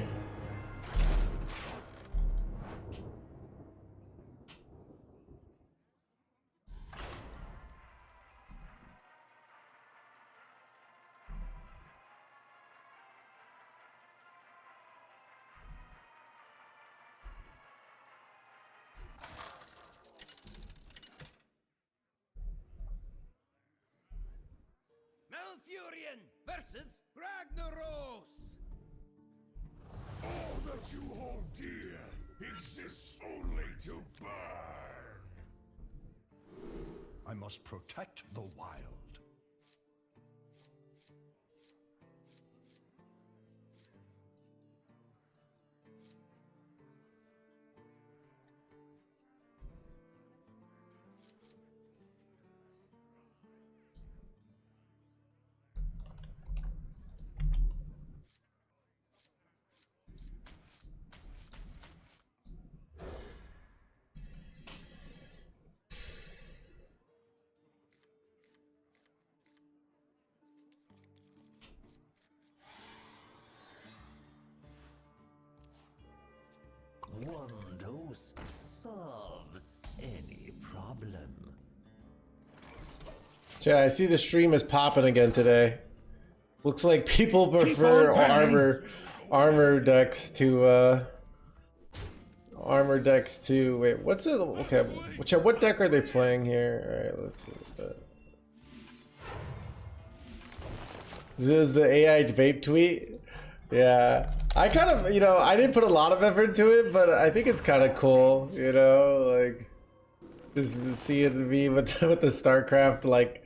Malfurion versus Ragnaros! All that you hold dear exists only to burn. I must protect the wild. One dose solves any problem. Chat, I see the stream is popping again today. Looks like people prefer armor decks to wait, what's it? Okay, what deck are they playing here? All right, let's see. This is the AI vape tweet. Yeah, I kind of, you know, I didn't put a lot of effort into it, but I think it's kind of cool, you know, like just seeing me with the StarCraft, like,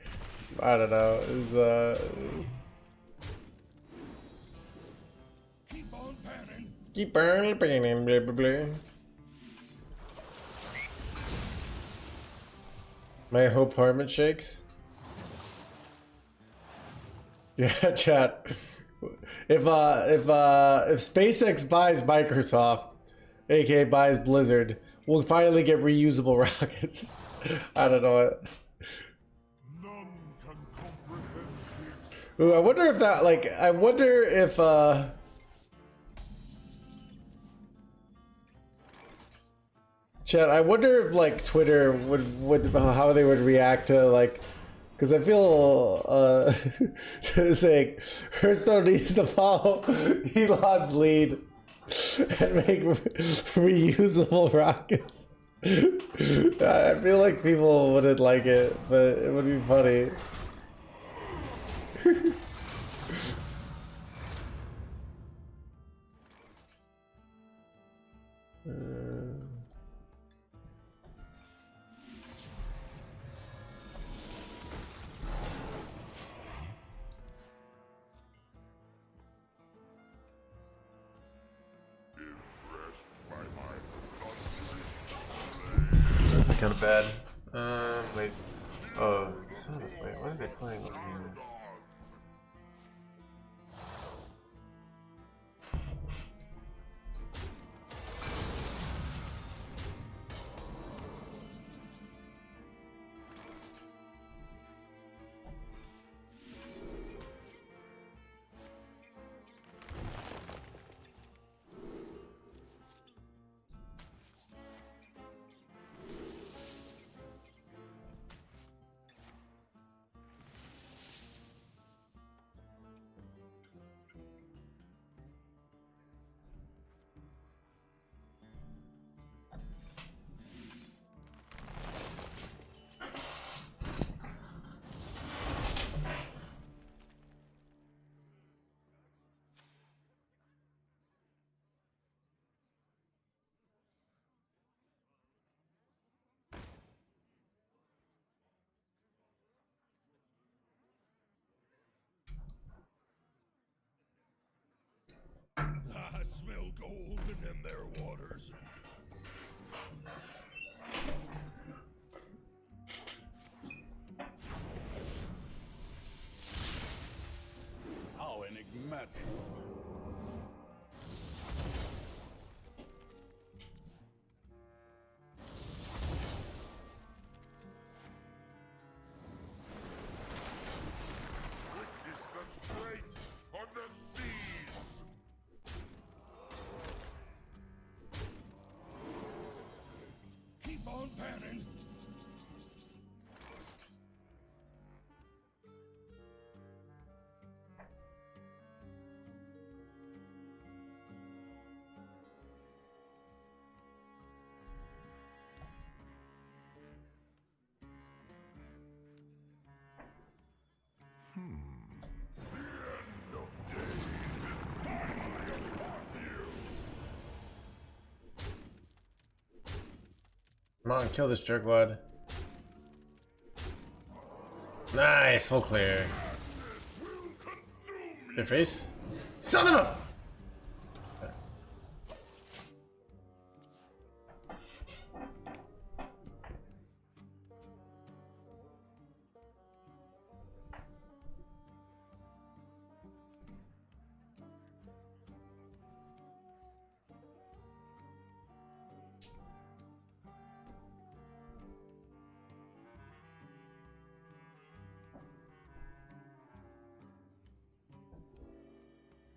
I don't know, is keep burning, blah blah blah. My hope Harmon shakes. Yeah, chat. If SpaceX buys Microsoft, aka buys Blizzard, we'll finally get reusable rockets. I don't know. None can comprehend this. Ooh, I wonder if that, like, I wonder if Chad, I wonder if like Twitter would how they would react to like, because I feel saying Hearthstone needs to follow Elon's lead and make reusable rockets. I feel like people wouldn't like it, but it would be funny. That's kind of bad. Wait. Oh, son of wait, what are they playing over here? I smell golden in their waters. How enigmatic. Witness the strength of the seas. Keep on panning. Come on, kill this jerkwad. Nice, full clear. Their face? Son of a!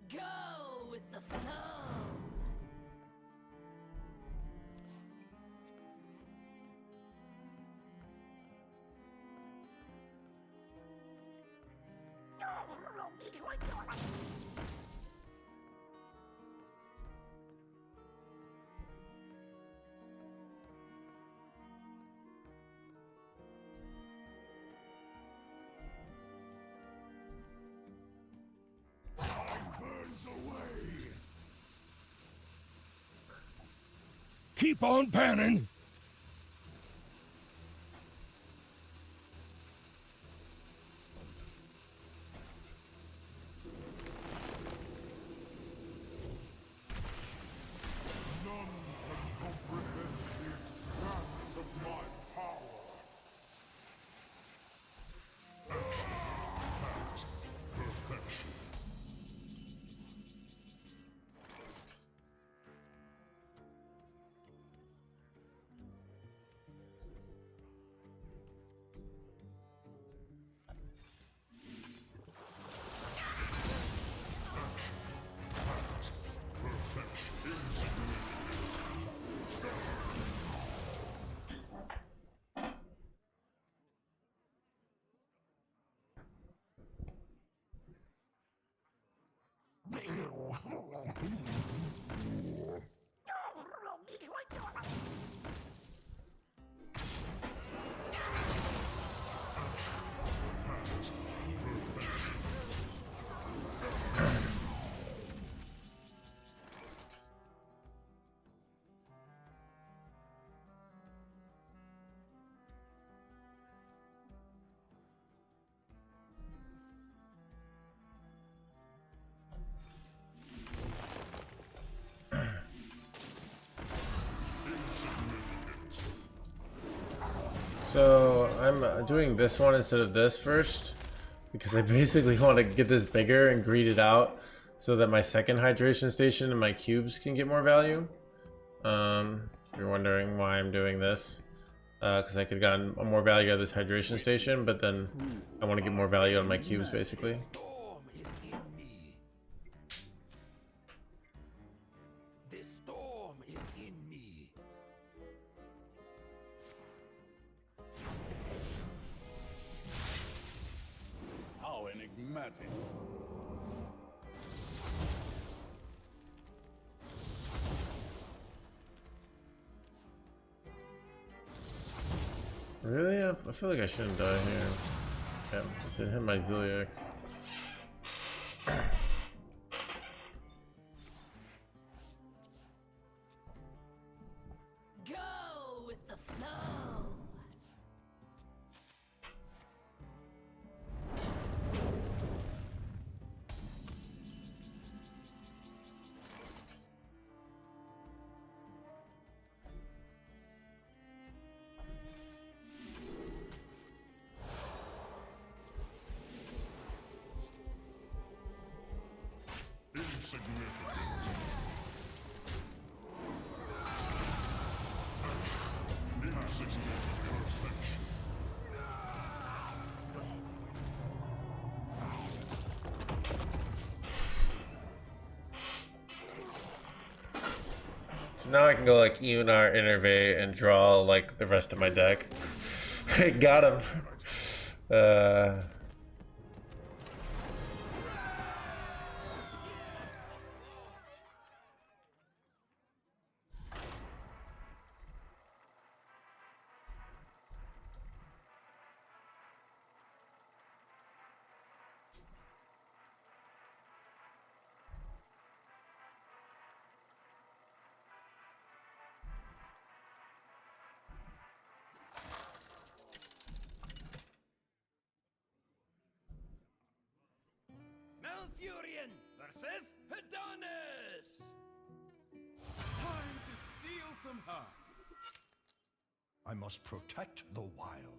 Go with the flow. Keep on panning. None can comprehend the expanse of my power. At perfection. So I'm doing this one instead of this first because I basically want to get this bigger and greed it out so that my second hydration station and my cubes can get more value. You're wondering why I'm doing this, because I could have gotten more value out of this hydration station, but then I want to get more value out of my cubes basically. Storm is in me. This storm is in me. How enigmatic. Really? I feel like I shouldn't die here. Yeah, didn't hit my Zilliax. Go with the flow. Insignificant. Insignificant perfection. So now I can go like Eonar, Innervate, and draw like the rest of my deck. I got him. Malfurion versus Adonis! Time to steal some hearts. I must protect the wild.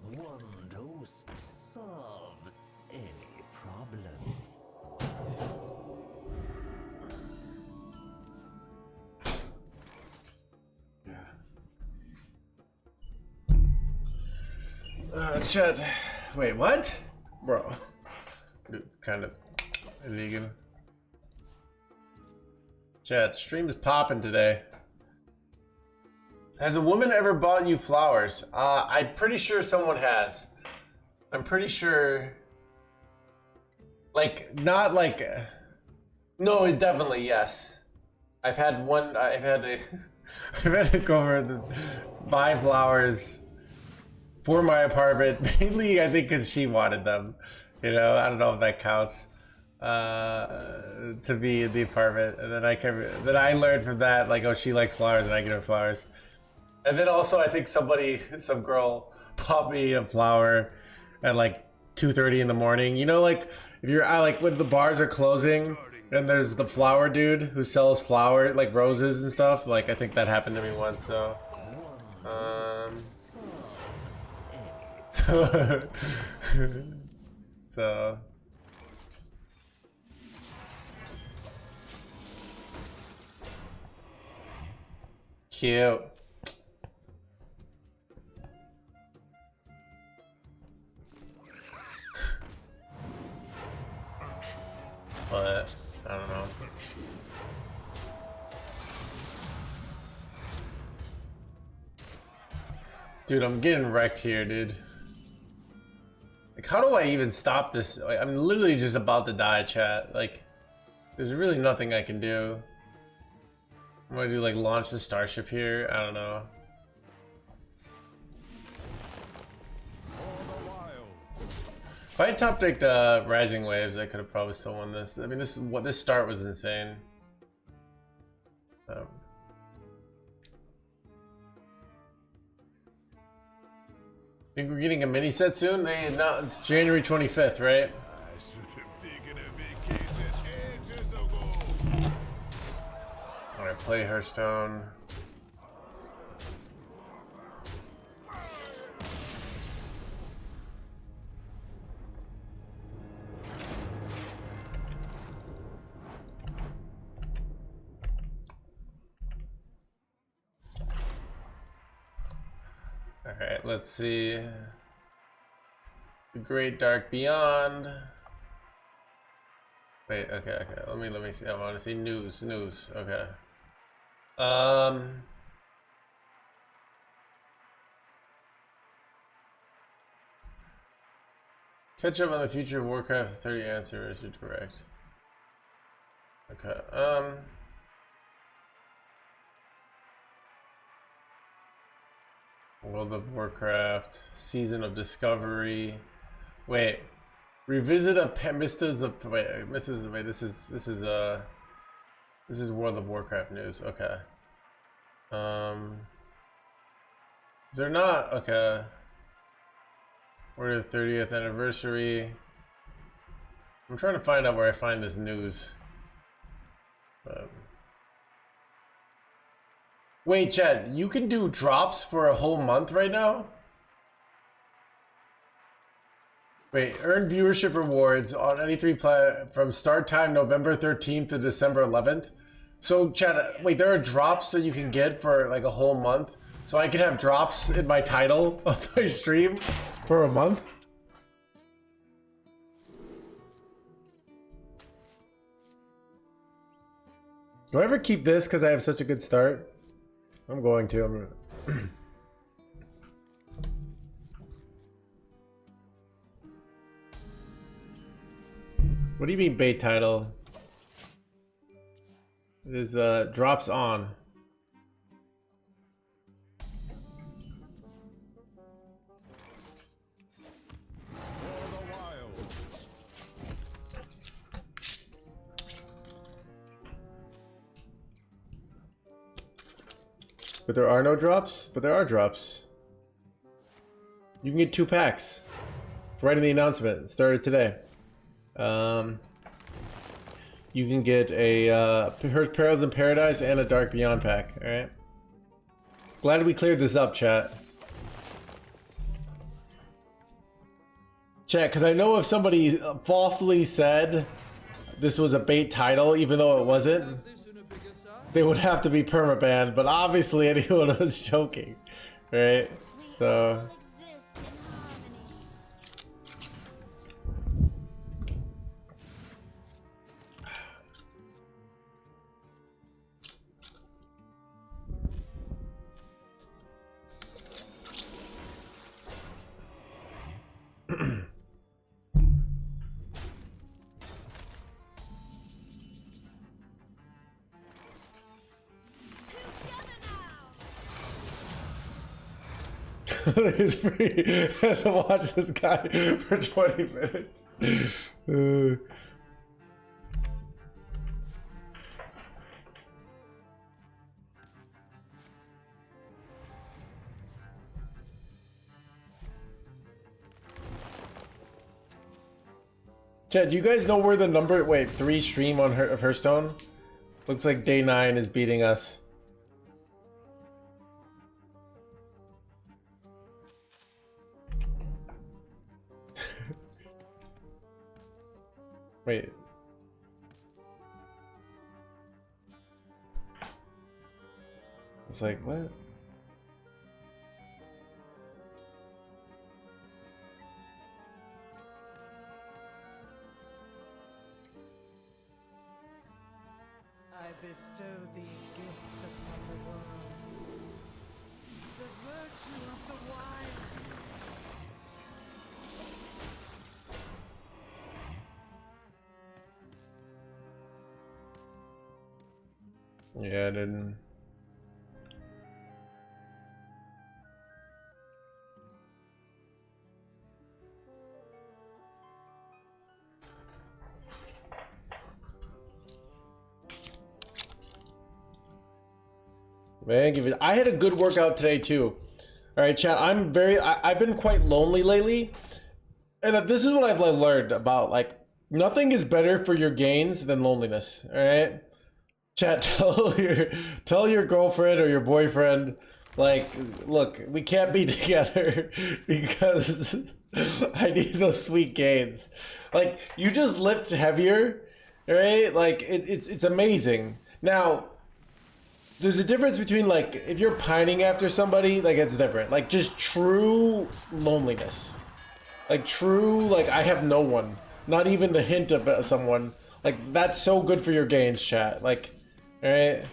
One dose solves any problem. Chat. Wait, what? Bro. Dude, kind of illegal. Chat, stream is popping today. Has a woman ever bought you flowers? I'm pretty sure someone has. I'm pretty sure. Like, not like. No, definitely, yes. I've had one. I've had a. I've had a girlfriend buy flowers for my apartment, mainly I think because she wanted them. You know, I don't know if that counts to be in the apartment. And then I learned from that, like, oh, she likes flowers and I get her flowers. And then also I think some girl bought me a flower at like 2:30 in the morning. You know, like if you're like when the bars are closing and there's the flower dude who sells flower, like roses and stuff. Like I think that happened to me once. So, so cute. But I don't know. Dude, I'm getting wrecked here, dude. Like, how do I even stop this? Like, I'm literally just about to die, chat. Like, there's really nothing I can do. I'm gonna do like launch the Starship here. I don't know. If I had top decked Rising Waves, I could have probably still won this. I mean, this start was insane. Think we're getting a mini set soon? No, it's January 25th, right? I should have taken a vacation ages ago. Alright, play Hearthstone. Alright, let's see. The Great Dark Beyond. Wait, okay. Let me see. I want to see news. Okay. Catch up on the future of Warcraft. 30 answers are correct. Okay. World of Warcraft, Season of Discovery. Wait, revisit a this is World of Warcraft news. Okay. Is there not? Okay. We're the 30th anniversary. I'm trying to find out where I find this news. Wait, Chad, you can do drops for a whole month right now? Wait, earn viewership rewards on any from start time November 13th to December 11th. So, Chad, wait, there are drops that you can get for like a whole month? So I can have drops in my title of my stream for a month? Do I ever keep this because I have such a good start? I'm going to. What do you mean bait title? It is drops on. But there are no drops? But there are drops. You can get 2 packs. Right in the announcement. It started today. You can get a Perils in Paradise and a Dark Beyond pack. Alright. Glad we cleared this up, chat. Chat, because I know if somebody falsely said this was a bait title, even though it wasn't, they would have to be permabanned, but obviously anyone was joking, right? So... It's free. I have to watch this guy for 20 minutes. Chad, do you guys know where the number 3 stream on of Hearthstone? Looks like day 9 is beating us. Wait. It's like, what? I bestow these gifts upon the world. The virtue of the wild. Yeah, I didn't. Man, give it. I had a good workout today too. All right, chat. I've been quite lonely lately, and this is what I've learned about nothing is better for your gains than loneliness. All right, chat. Tell your girlfriend or your boyfriend, look, we can't be together because I need those sweet gains. You just lift heavier, all right? It's amazing. Now, there's a difference between if you're pining after somebody, it's different. Just true loneliness. True, I have no one. Not even the hint of someone. That's so good for your gains, chat. Alright?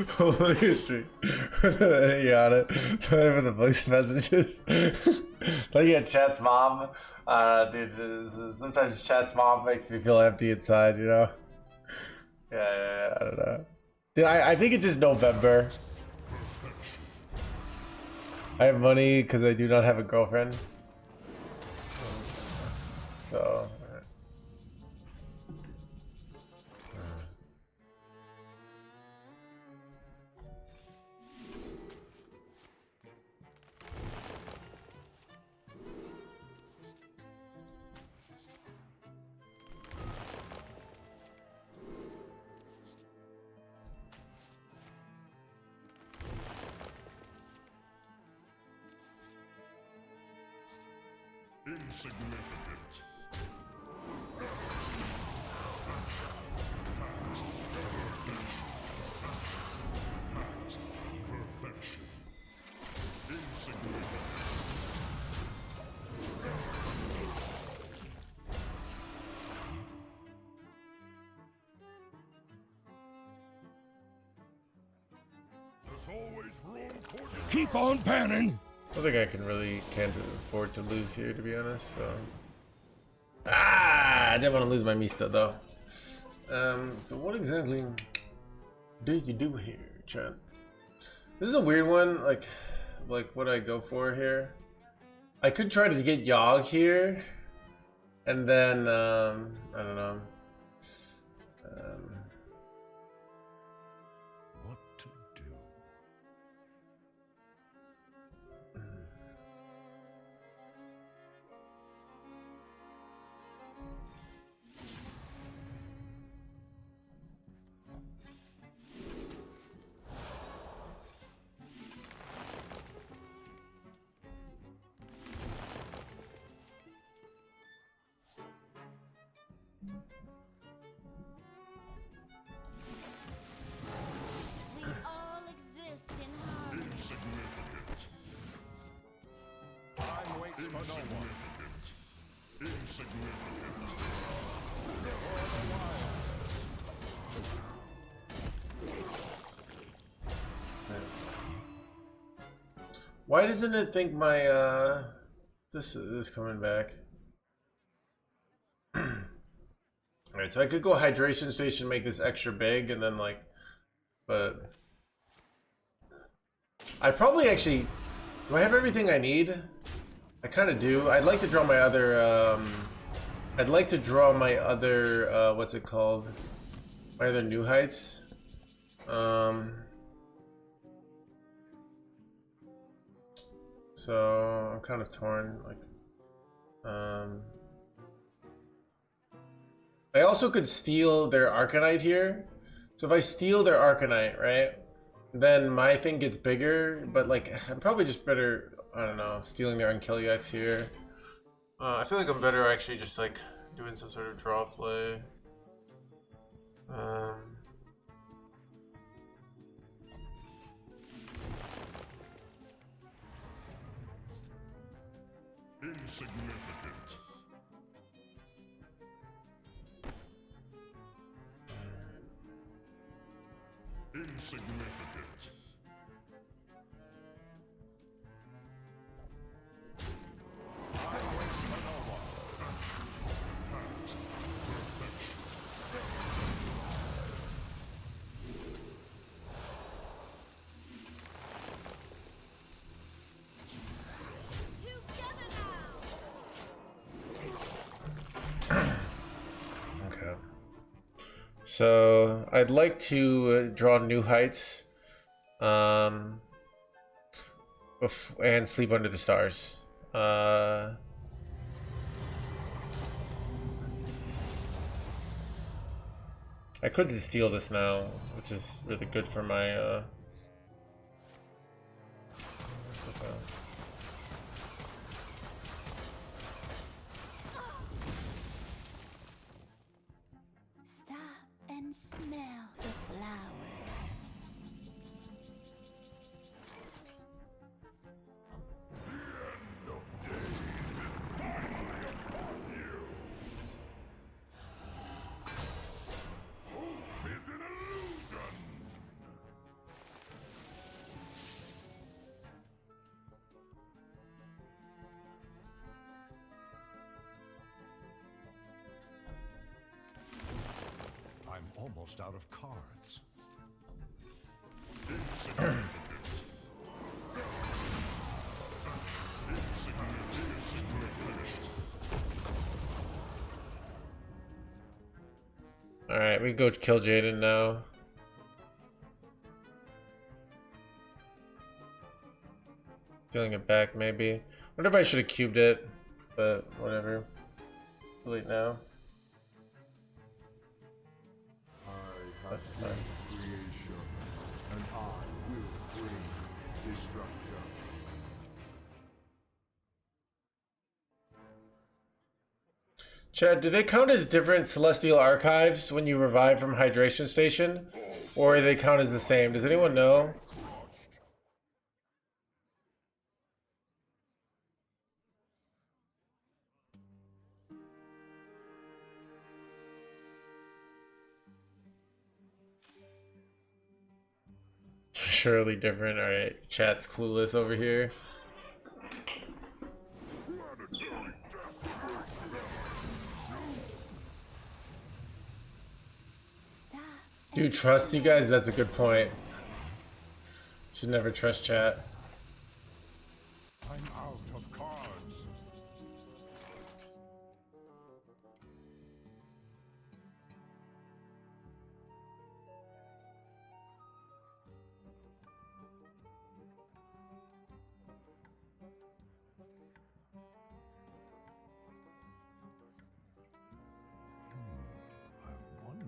Holy history. You got it. Sorry for the voice messages. Like, yeah, chat's mom. Dude, sometimes chat's mom makes me feel empty inside, you know? Yeah, I don't know. Dude, I think it's just November. I have money because I do not have a girlfriend. So... Insignificant. Perfection. Insignificant. There's always room for... Keep on panning. I don't think I can't afford to lose here, to be honest. So, I didn't want to lose my Mista though. So what exactly do you do here, chat? This is a weird one. Like what I go for here. I could try to get Yogg here, and then I don't know. What to do? We all exist in harmony. Insignificant. Time waits for no one. Insignificant. Why doesn't it think my this is coming back? Alright, so I could go hydration station, make this extra big, and then like, but I probably actually, do I have everything I need? I kind of do. I'd like to draw my other, what's it called? My other new heights. So I'm kind of torn, like, I also could steal their Arcanite here. So if I steal their Arcanite, right, then my thing gets bigger, but like, I'm probably just better, I don't know, stealing their Unkill-UX here. I feel like I'm better actually just like doing some sort of draw play. Insignificant. Insignificant. Okay. So I'd like to draw new heights, and sleep under the stars. I could just steal this now, which is really good for my Stop and smell the flowers. I'm almost out of cards. Alright, we can go kill Jaden now. Stealing it back, maybe. Wonder if I should have cubed it, but whatever. Too late now. I have That's seen fine. creation, and I will bring destruction. Chad, do they count as different celestial archives when you revive from hydration station? Or do they count as the same? Does anyone know? Surely different. Alright, chat's clueless over here. Do you trust you guys? That's a good point. Should never trust chat. I'm out of cards. I wonder.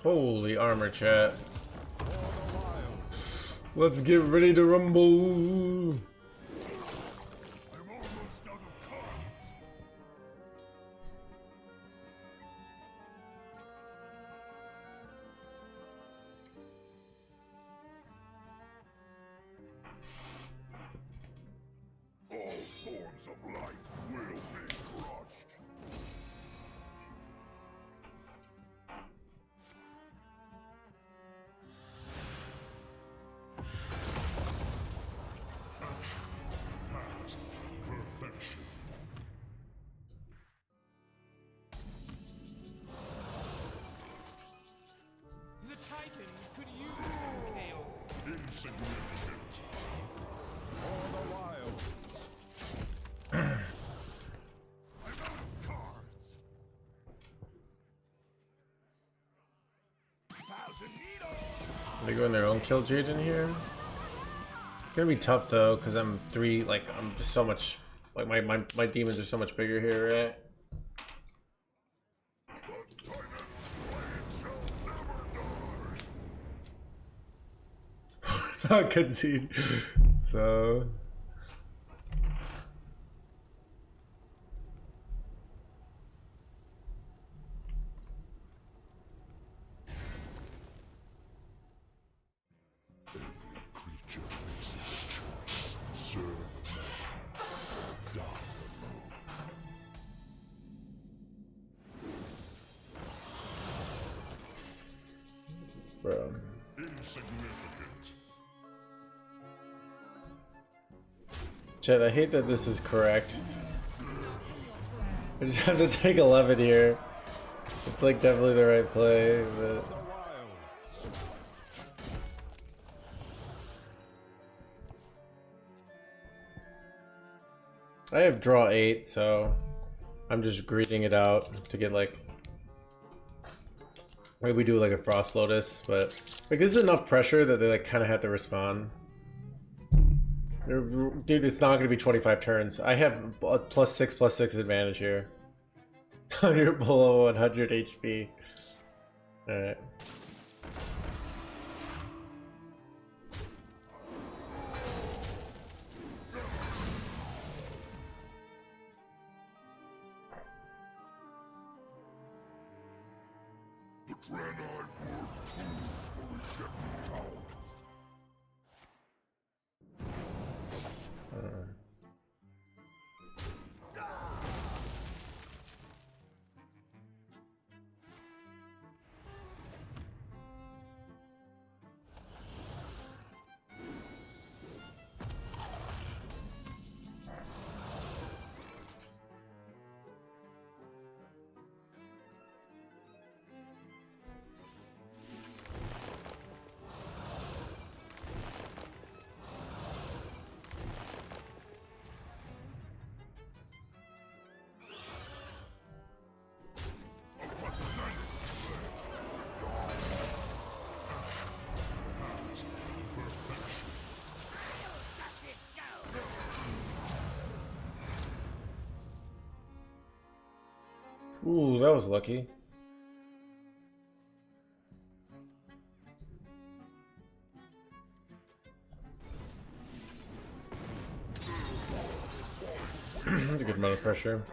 Holy armor, chat. Let's get ready to rumble. I'm almost out of cards. All forms of life will be crushed. Packed perfection. The Titans could use some chaos. Insignificant. For the wild. I'm out of cards. Thousand needles. They go in their own kill Jade in here. It's gonna be tough though, because I'm I'm just so much, like my demons are so much bigger here, right? The Titan's blade shall never die. Not concede. So Every creature faces a choice. Serve man. Die alone. bro. Insignificant. Chet, I hate that this is correct. I just have to take 11 here. It's like definitely the right play, but I have draw 8, so I'm just greeting it out to get like, maybe we do like a Frost Lotus, but like this is enough pressure that they like kind of have to respond. Dude, it's not gonna be 25 turns. I have a +6/+6 advantage here. You're below 100 HP. Alright. The granite word fools for rejecting power. Ooh, that was lucky. That's a good amount of pressure.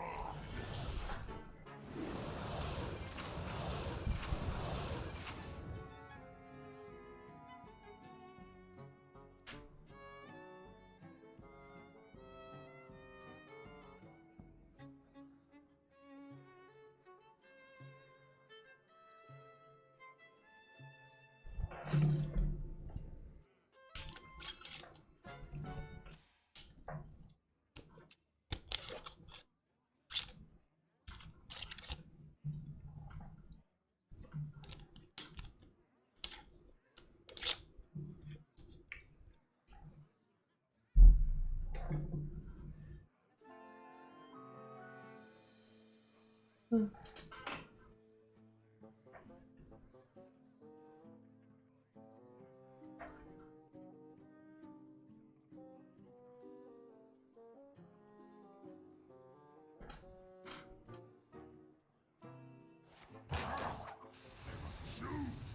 Choose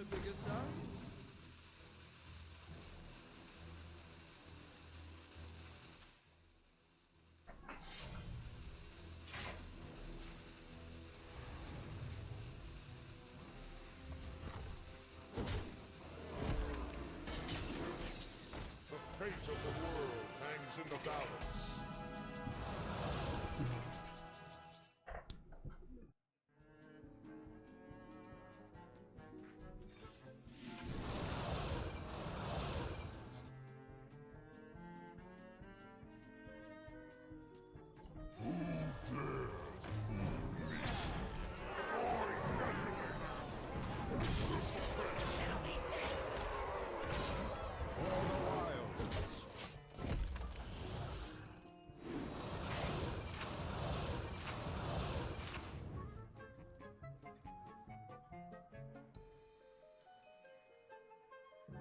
a bigger size. The fate of the world hangs in the balance.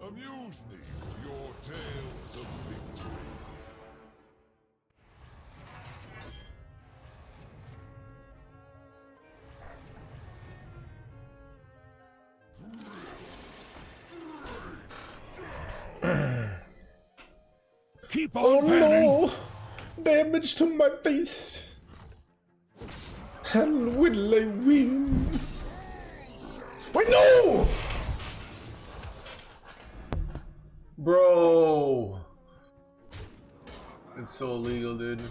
Amuse me with your tales of victory. Keep on Oh panning. no! Damage to my face! And will I win? Wait, no! Bro! It's so illegal, dude.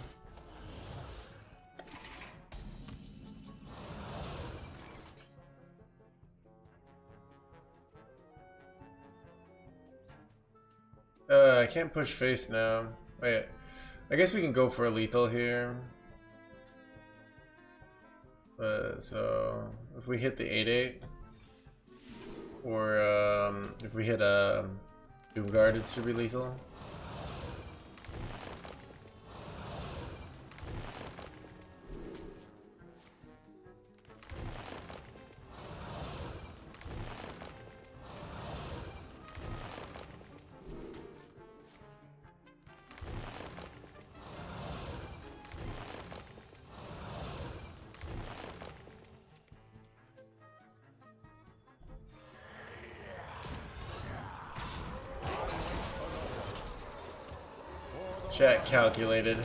I can't push face now. Wait, I guess we can go for a lethal here. So if we hit the 8/8, or if we hit a Doomguard, it should be lethal. Chat calculated.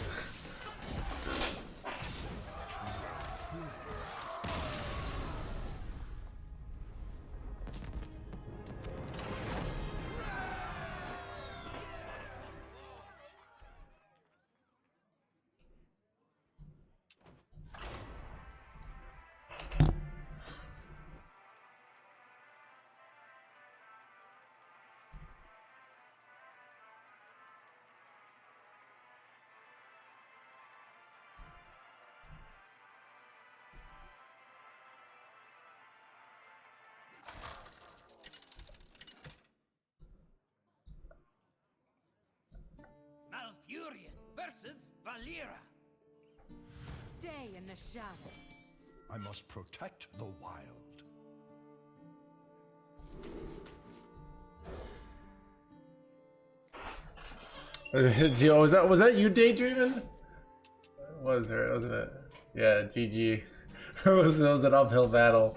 Malfurion versus Valera. Stay in the shadows. I must protect the wild. Gio, was that you daydreaming? It was her, wasn't it? Yeah, GG. That was an uphill battle.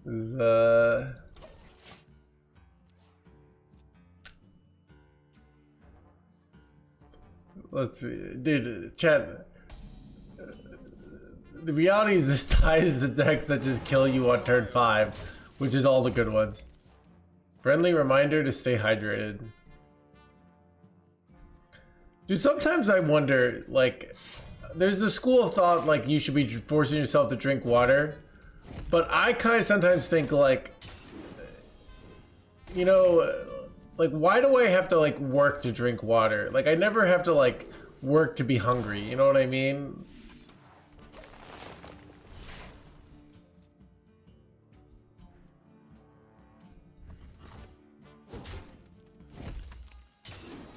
It was, let's see, dude, chat. The reality is this ties the decks that just kill you on turn 5, which is all the good ones. Friendly reminder to stay hydrated. Dude, sometimes I wonder, like, there's the school of thought, like, you should be forcing yourself to drink water. But I kind of sometimes think, like, you know, like, why do I have to, like, work to drink water? Like, I never have to, like, work to be hungry, you know what I mean?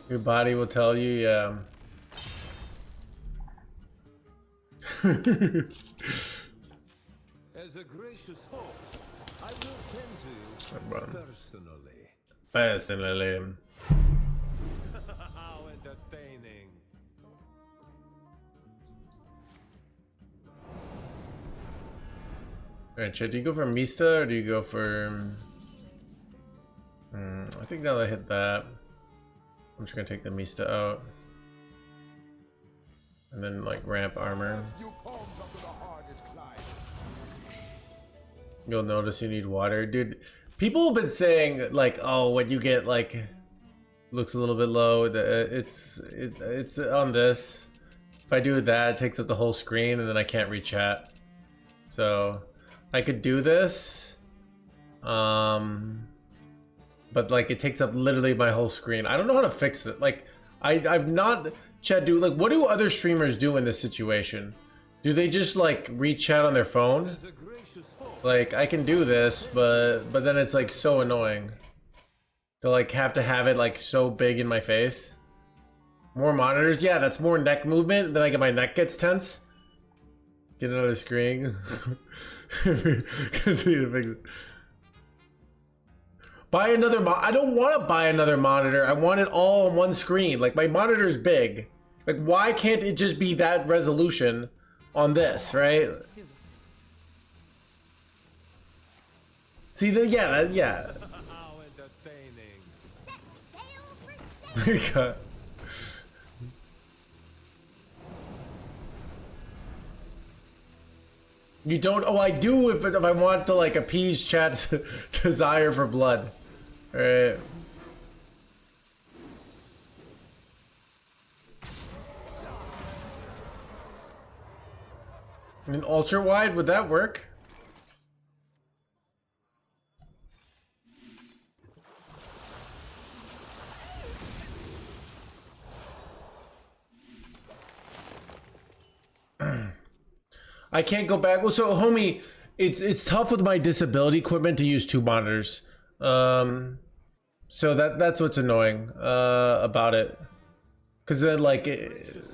Your body will tell you, yeah. As a gracious host, I will tend to you personally. Personally. How entertaining. Alright, chat, do you go for Mista or do you go for... I think now that I hit that, I'm just gonna take the Mista out. And then like ramp armor. You'll notice you need water. Dude, people have been saying like, oh, when you get like, looks a little bit low, it's on this. If I do that, it takes up the whole screen and then I can't read chat. So I could do this. But like it takes up literally my whole screen. I don't know how to fix it. Like I've not chat do like what do other streamers do in this situation? Do they just like read chat on their phone? Like I can do this, but then it's like so annoying to like have it like so big in my face. More monitors, yeah, that's more neck movement. Then I get my neck gets tense. Get another screen. Buy another I don't want to buy another monitor. I want it all on one screen. Like my monitor's big. Like why can't it just be that resolution on this, right? See the yeah. How entertaining. You don't. Oh, I do if I want to like appease chat's desire for blood. All right. An ultra wide, would that work? I can't go back. Well, so homie, it's tough with my disability equipment to use two monitors. So that's what's annoying about it. Cause then like, if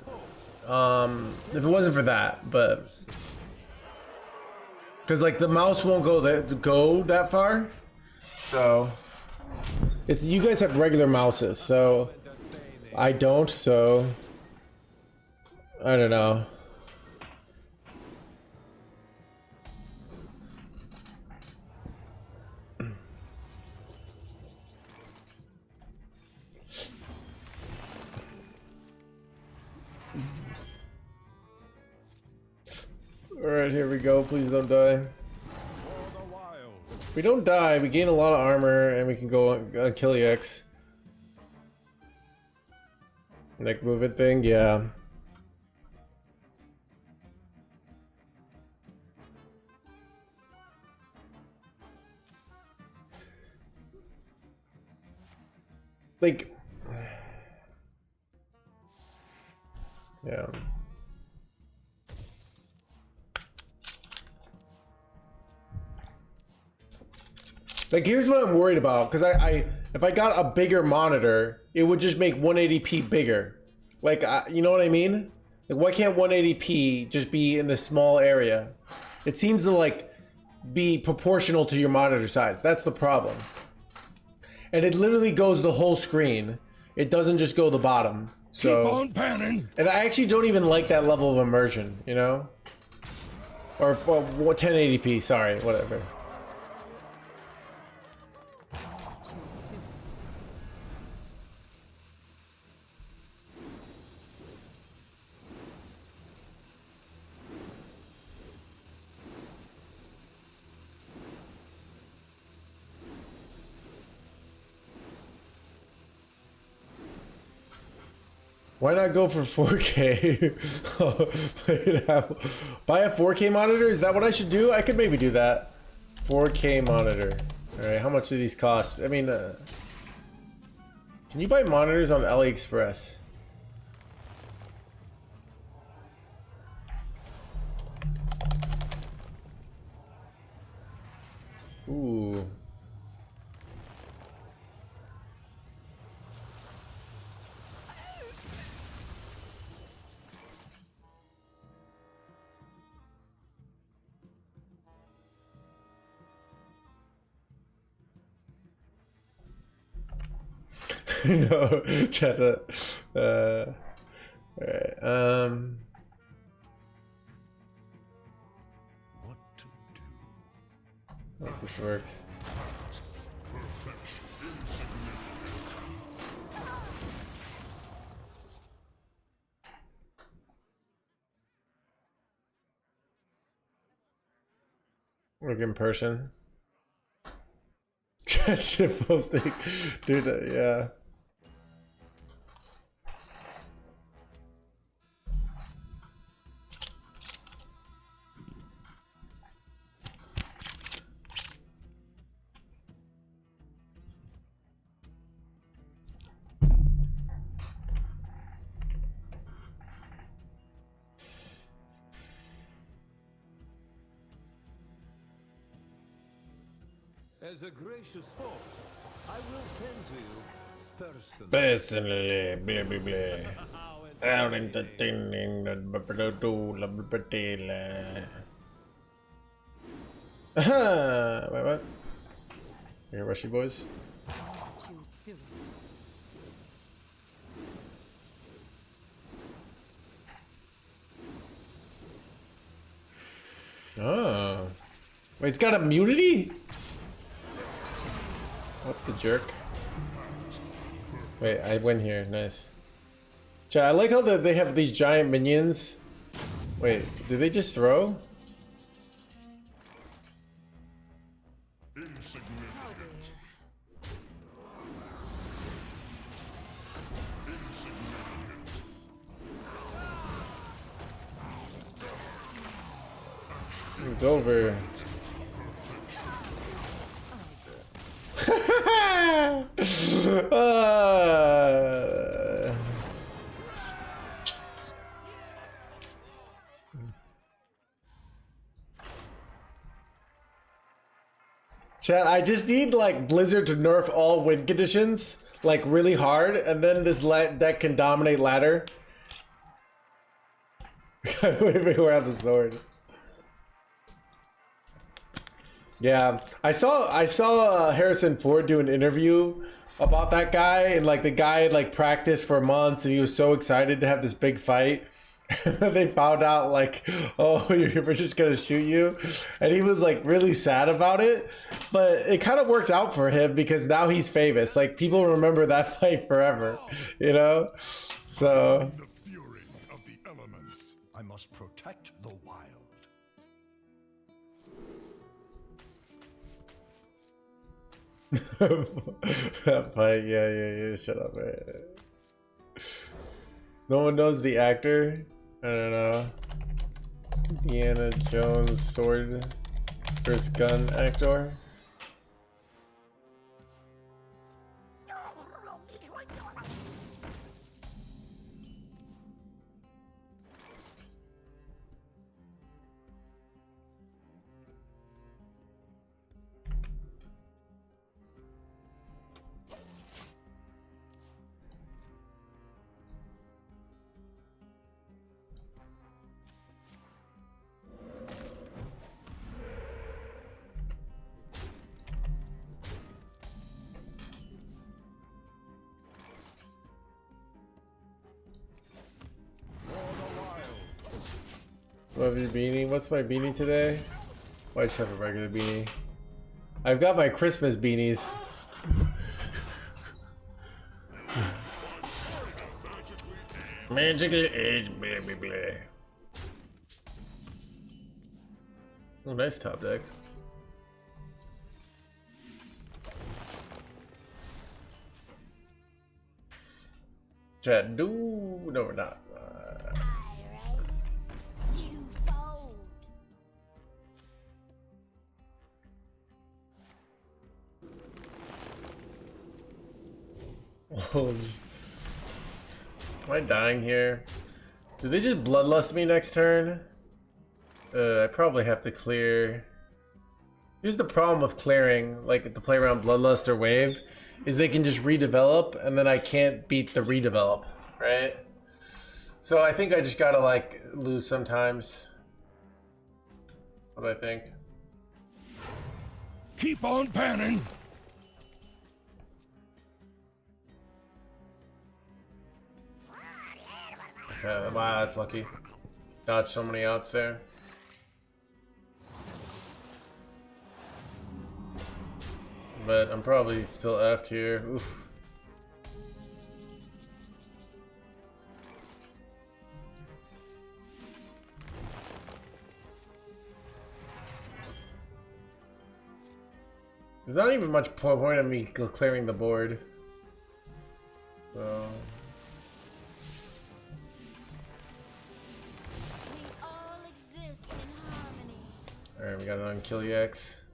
it wasn't for that, but cause like the mouse won't go that far. So it's you guys have regular mouses, so I don't. So I don't know. Alright, here we go. Please don't die. If we don't die, we gain a lot of armor and we can go on kill EX. Neck movement thing, yeah. Like, yeah. Like, here's what I'm worried about, because if I got a bigger monitor, it would just make 180p bigger. Like, you know what I mean? Like, why can't 180p just be in this small area? It seems to, like, be proportional to your monitor size. That's the problem. And it literally goes the whole screen. It doesn't just go the bottom. So, keep on panning. And I actually don't even like that level of immersion, you know? Or 1080p, sorry, whatever. Why not go for 4K? Buy a 4K monitor? Is that what I should do? I could maybe do that. 4K monitor. Alright, how much do these cost? I mean, can you buy monitors on AliExpress? Ooh. No, chat. Alright. What to do? if this works. Work in person. Shit posting. Dude, yeah. As a gracious host, I will tend to you personally. Personally, blah blah blah. Out entertaining the wait, what? Here, Rushy boys. Too soon. Oh. Wait, it's got immunity? What the jerk? Wait, I win here. Nice. Chat, I like how they have these giant minions. Wait, did they just throw? It's over. Chat, I just need like Blizzard to nerf all win conditions like really hard, and then this deck can dominate ladder. Wait, where have the sword? Yeah, I saw Harrison Ford do an interview about that guy, and like the guy had like practiced for months, and he was so excited to have this big fight. And then they found out like, oh, we're just gonna shoot you, and he was like really sad about it. But it kind of worked out for him because now he's famous. Like people remember that fight forever, you know. So. The fury of the elements. I must protect the wild. That fight, yeah. Shut up, man. No one knows the actor. I don't know. Indiana Jones sword versus gun actor. Love your beanie. What's my beanie today? Why just have a regular beanie? I've got my Christmas beanies. Magically aged, baby, blah. Oh, nice top deck. Chat, no, we're not. Holy. Am I dying here? Do they just bloodlust me next turn? I probably have to clear. Here's the problem with clearing, like to play around Bloodlust or Wave, is they can just redevelop, and then I can't beat the redevelop, right? So I think I just gotta like lose sometimes. What do I think? Keep on panning. Wow, that's lucky. Dodged so many outs there. but I'm probably still effed here. Oof. There's not even much point in me clearing the board. So. We all exist in harmony. Alright, we got an unkill EX.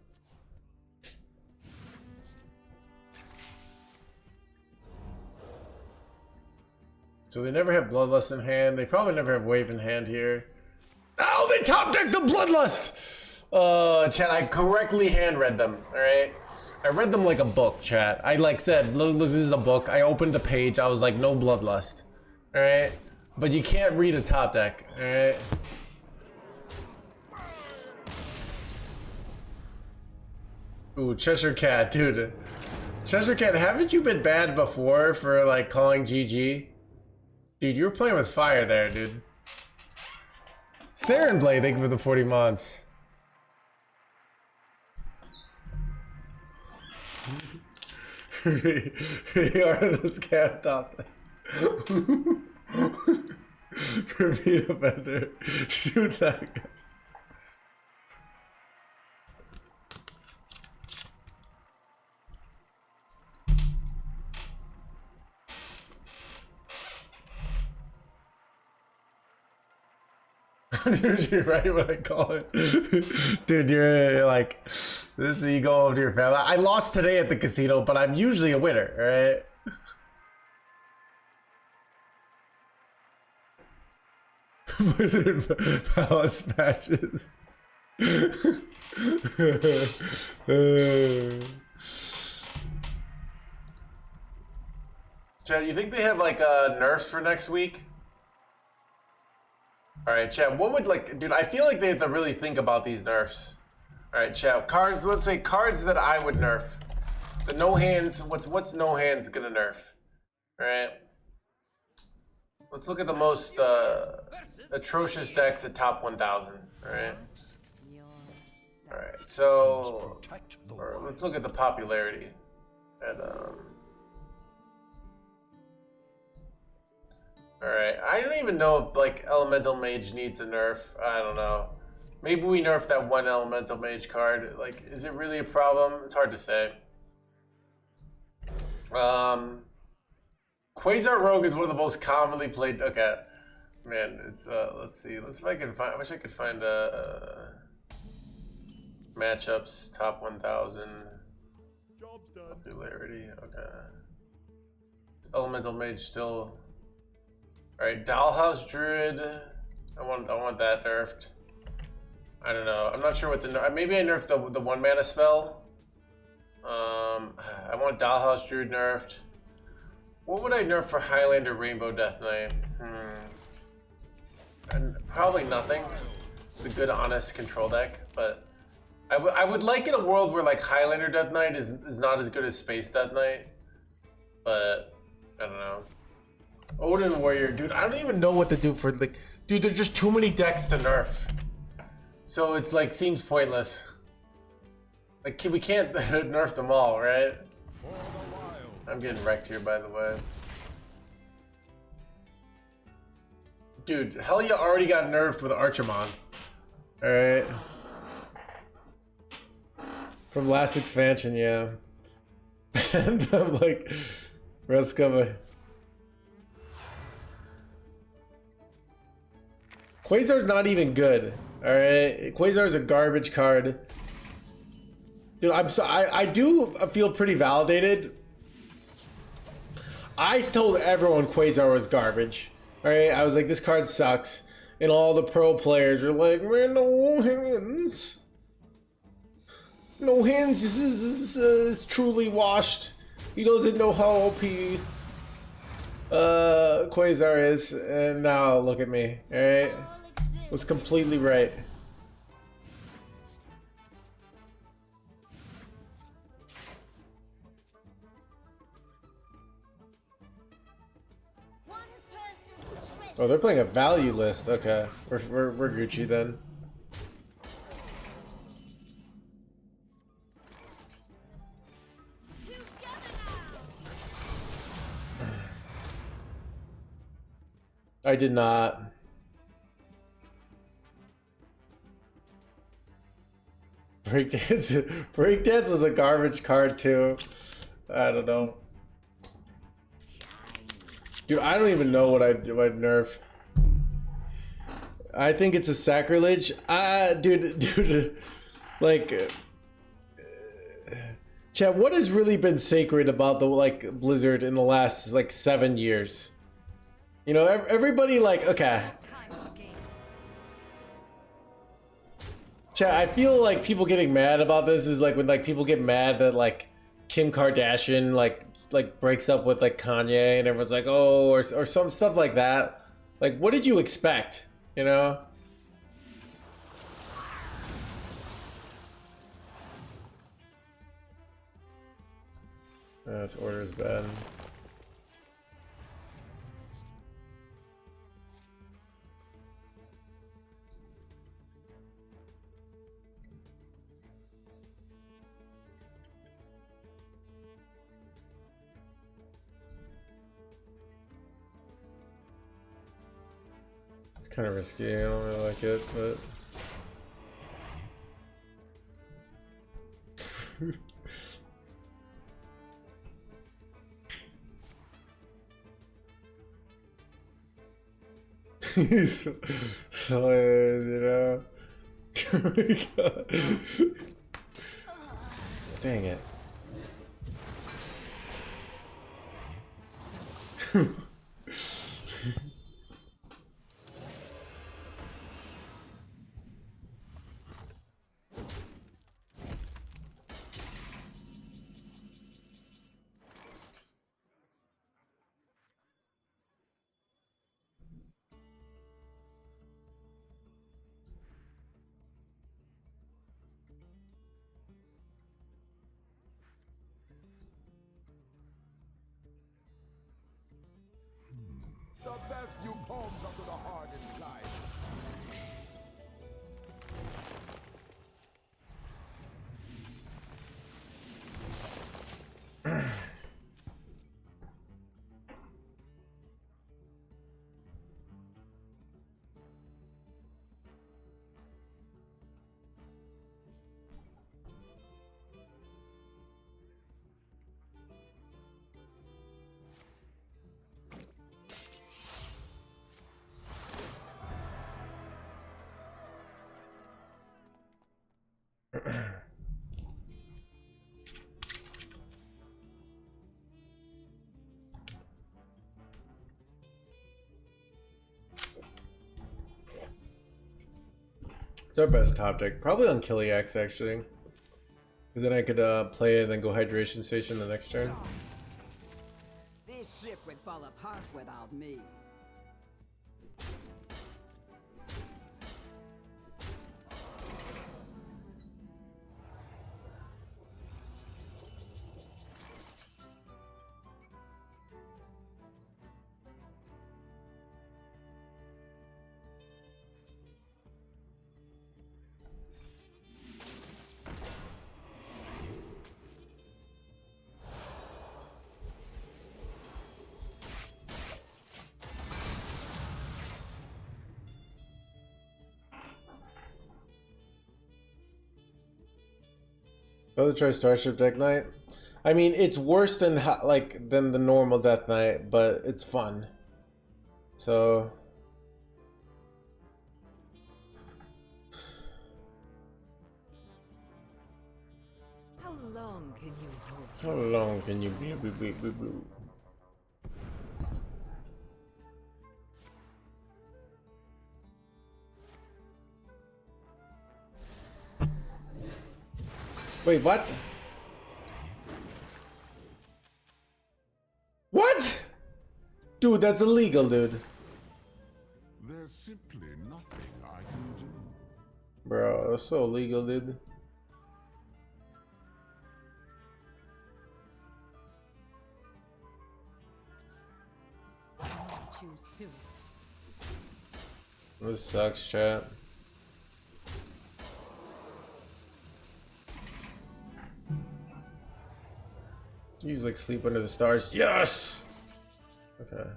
So they never have Bloodlust in hand. They probably never have Wave in hand here. Oh, they top decked the Bloodlust! Chat, I correctly hand read them, alright? I read them like a book, chat. I like said, look, this is a book. I opened the page. I was like, no Bloodlust, alright? But you can't read a top deck, alright? Ooh, Cheshire Cat, dude. Cheshire Cat, haven't you been banned before for like calling GG? Dude, you were playing with fire there, dude. Saren Blade, thank you for the 40 mods. We are the scam top. Repeat offender. Shoot that guy. Dude, you're right when I call it. Dude, you're like, this, you go over to your family. I lost today at the casino, but I'm usually a winner, alright? Wizard Palace matches. Chad, you think they have like nerfs for next week? Alright, chat, what would like, dude, I feel like they have to really think about these nerfs. Alright, chat, cards, let's say cards that I would nerf. The no hands, what's no hands gonna nerf? Alright. Let's look at the most atrocious decks at top 1000. Alright. Alright, so, let's look at the popularity. And, alright, I don't even know if like Elemental Mage needs a nerf. I don't know. Maybe we nerf that one Elemental Mage card. Like, is it really a problem? It's hard to say. Quasar Rogue is one of the most commonly played. Okay, man, it's let's see. Let's see if I can find. I wish I could find matchups top 1000 popularity. Okay, it's Elemental Mage still. All right, Dollhouse Druid. I want that nerfed. I don't know. I'm not sure what the nerf. Maybe I nerfed the 1 mana spell. I want Dollhouse Druid nerfed. What would I nerf for Highlander Rainbow Death Knight? And probably nothing. It's a good, honest control deck, but I would like in a world where like Highlander Death Knight is not as good as Space Death Knight, but I don't know. Odin Warrior, dude, I don't even know what to do for like, dude, there's just too many decks to nerf. So it's like, seems pointless. Like, we can't nerf them all, right? I'm getting wrecked here, by the way. Dude, Helya already got nerfed with Archimon. Alright. From last expansion, yeah. And I'm like, Rescova. Quasar's not even good. Alright. Quasar's a garbage card. Dude, I do feel pretty validated. I told everyone Quasar was garbage. Alright, I was like, this card sucks. And all the pro players were like, man, no hands. No hands is truly washed. He doesn't know how OP Quasar is. And now look at me. Alright? Was completely right. Oh, they're playing a value list. Okay, we're Gucci then. I did not. Breakdance was a garbage card too. I don't know. Dude, I don't even know what I'd nerf. I think it's a sacrilege. Dude, like, Chad, what has really been sacred about the Blizzard in the last 7 years? You know, everybody okay. Chad, I feel like people getting mad about this is when people get mad that Kim Kardashian breaks up with Kanye and everyone's like, oh, or some stuff like that. What did you expect? You know? This order is bad. It's kind of risky. I don't really like it, but. so, you know. Oh my God. Dang it. The best you poems up to the hardest climb. It's our best top deck. Probably on Killiax, actually. Because then I could play it and then go Hydration Station the next turn. This ship would fall apart without me. Rather try Starship Deck Knight. I mean, it's worse than than the normal Death Knight, but it's fun. So How long can you hold? how long can you be? Wait, what? What? Dude, that's illegal, dude. There's simply nothing I can do. Bro, that's so illegal, dude. Choose soon. This sucks, chat. Use Sleep Under the Stars. Yes! Okay.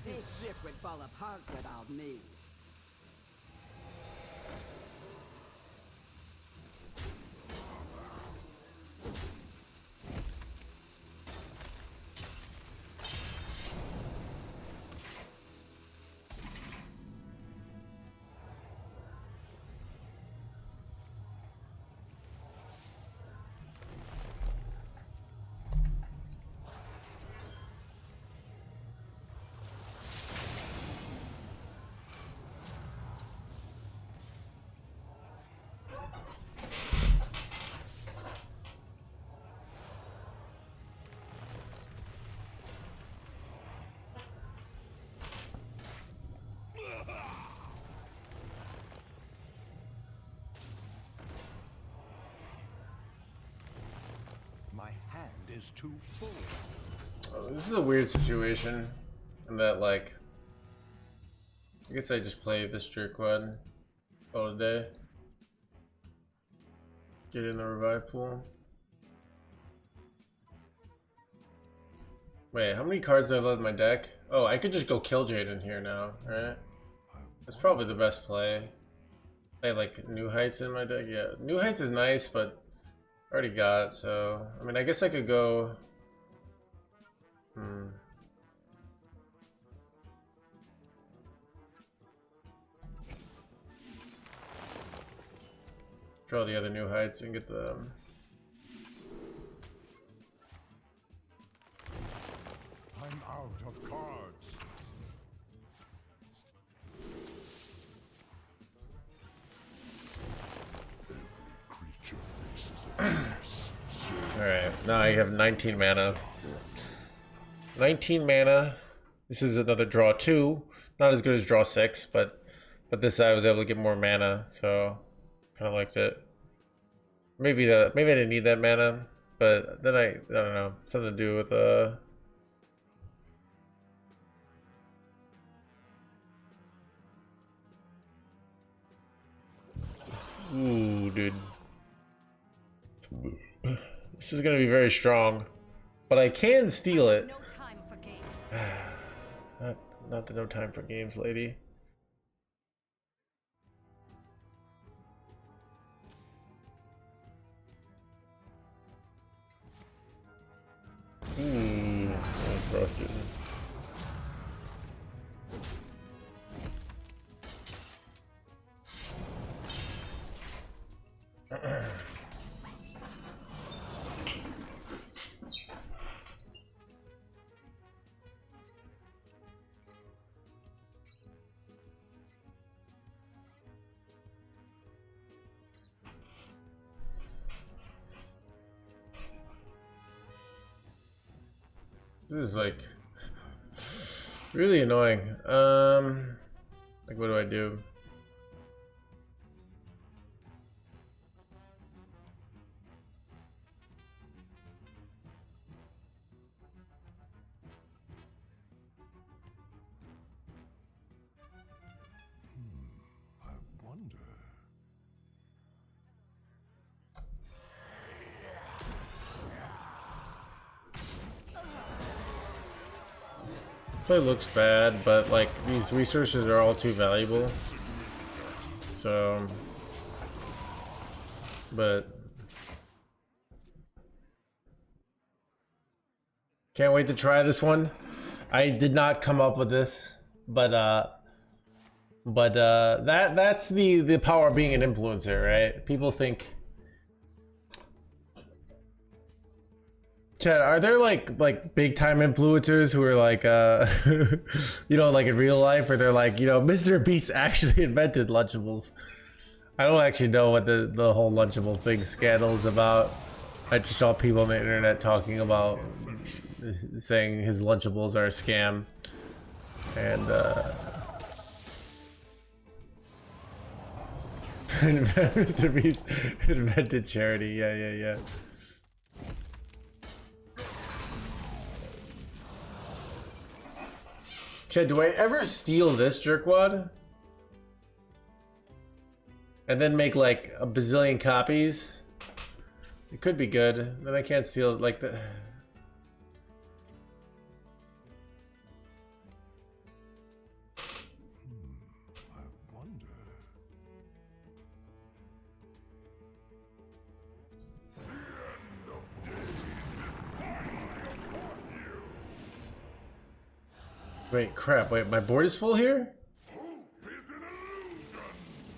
This ship would fall apart without me. My hand is too full. Oh, this is a weird situation in that, like, I guess I just play this Druid all day. Get in the revive pool. Wait, how many cards do I have left in my deck? Oh, I could just go kill Jade in here now, right? That's probably the best play. I have like New Heights in my deck. Yeah, New Heights is nice, but I already got it, so I mean, I guess I could go. Draw the other New Heights and get the. I'm out of cards. Creature faces a curse. Alright, now I have 19 mana. 19 mana. This is another draw 2. Not as good as draw 6, but this I was able to get more mana, so kind of liked it. Maybe I didn't need that mana, but then I don't know, something to do with ooh, dude. This is gonna be very strong, but I can steal it. No time for games. Not the no time for games, lady. That's rough, dude. This is like really annoying. Like, what do I do? I wonder. Play looks bad, but like these resources are all too valuable. So, but can't wait to try this one. I did not come up with this, but that's the power of being an influencer, right? People think Chad, are there like big time influencers who are like you know, like in real life, where they're like, you know, Mr. Beast actually invented Lunchables? I don't actually know what the whole Lunchable thing scandal is about. I just saw people on the internet talking about saying his Lunchables are a scam, and Mr. Beast invented charity. Yeah. Chad, do I ever steal this jerkwad? And then make like a bazillion copies? It could be good. Then I can't steal it like the... I wonder. Wait, crap. Wait, my board is full here?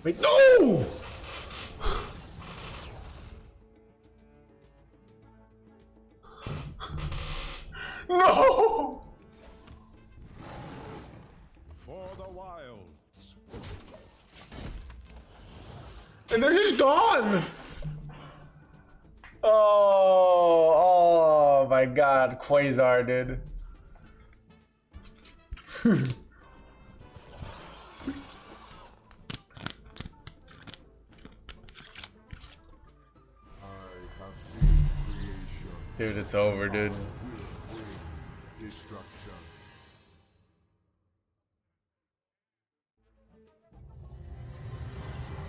Wait, no! No! For the wilds. And they're just gone! Oh my god, Quasar, dude. Dude, it's over, dude.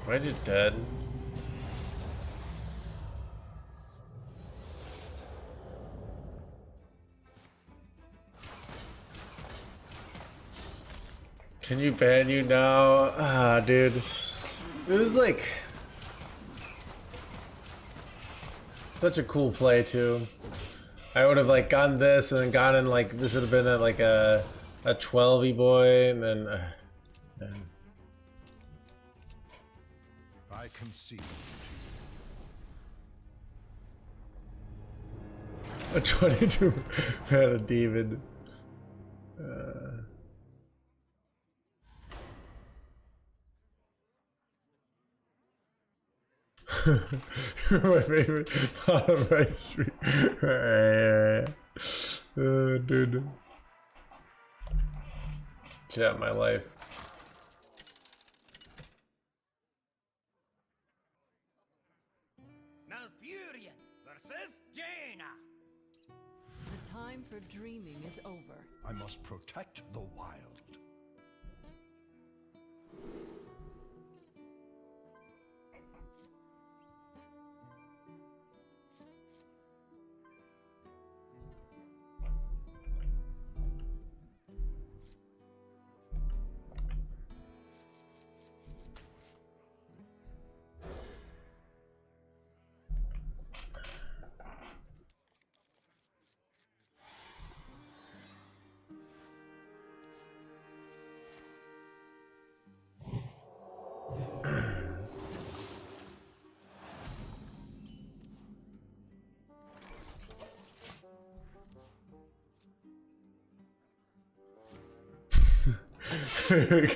Am I just dead? Can you ban you now? Ah, dude. It was like such a cool play too. I would have like gotten this and then gotten like this would have been like a 12-y boy and then I concede a 22 mana demon. My favorite bottom right street. Dude. Chat my life. Malfurion versus Jaina. The time for dreaming is over. I must protect the wild.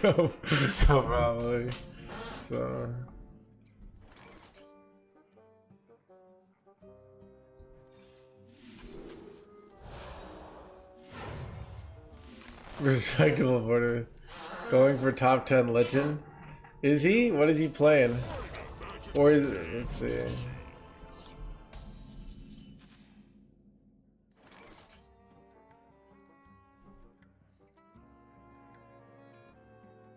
Go probably. So respectable border. Going for top 10 legend. Is he? What is he playing? Or is it? Let's see.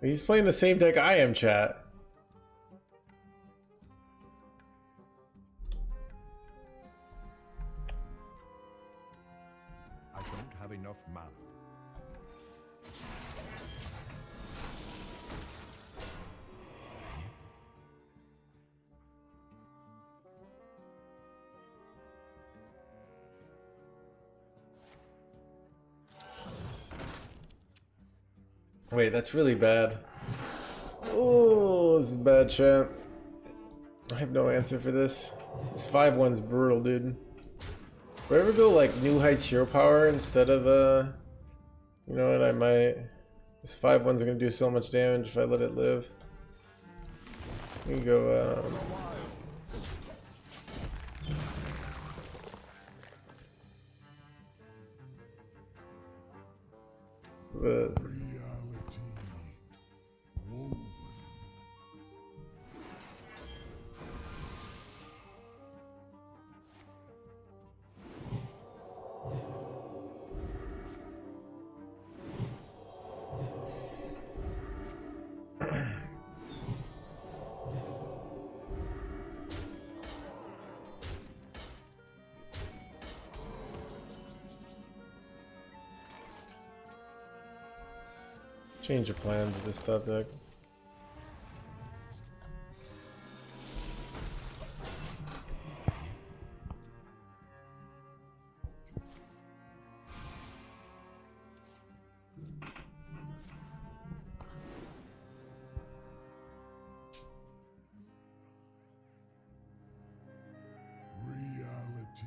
He's playing the same deck I am, chat. I don't have enough mana. Wait, that's really bad. Oh, this is bad, chat. I have no answer for this. This 5-1's brutal, dude. Would I ever go like New Heights Hero Power instead of you know what, I might. This 5/1's gonna do so much damage if I let it live. We go but Reality woven. change your plans with this top deck. Reality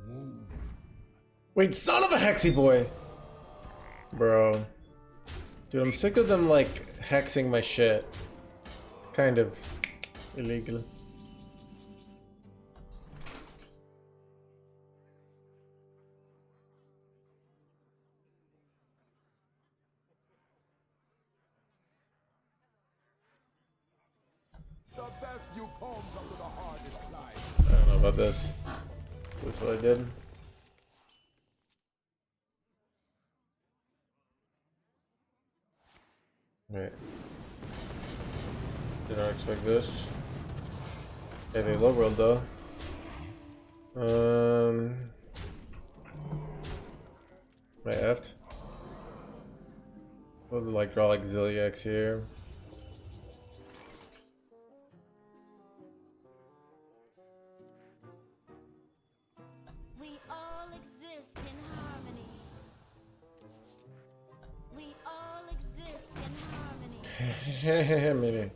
woven. Wait, son of a hexy boy! Bro. Dude, I'm sick of them, like, hexing my shit. It's kind of illegal. The best you comes under the hardest climb. I don't know about this. That's what I did. Right. Did not expect this. Okay, they low rolled though. I effed. We'll like draw like Zilliax here. We all exist in harmony. We all exist in harmony. Maybe.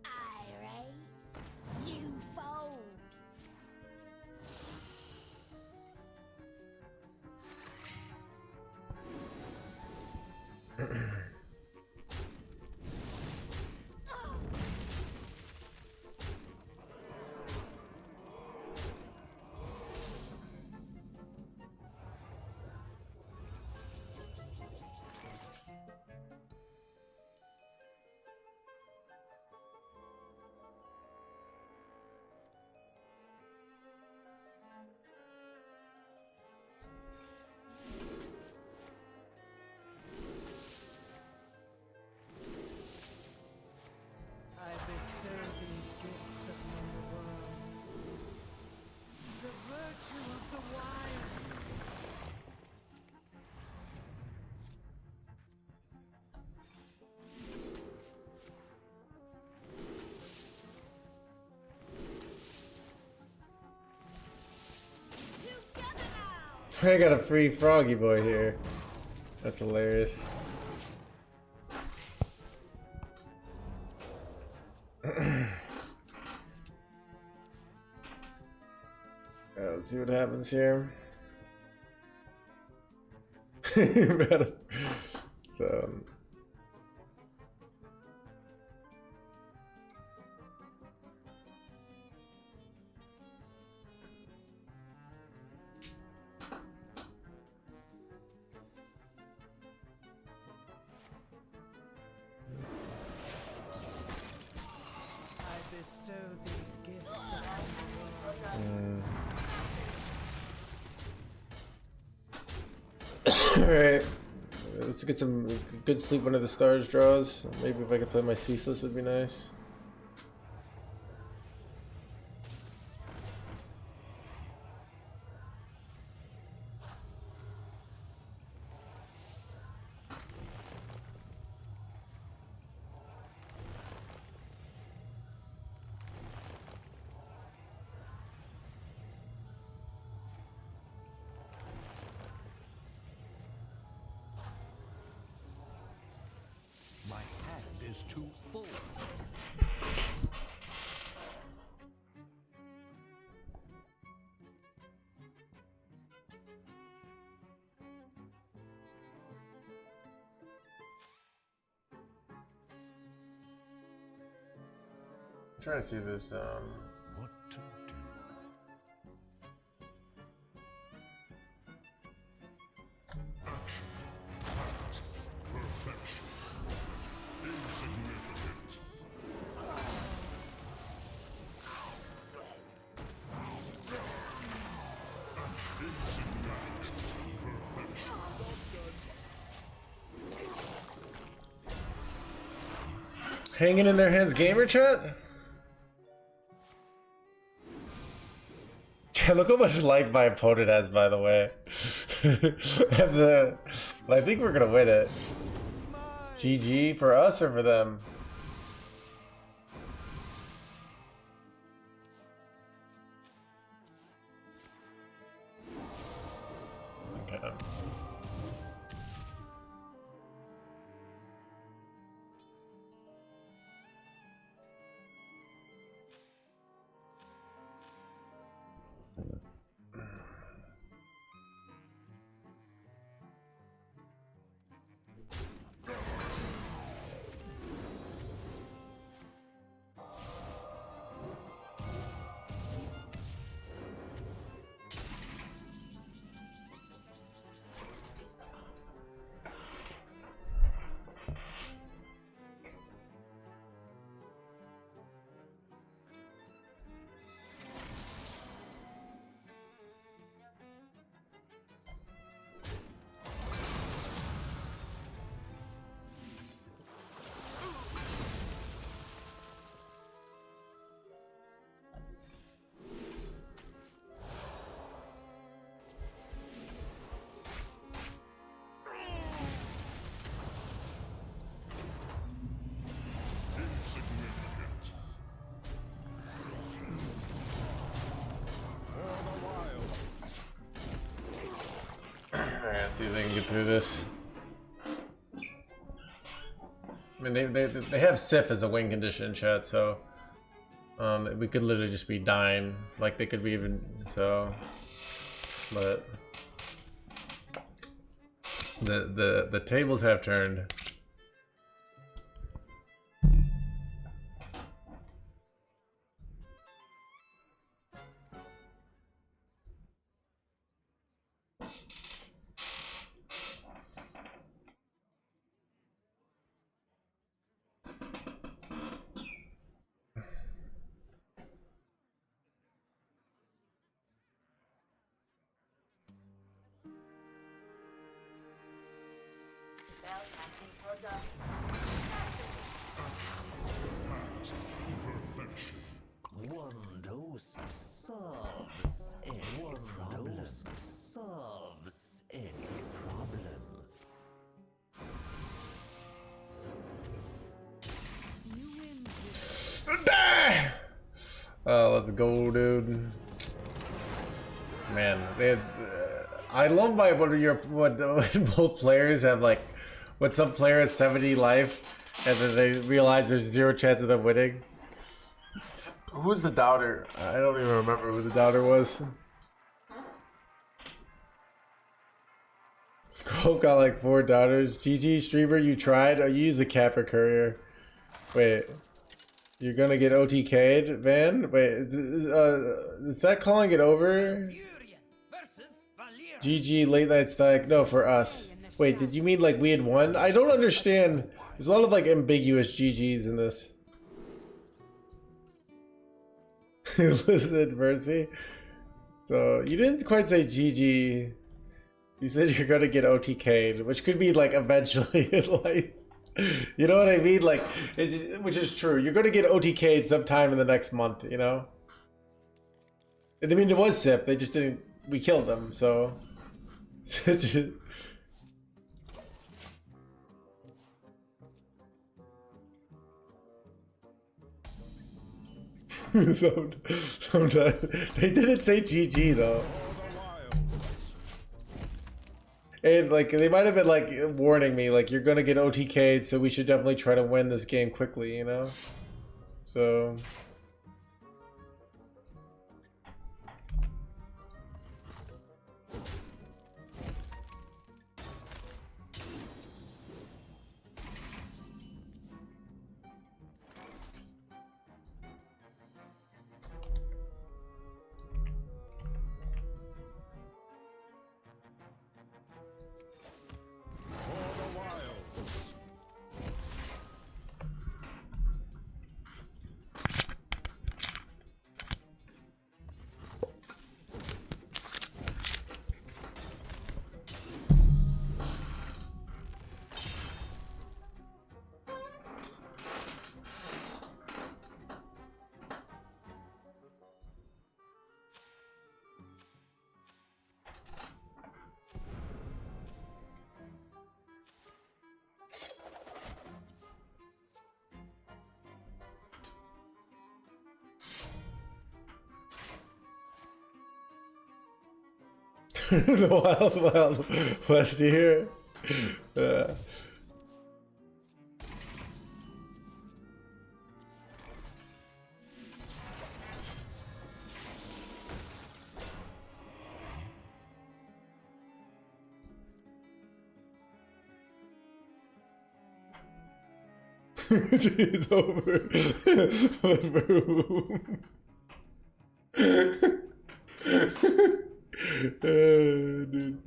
I raise, you fold. I bestow these gifts upon the world. The virtue of the wild. Together now. I got a free froggy boy here. That's hilarious. Let's see what happens here. So I bestow these gifts upon the world. Alright. Let's get some good sleep under the stars draws. Maybe if I could play my ceaseless would be nice. is too full. I'm trying to see this. What to do? Action. Act. Perfection. Insignificant. Insignificant. Perfection. Hanging in their hands, gamer chat. Look how much like my opponent has, by the way. And I think we're gonna win it. GG for us or for them? Okay. Alright, see if they can get through this. I mean, they have Sif as a win condition in chat, so we could literally just be dying. Like they could be even so, but the tables have turned. One dose solves any problem. Solves any problem. Oh, let's go, dude. Man, they had, I love what both players have, like, when some player has 70 life and then they realize there's 0 chance of them winning. Who's the doubter? I don't even remember who the doubter was. Scroll got like 4 doubters. GG streamer, you tried. Oh, you used the Capper Courier. Wait, you're gonna get OTK'd, Van? Wait, is that calling it over? GG late night stack. No, for us. Wait, did you mean like we had won? I don't understand. There's a lot of like ambiguous GGs in this. Listen, Mercy. So you didn't quite say GG. You said you're gonna get OTK'd, which could be like eventually in life. You know what I mean? Like, which is true. You're gonna get OTK'd sometime in the next month. You know. I mean, it was SIP. They just didn't. We killed them. So. Sometimes they didn't say GG though. And like they might have been like warning me, like you're gonna get OTK'd, so we should definitely try to win this game quickly, you know? So For the wilds. the wild west here. It's over. Dude.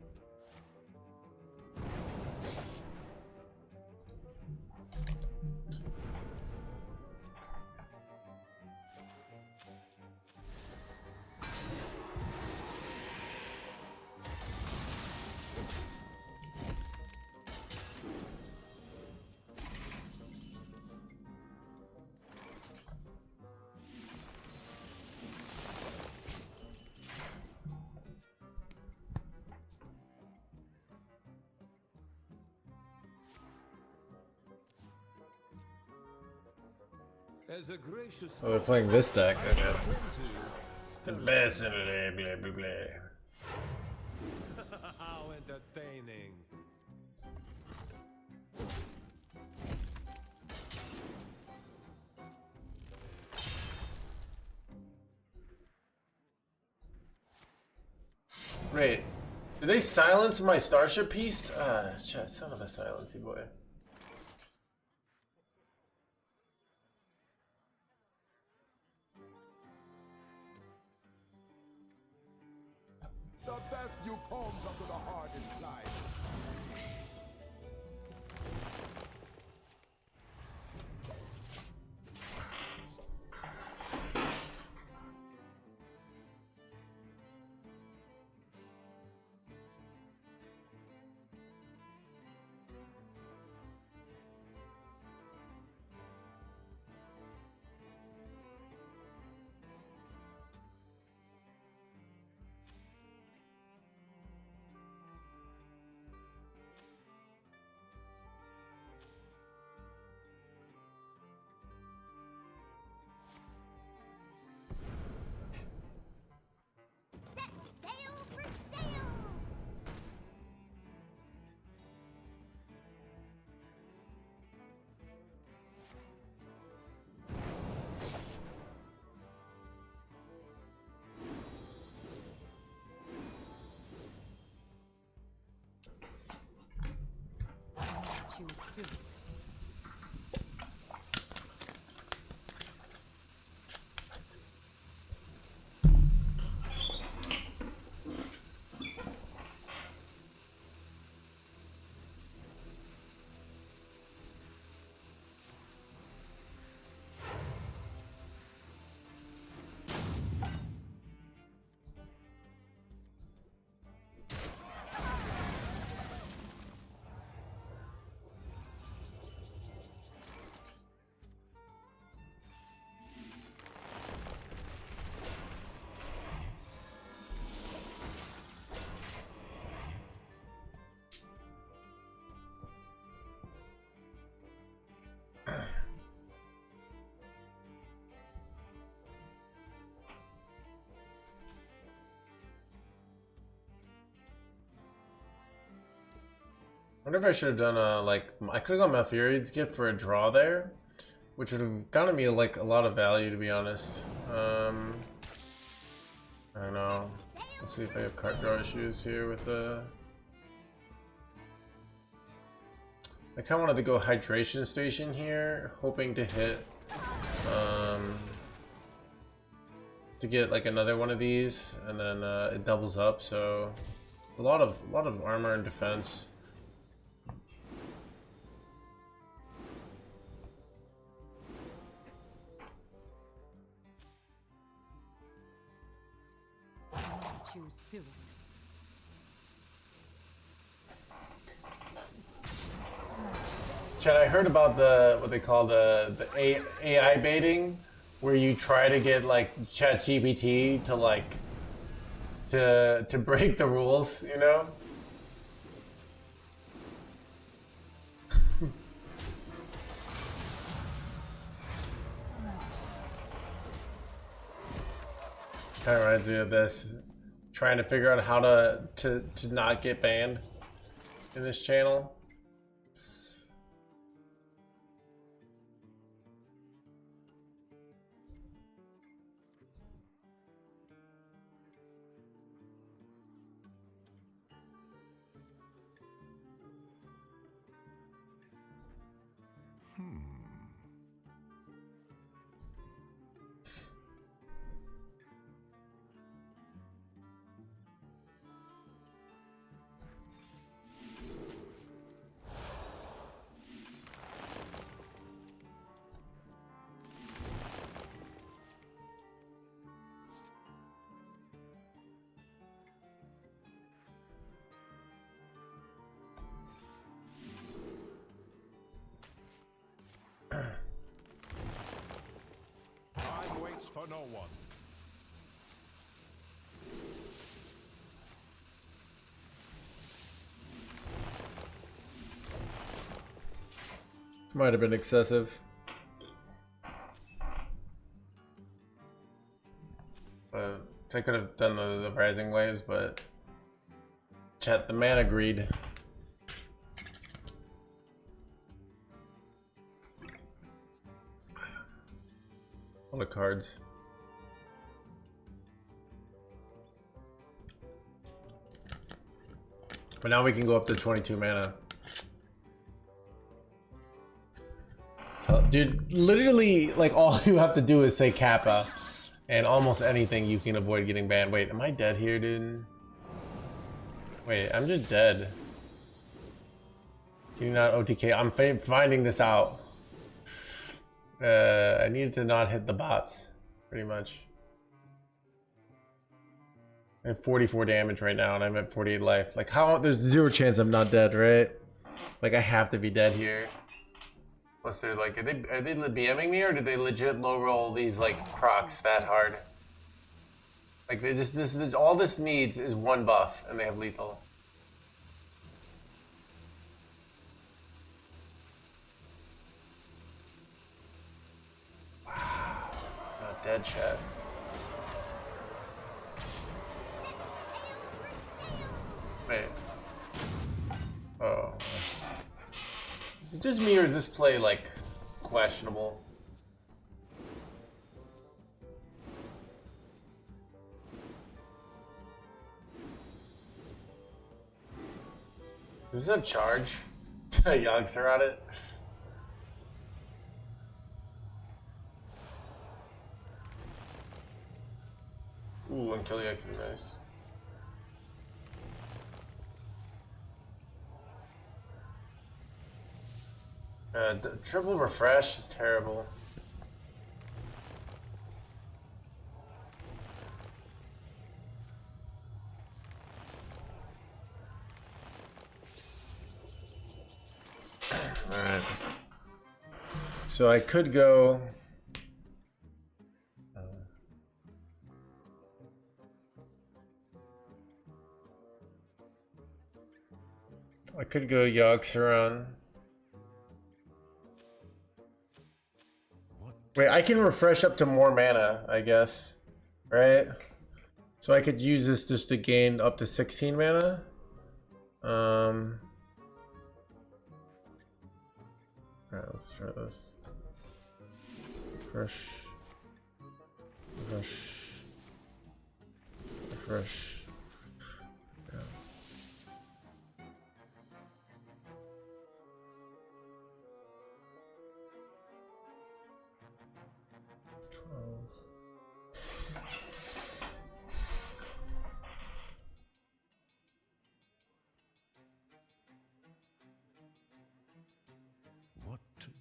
As a gracious Oh, they're playing this deck. Okay. how entertaining. Wait, did they silence my Starship piece? Chat, son of a silency boy. The best view comes after the hardest climb. Set sail for sails! Catch you soon. wonder if I should have done a, like, I could have gone MinisetGift for a draw there, which would have gotten me, like, a lot of value, to be honest. I don't know. Let's see if I have card draw issues here with the... I kind of wanted to go Hydration Station here, hoping to hit, to get like another one of these, and then it doubles up. So a lot of armor and defense. Too soon. Chad, I heard about the what they call the AI baiting, where you try to get like ChatGPT to like to break the rules, you know? Kind of reminds me of this, trying to figure out how to not get banned in this channel. Time waits for no one. This might have been excessive. I could have done the rising waves, but chat, the man agreed. All the cards. But now we can go up to 22 mana. So, dude, literally, like, all you have to do is say Kappa, and almost anything you can avoid getting banned. Wait, am I dead here, dude? Wait, I'm just dead. Can you not OTK? I'm finding this out. I needed to not hit the bots, pretty much. I have 44 damage right now, and I'm at 48 life. Like, how? There's zero chance I'm not dead, right? Like, I have to be dead here. What's there, like, are they BMing me, or do they legit low roll these like procs that hard? Like, they just all this needs is one buff, and they have lethal. Wow, not dead, chat. Wait. Oh. Is it just me, or is this play, like, questionable? Does this have charge? Yogs are on it. Ooh, and Kill X is nice. Triple refresh is terrible. Alright. So I could go... I could go Yogg-Saron. Wait, I can refresh up to more mana, I guess, right? So I could use this just to gain up to 16 mana. Alright, let's try this. Refresh. Refresh. Refresh. Yeah. What to do?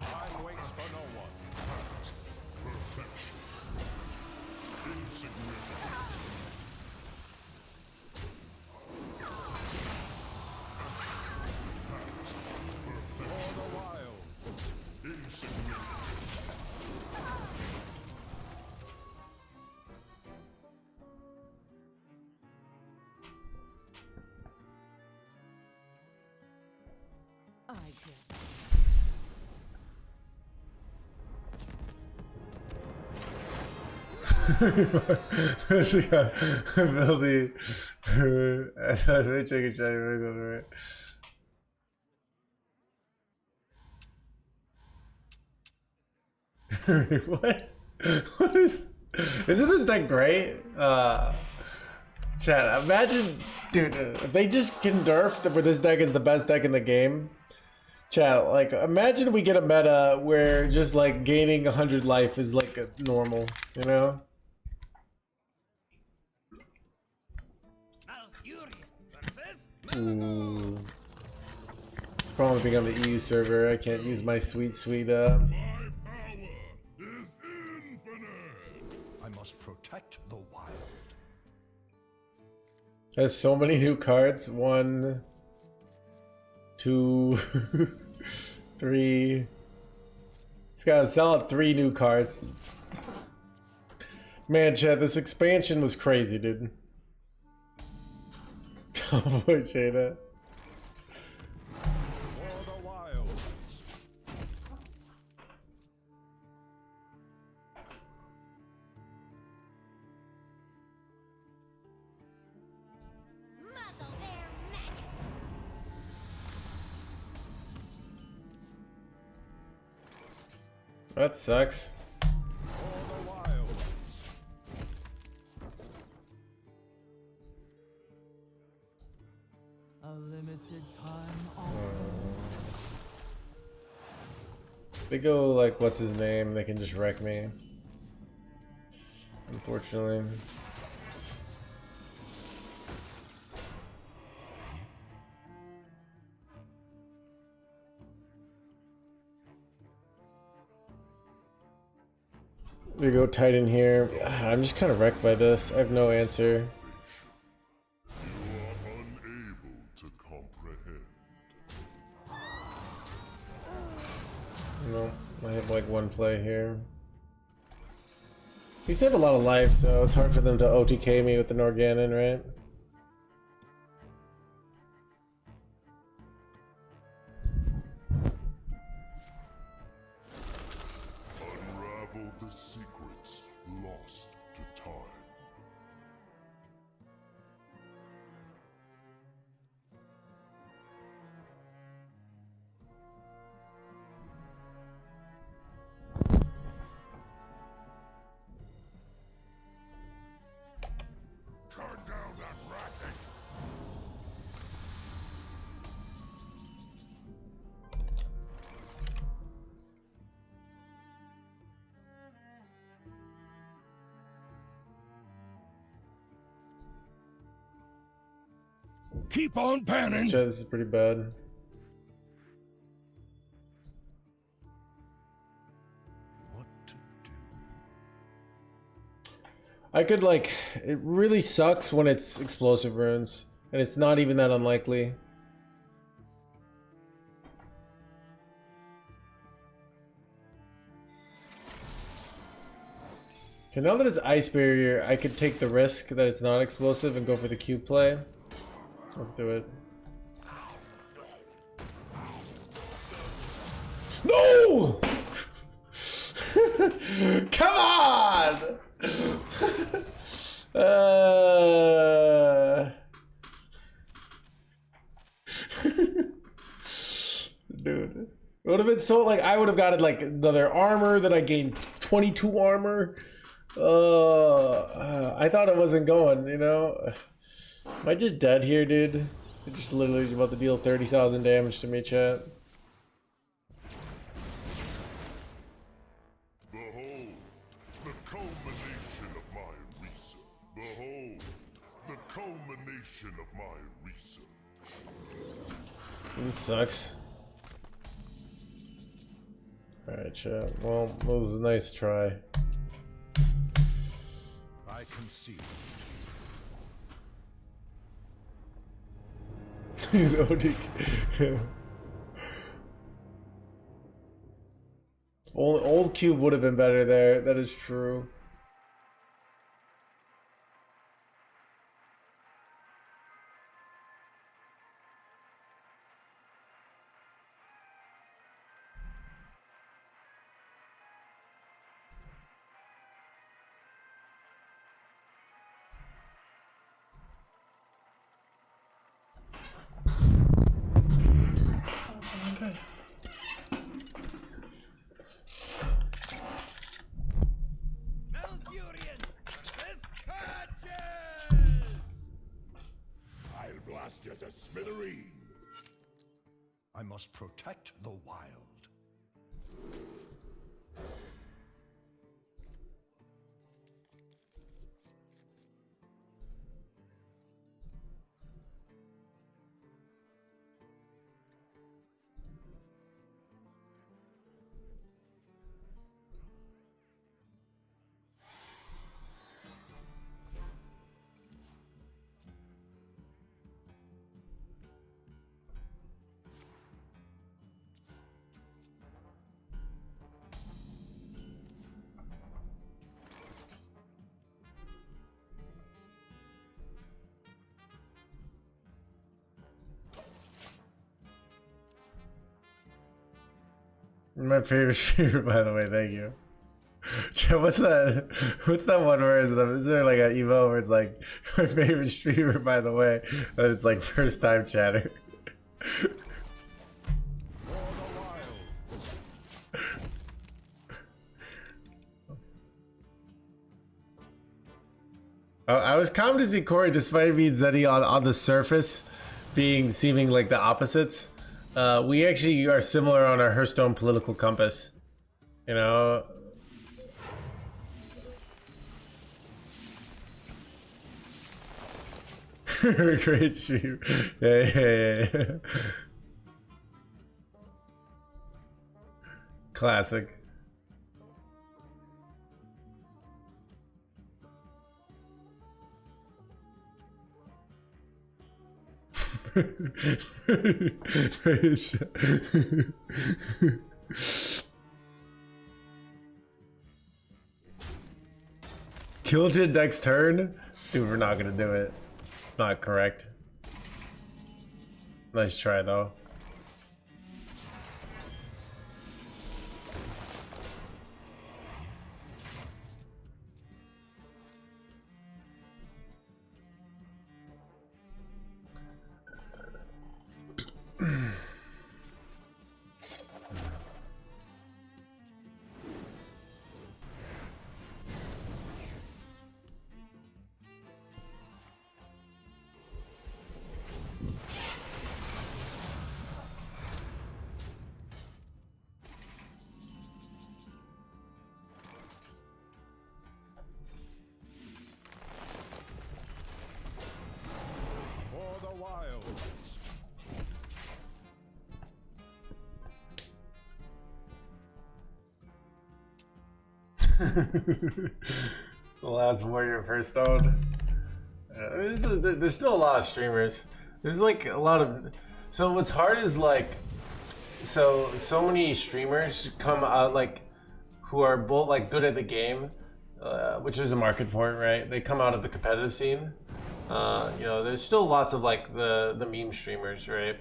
Time waits for no one. Act. Perfection. Insignificant. Act. For the wild. Insignificant. I get She got ability. I thought we check a shiny over it. What? What is? Isn't this deck great? Chat, imagine, dude, if they just can nerf where this deck is the best deck in the game. Chat, like, imagine we get a meta where just like gaining 100 life is like a normal, you know? Ooh. It's probably being on the EU server. I can't use my sweet. My power is infinite. I must protect the wild. Has so many new cards. 1, 2, 3. It's got a solid 3 new cards. Man, chat, this expansion was crazy, dude. Cowboy Jada. For the wild. Muzzle their magic. That sucks. For the wild. a limited time offer. They go like, what's his name? They can just wreck me. Unfortunately. They go Titan here. I'm just kind of wrecked by this. I have no answer. You are unable to comprehend. No, I have like one play here. These have a lot of life, so it's hard for them to OTK me with the Norganon, right? Unravel the secrets lost to time. Turn down that racket. Keep on panning. Chat, this is pretty bad. What to do? I could like, it really sucks when it's explosive runes, and it's not even that unlikely. Okay, now that it's ice barrier, I could take the risk that it's not explosive and go for the Q play. Let's do it. No! Come on! Dude. It would have been so, like, I would have gotten, like, another armor, then I gained 22 armor. I thought it wasn't going, you know? Am I just dead here, dude? I'm just literally about to deal 30,000 damage to me, chat. Behold, the culmination of my research. Behold, the culmination of my research. This sucks. Alright, chat. Well, that was a nice try. I concede. He's OD. Old cube would have been better there. That is true. Okay. Malfurion versus Patches! I'll blast you to smithereens. I must protect the wild. My favorite streamer, by the way, thank you. What's that? What's that one where is there like an emo where it's like my favorite streamer, by the way, and it's like first time chatter. I was calm to see Corey, despite me and Zeddy on the surface seeming like the opposites. We actually are similar on our Hearthstone political compass, you know. Great stream. Yeah. Classic. Killjin next turn? Dude, we're not gonna do it. It's not correct. Nice try though. The last warrior of Hearthstone. There's still a lot of streamers. There's like a lot of. So what's hard is like, so many streamers come out like, who are both like good at the game, which there's a market for it, right? They come out of the competitive scene. You know, there's still lots of like the meme streamers, right?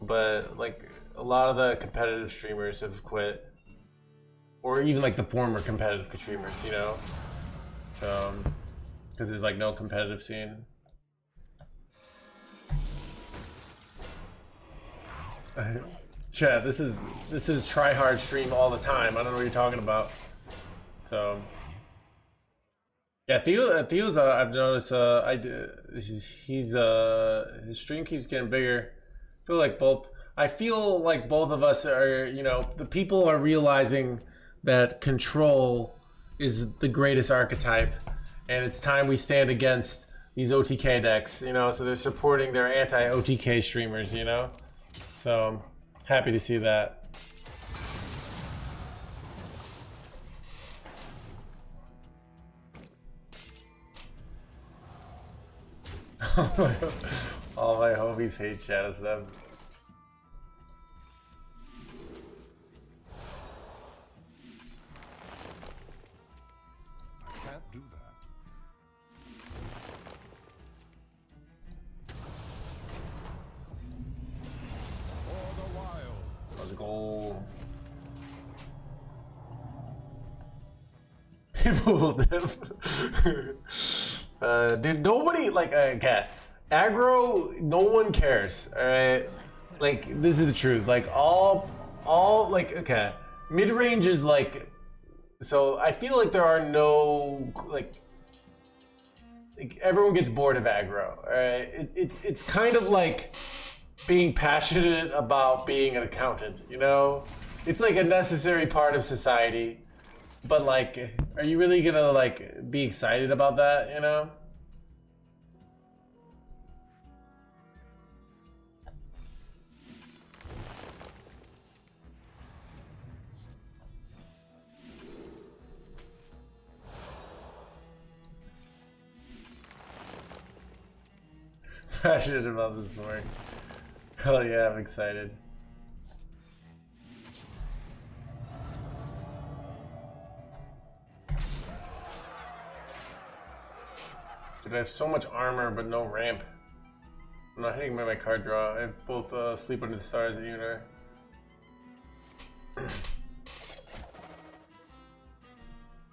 But like a lot of the competitive streamers have quit. or even like the former competitive streamers, you know. So, because there's like no competitive scene. Chat, this is try hard stream all the time. I don't know what you're talking about. So, yeah, Theo's I've noticed his stream keeps getting bigger. I feel like both of us are, you know, the people are realizing that control is the greatest archetype, and it's time we stand against these OTK decks, you know. So they're supporting their anti-OTK streamers, you know. So happy to see that. All my homies hate Shadow Step. I can't do that. For the wild. Let's go. People them. Dude, nobody like cat. Aggro, no one cares. Alright? Like, this is the truth. Like all like okay. Mid-range is like, so I feel like there are no like everyone gets bored of aggro. Alright? It's kind of like being passionate about being an accountant, you know? It's like a necessary part of society. But like, are you really gonna like be excited about that, you know? Passionate about this work. Hell yeah, I'm excited. Dude, I have so much armor, but no ramp. I'm not hitting my card draw. I have both Sleep Under the Stars and Unar.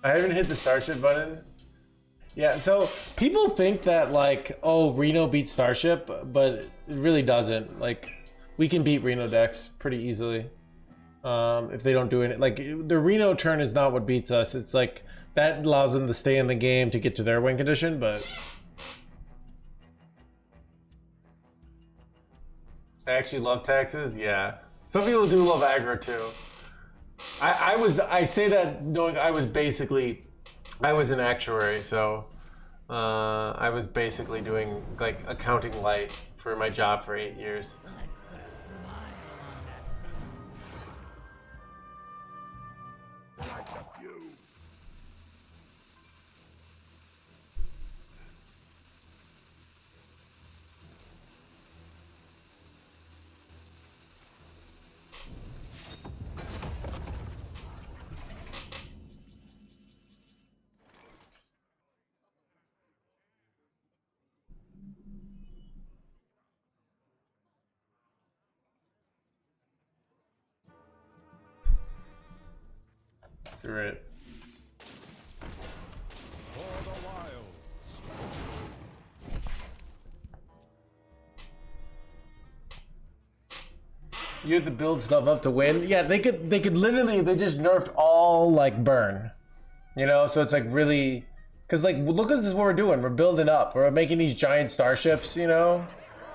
I haven't hit the Starship button. Yeah, so people think that like, oh, Reno beats Starship, but it really doesn't. Like, we can beat Reno decks pretty easily. If they don't do it, like the Reno turn is not what beats us. It's like that allows them to stay in the game to get to their win condition, but I actually love taxes. Yeah, some people do love aggro too. I say that knowing I was an actuary, so I was basically doing like accounting light for my job for 8 years. Screw it. For the wild. You have to build stuff up to win. Yeah, they could literally, they just nerfed all like burn. You know, so it's like really, cause like look at this is what we're doing. We're building up. We're making these giant starships, you know?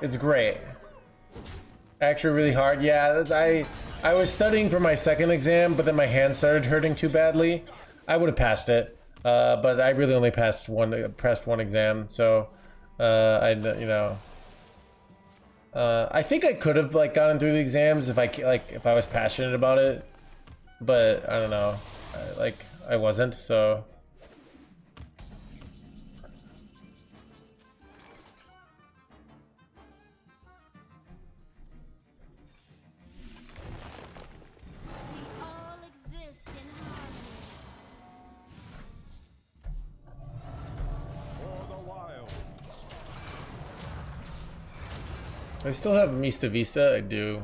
It's great. Actually really hard. Yeah, I was studying for my second exam, but then my hand started hurting too badly. I would have passed it. But I really only passed one exam, so I think I could have like gotten through the exams if I was passionate about it, but I don't know, I wasn't, so. I still have Mista Vista, I do.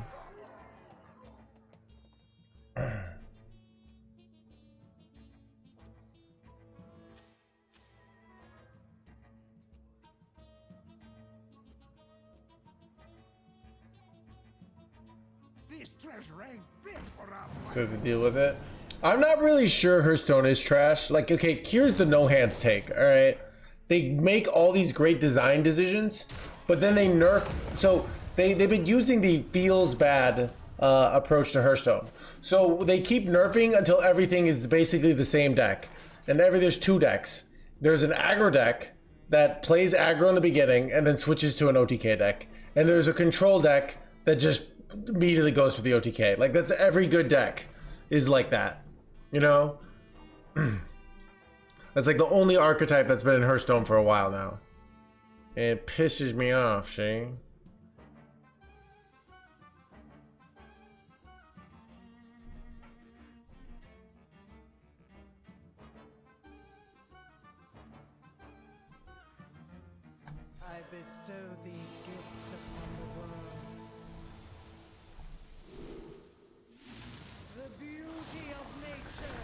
This treasure ain't fit for our To have to deal with it. I'm not really sure Hearthstone is trash. Like, okay, here's the no hands take. All right, they make all these great design decisions, but then they nerf. So they've been using the feels bad approach to Hearthstone. So they keep nerfing until everything is basically the same deck. And there's two decks. There's an aggro deck that plays aggro in the beginning and then switches to an OTK deck. And there's a control deck that just immediately goes for the OTK. Like, that's every good deck is like that, you know? That's like the only archetype that's been in Hearthstone for a while now. It pisses me off, Shane. I bestow these gifts upon the world. The beauty of nature.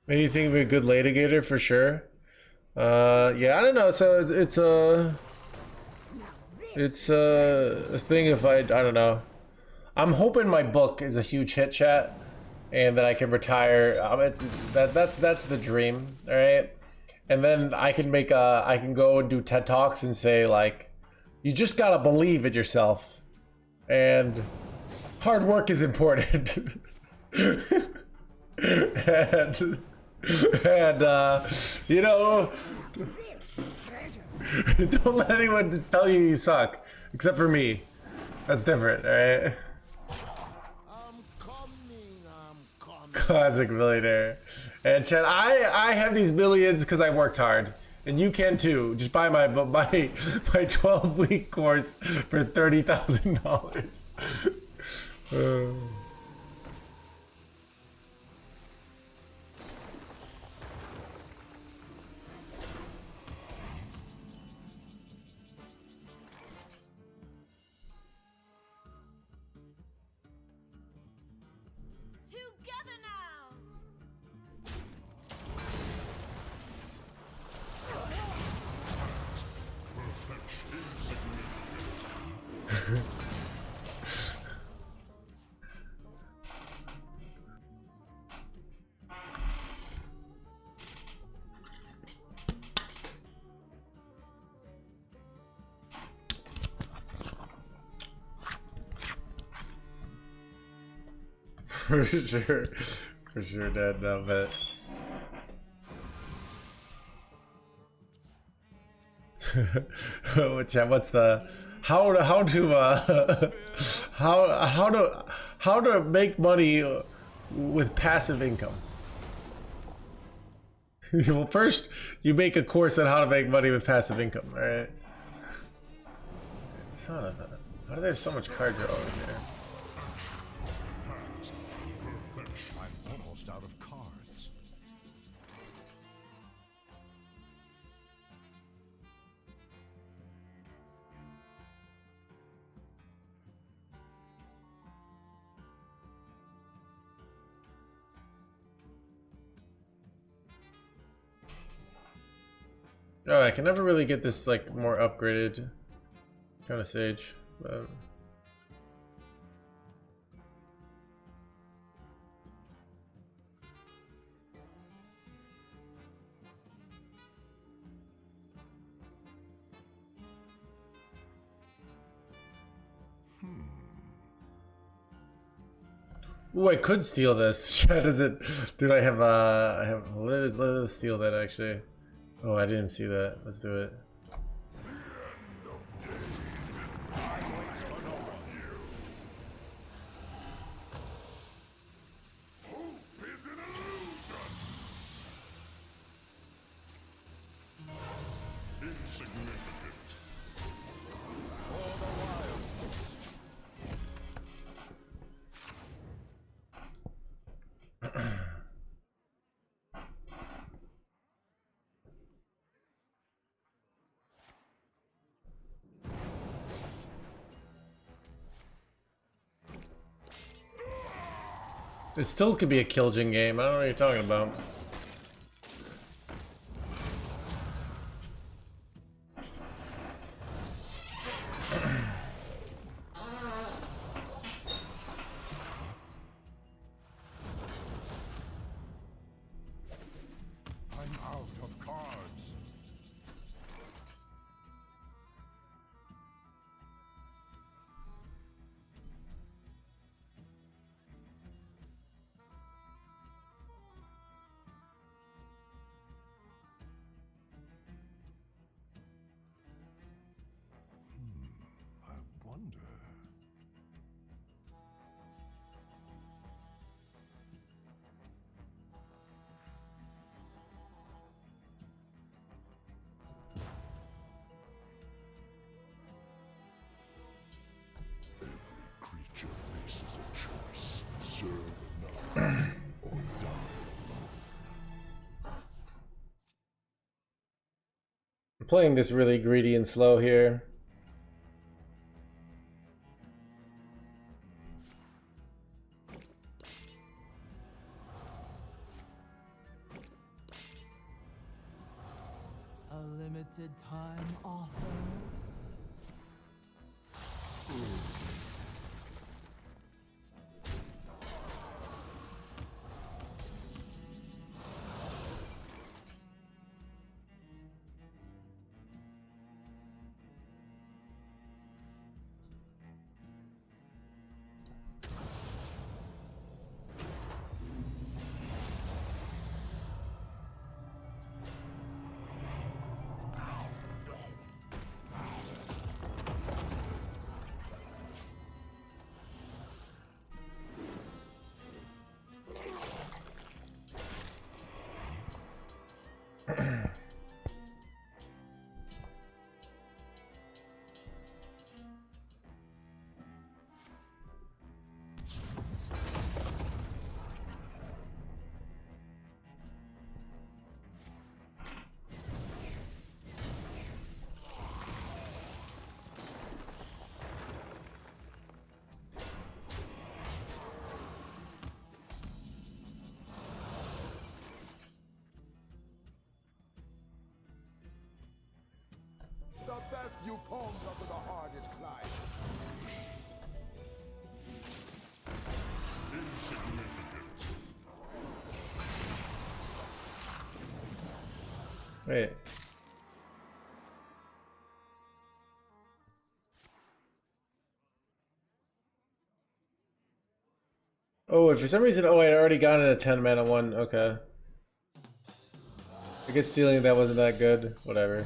Maybe you think of a good litigator for sure. Yeah, I don't know. So it's a thing. If I don't know. I'm hoping my book is a huge hit, chat, and that I can retire. That's the dream. All right, and then I can go and do TED Talks and say, like, you just gotta believe in yourself, and hard work is important. and you know, don't let anyone just tell you you suck, except for me. That's different, all right? Classic millionaire. And Chad, I have these millions because I worked hard, and you can too. Just buy my 12-week course for $30,000. Together now. For sure, Dad. No, but what's the how to make money with passive income? Well, first you make a course on how to make money with passive income, all right? Son of a, why do they have so much card draw over there? I'm almost out of cards. Oh, I can never really get this like more upgraded kind of sage, but ooh, I could steal this. Does it? Dude, I have. Let's steal that actually. Oh, I didn't see that. Let's do it. It still could be a Killjin game. I don't know what you're talking about. I'm out of cards. I wonder. Every creature faces a choice: serve another or die alone. I'm playing this really greedy and slow here. A limited time offer. The best view comes after the hardest climb. Wait. Oh, and for some reason, oh, I'd already gotten a 10 mana one. Okay. I guess stealing that wasn't that good. Whatever.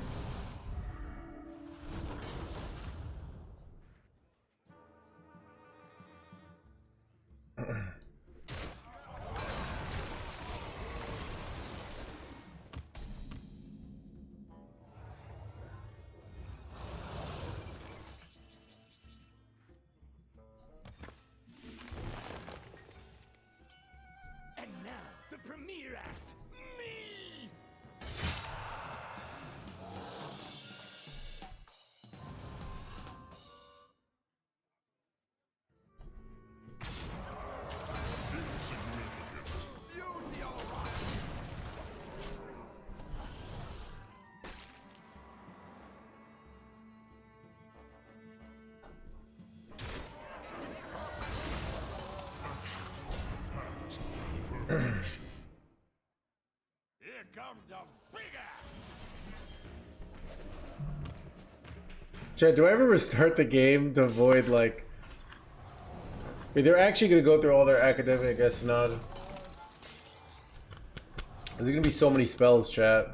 And now, the premiere act, me! Beauty, alright. Here comes the big act! Chad, do I ever restart the game to avoid, like... Wait, they're actually gonna go through all their academic espionage. There's gonna be so many spells, chat.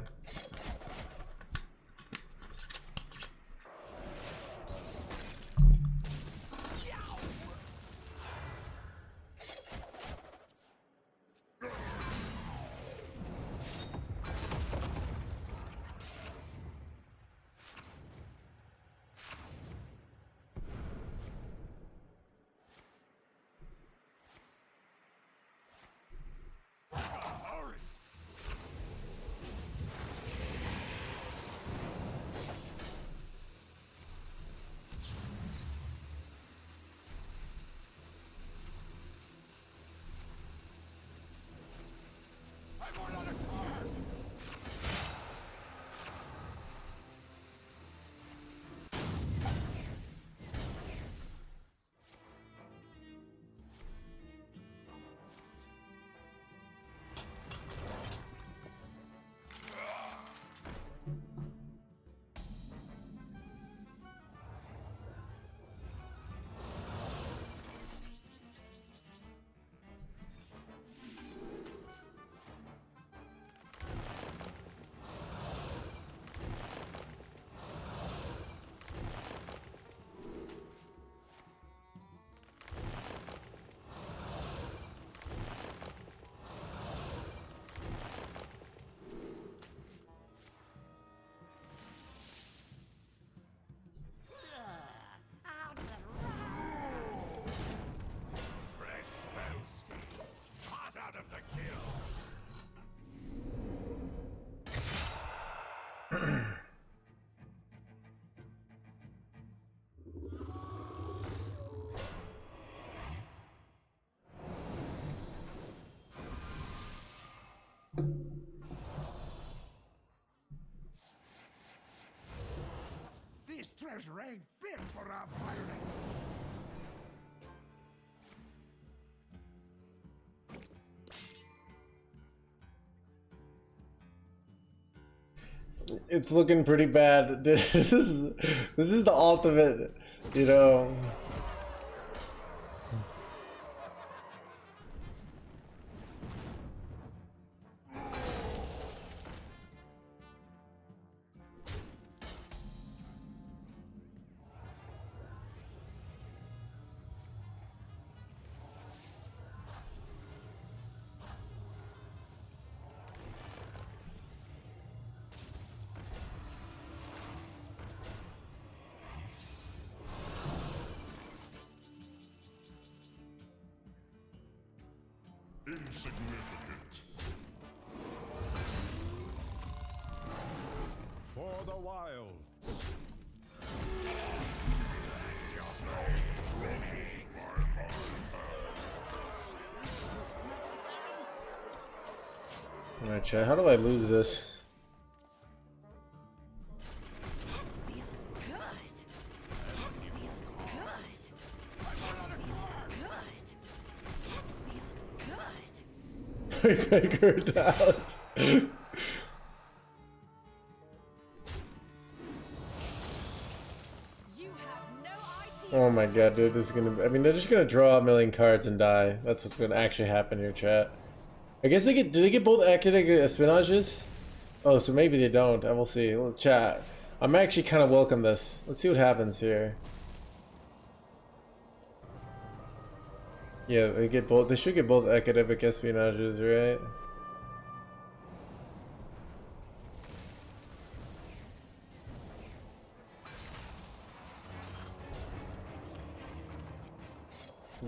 This treasure ain't fit for a pirate. It's looking pretty bad. This is the ultimate, you know. Insignificant. For the wild. Alright, chat, how do I lose this? Figured out. Oh my god, dude, this is gonna. I mean, they're just gonna draw a million cards and die. That's what's gonna actually happen here, chat. I guess they get. Do they get both academic espionages? Oh, so maybe they don't. I will see. Well, chat. I'm actually kind of welcome this. Let's see what happens here. Yeah, they get both. They should get both academic espionages, right?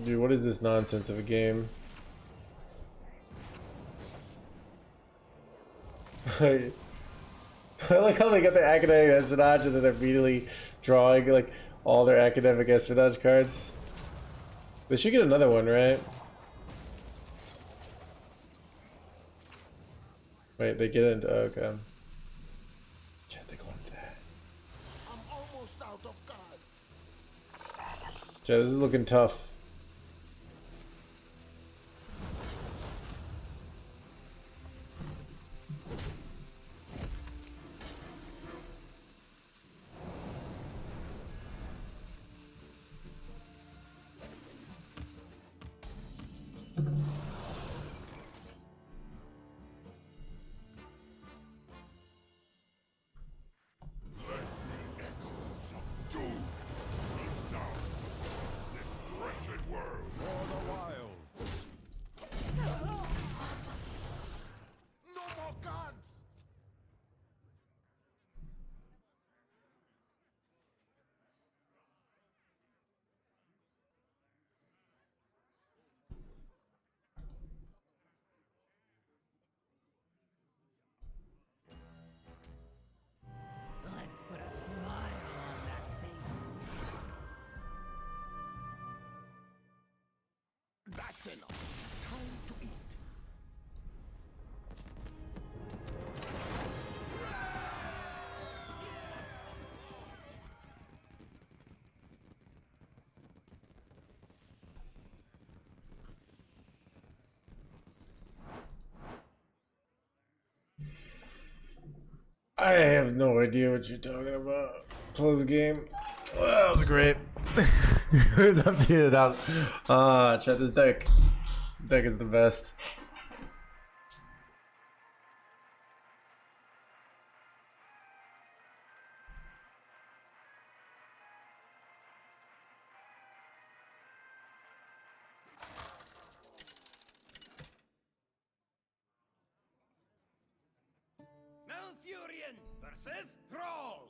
Dude, what is this nonsense of a game? I like how they got the academic espionage and then they're immediately drawing like all their academic espionage cards. They should get another one, right? Wait, they get into okay. Chat, they go into that. I'm almost out of cards. Chat, this is looking tough. Let's put a smile on that face. That's enough. Time to eat. I have no idea what you're talking about. Close the game. Oh, that was great. It's up to you now. Chat, this deck. This deck is the best. Malfurion versus Thrall.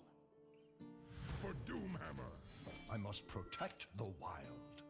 For Doomhammer. I must protect the wild.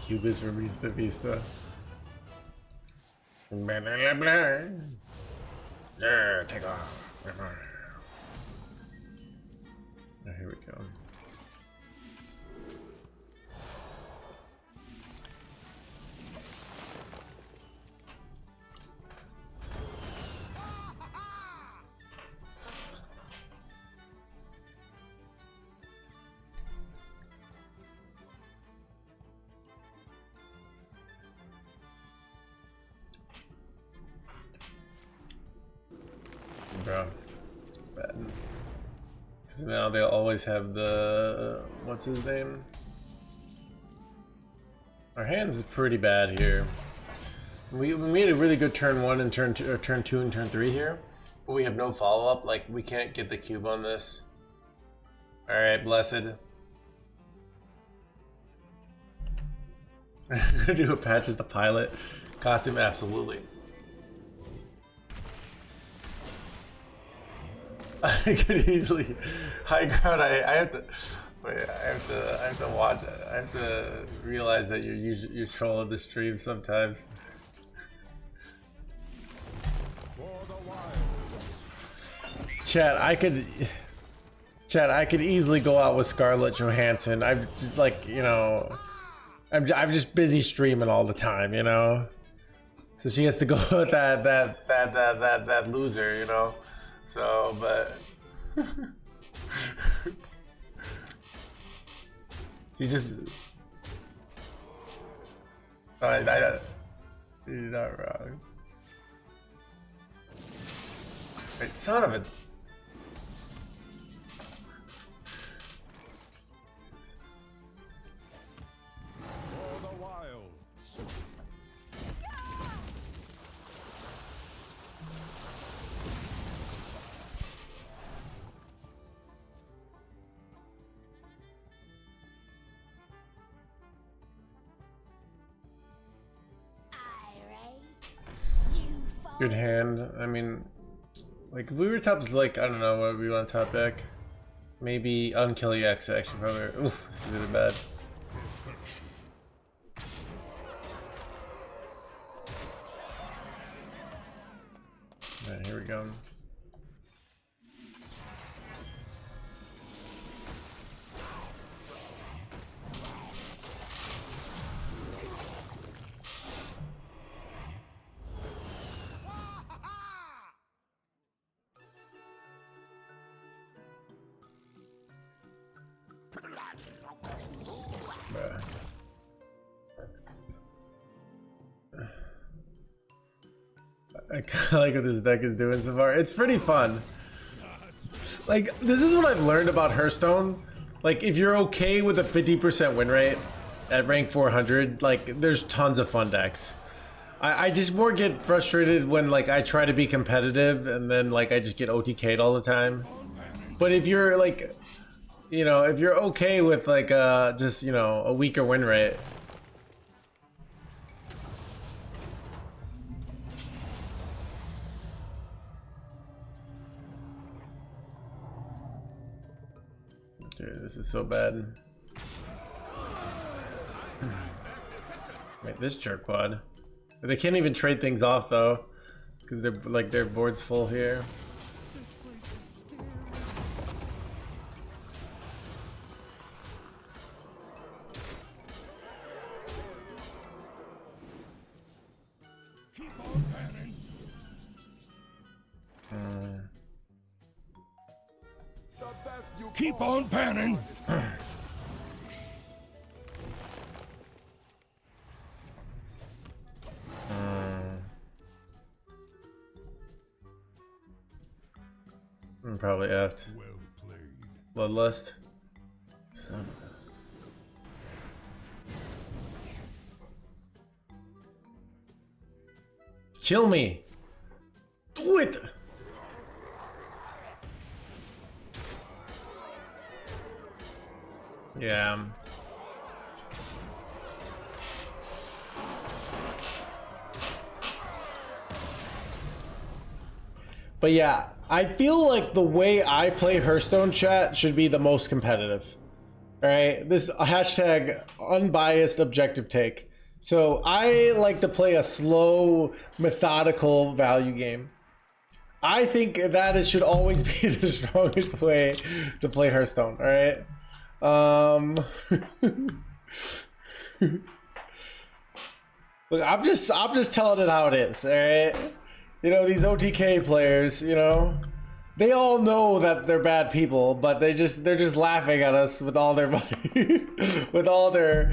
Cubis from Vista Vista. Yeah, take off. Oh, here we go. Bro, it's bad. Because now they'll always have the... what's his name? Our hand's pretty bad here. We made a really good turn 1 and turn 2, or turn 2 and turn 3 here. But we have no follow-up. Like, we can't get the cube on this. Alright, blessed. Gonna do a patch as the pilot. Costume, absolutely. I could easily high ground. I have to wait. I have to watch. I have to realize that you're trolling the stream sometimes. Chat, I could easily go out with Scarlett Johansson. I'm just, like, you know, I'm just busy streaming all the time, you know. So she gets to go with that loser, you know. So, but she just you're not wrong. Wait, son of a... Good hand. I mean, like, if we were top, like, I don't know what we want to top deck. Maybe Unkill EX actually, probably. Oof, this is really bad. Alright, here we go. I kind of like what this deck is doing so far. It's pretty fun. Like, this is what I've learned about Hearthstone. Like, if you're okay with a 50% win rate at rank 400, like, there's tons of fun decks. I just more get frustrated when, like, I try to be competitive and then, like, I just get OTK'd all the time. But if you're, like, you know, if you're okay with, like, just, you know, a weaker win rate, dude, this is so bad. Wait, this jerkwad. They can't even trade things off though, because they're like their board's full here. Keep on panning. I'm probably effed. Well played. Bloodlust. Son of a... Kill me! Do it! Yeah. But yeah, I feel like the way I play Hearthstone, chat, should be the most competitive. All right, this hashtag unbiased objective take. So I like to play a slow, methodical value game. I think that should always be the strongest way to play Hearthstone. All right. Look, I'm just telling it how it is. All right. You know, these OTK players, you know, they all know that they're bad people, but they're just laughing at us with all their money, with all their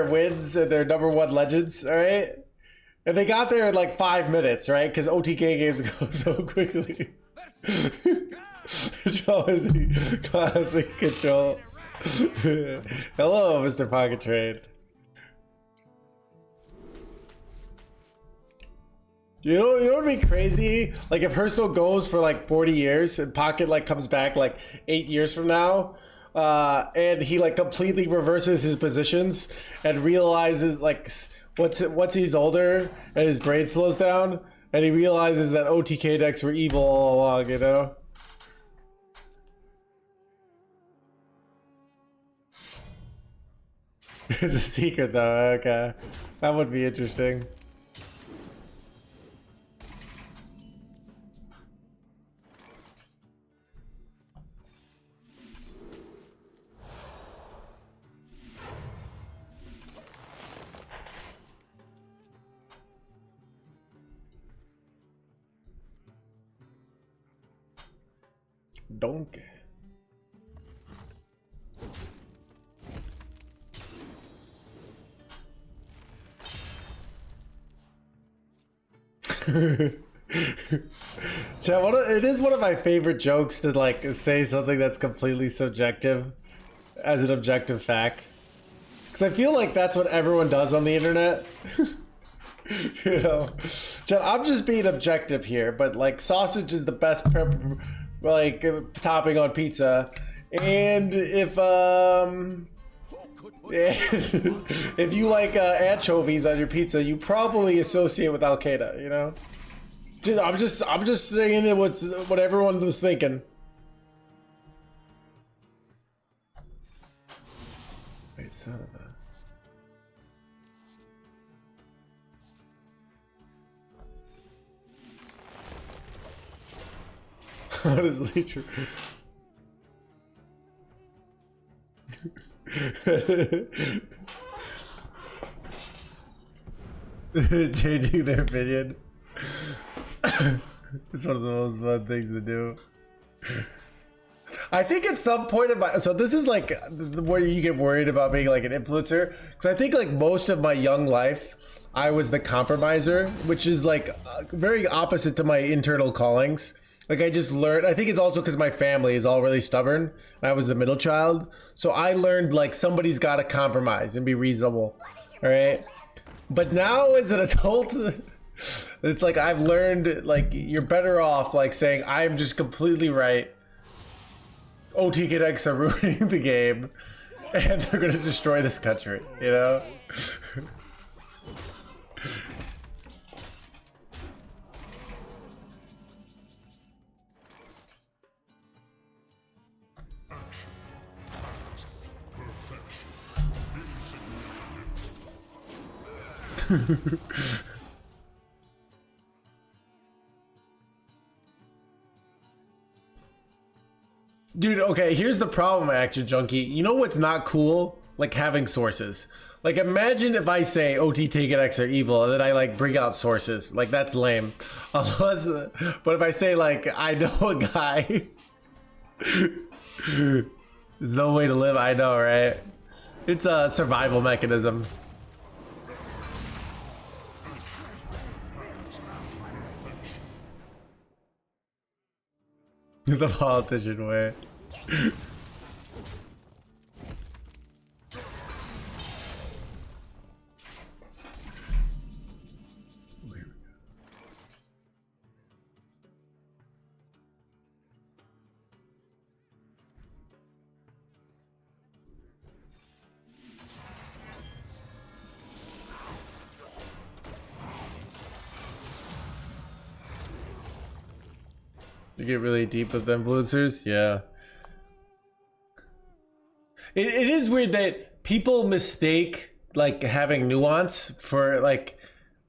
wins and their #1 legends, all right? And they got there in like 5 minutes, right? Because OTK games go so quickly. Classic control. Hello, Mr. Pocket Trade. You know what would be crazy? Like if Hearthstone goes for like 40 years and Pocket like comes back like 8 years from now, and he like completely reverses his positions and realizes like once he's older and his brain slows down and he realizes that OTK decks were evil all along, you know? It's a secret though, okay. That would be interesting. Donkey. Chat, it is one of my favorite jokes to like say something that's completely subjective as an objective fact, because I feel like that's what everyone does on the internet. You know, Chat, I'm just being objective here, but like sausage is the best like topping on pizza, and if if you like anchovies on your pizza, you probably associate with Al Qaeda. You know, dude, I'm just saying it what everyone was thinking. Wait, son of a. Honestly true. Changing their opinion. It's one of the most fun things to do. I think at some point in my, so this is like where you get worried about being like an influencer, because I think like most of my young life I was the compromiser, which is like very opposite to my internal callings. Like I just learned, I think it's also because my family is all really stubborn. I was the middle child. So I learned like somebody's got to compromise and be reasonable. All right. But now as an adult, it's like I've learned like you're better off like saying I'm just completely right. OTK decks are ruining the game and they're going to destroy this country, you know? Dude, okay, here's the problem, Action Junkie. You know what's not cool? Like having sources. Like imagine if I say OTK decks are evil and then I like bring out sources. Like that's lame. Unless, but if I say like I know a guy, there's no way to live. I know, right? It's a survival mechanism. The politician way. You get really deep with influencers, yeah. it is weird that people mistake like having nuance for like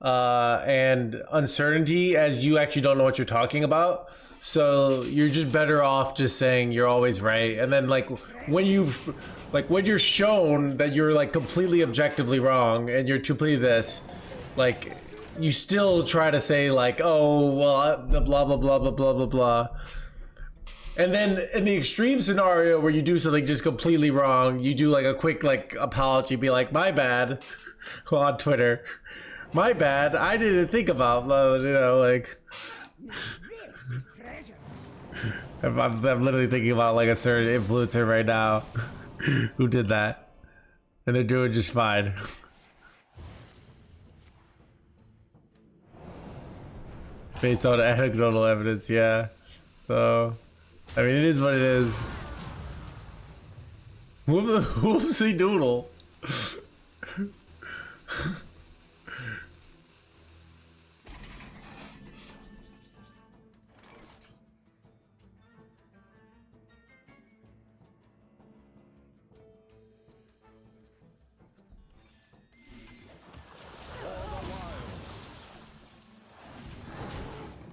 and uncertainty as you actually don't know what you're talking about. So you're just better off just saying you're always right. And then like when you're shown that you're like completely objectively wrong and you're completely this, like you still try to say like, oh well, blah blah blah blah blah blah blah. And then in the extreme scenario where you do something just completely wrong, you do like a quick like apology, be like, my bad, on Twitter. My bad, I didn't think about, you know, like. I'm literally thinking about like a certain influencer right now who did that. And they're doing just fine. Based on anecdotal evidence, yeah. So, I mean, it is what it is. Whoopsie doodle.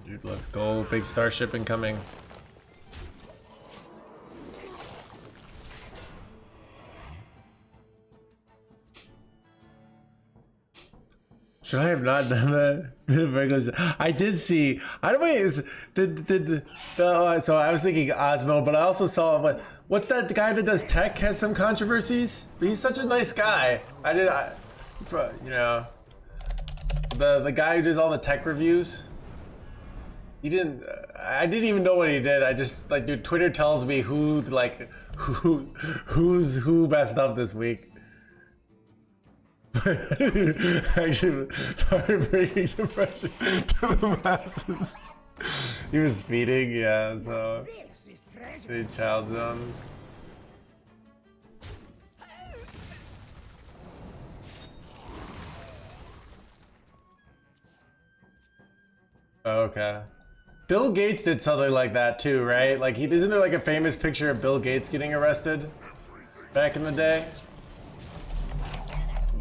Dude, let's go. Big Starship incoming. Should I have not done that? I did see. I don't know. So I was thinking Osmo, but I also saw what's that guy that does tech has some controversies. But he's such a nice guy. You know, the guy who does all the tech reviews. He didn't. I didn't even know what he did. I just like, dude. Twitter tells me who's who messed up this week. Actually, sorry, bringing depression to the masses. He was speeding, yeah. So, big child zone. Okay. Bill Gates did something like that too, right? Like, isn't there like a famous picture of Bill Gates getting arrested back in the day?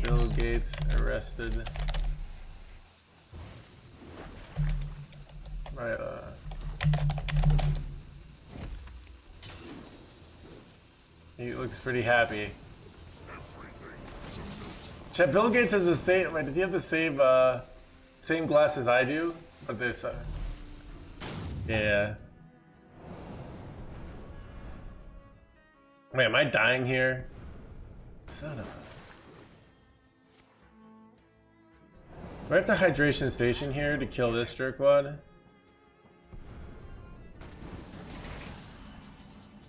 Bill Gates arrested. Right. He looks pretty happy. Chet, Bill Gates has the same. Wait, does he have the same glasses I do? But this. Yeah. Wait, am I dying here? Son of a. Do I have to hydration station here to kill this jerkwad?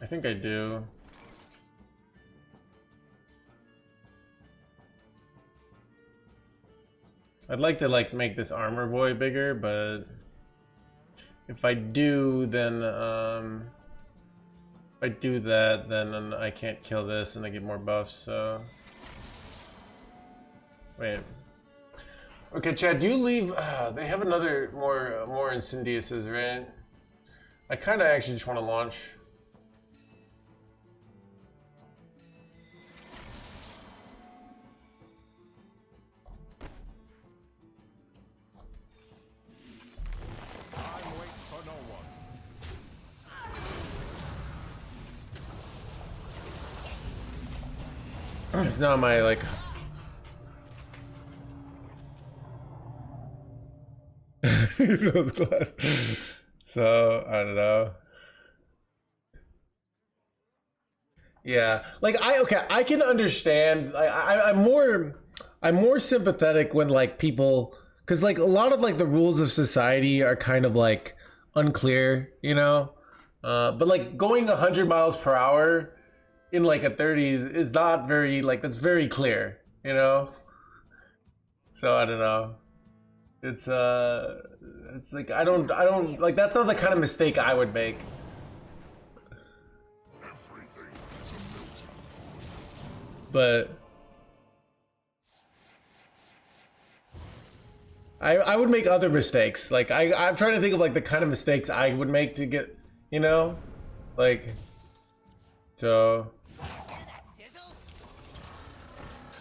I think I do. I'd like to like make this armor boy bigger, but if I do, then if I do that, then I can't kill this and I get more buffs. So wait. Okay, Chad, do you leave? They have another more Insidiouses, right? I kind of actually just want to launch. Time waits for no one. It's not my like. Those glasses. So I don't know. Yeah, like I can understand. I'm more sympathetic when like people, because like a lot of like the rules of society are kind of like unclear, you know. But like going 100 miles per hour in like a 30s is not very like, that's very clear, you know. So I don't know. It's like I don't like, that's not the kind of mistake I would make. But I would make other mistakes. Like I'm trying to think of like the kind of mistakes I would make to get, you know, like, so.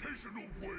gravitational wave.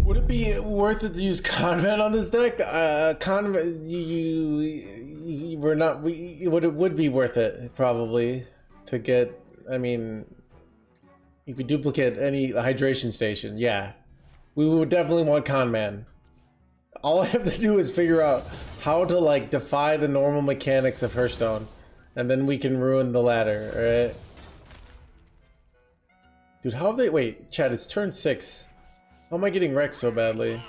Would it be worth it to use Convent on this deck? Convent, you we're not. It would be worth it probably to get. I mean, you could duplicate any hydration station. Yeah, we would definitely want Conman. All I have to do is figure out how to like defy the normal mechanics of Hearthstone, and then we can ruin the ladder. All right, dude. How have they? Wait, Chad. It's turn 6. How am I getting wrecked so badly?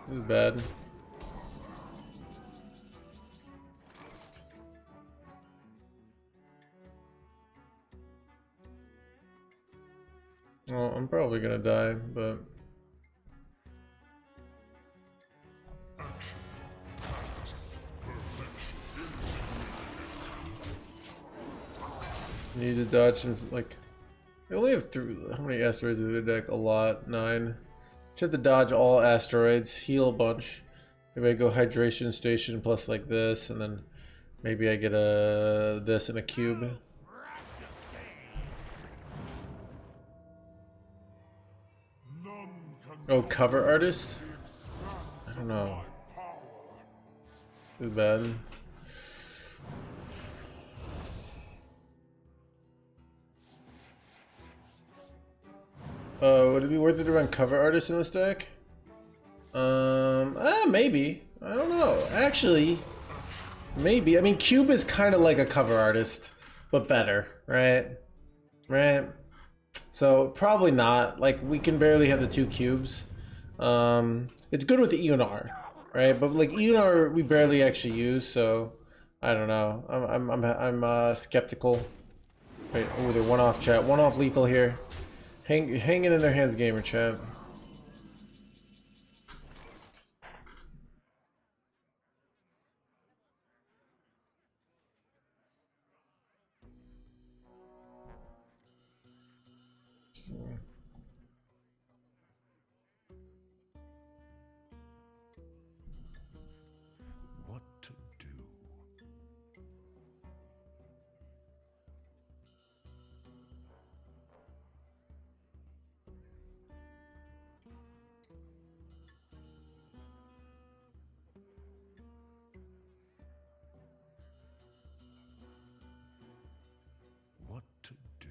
This is bad. Well, I'm probably gonna die, but need to dodge and like I only have how many asteroids in the deck? A lot. 9. Just have to dodge all asteroids, heal a bunch. Maybe I go hydration station plus like this, and then maybe I get a this and a cube. Oh, cover artist? I don't know. Too bad. Would it be worth it to run cover artist in this deck? Maybe. I don't know. Actually, maybe. I mean, cube is kind of like a cover artist, but better, right? Right? So probably not. Like we can barely have the 2 cubes. It's good with the ENR, right? But like ENR, we barely actually use. So I don't know. I'm skeptical. Wait, oh, they're one off chat. One off lethal here. Hanging in their hands, gamer chat. What to do? What to do?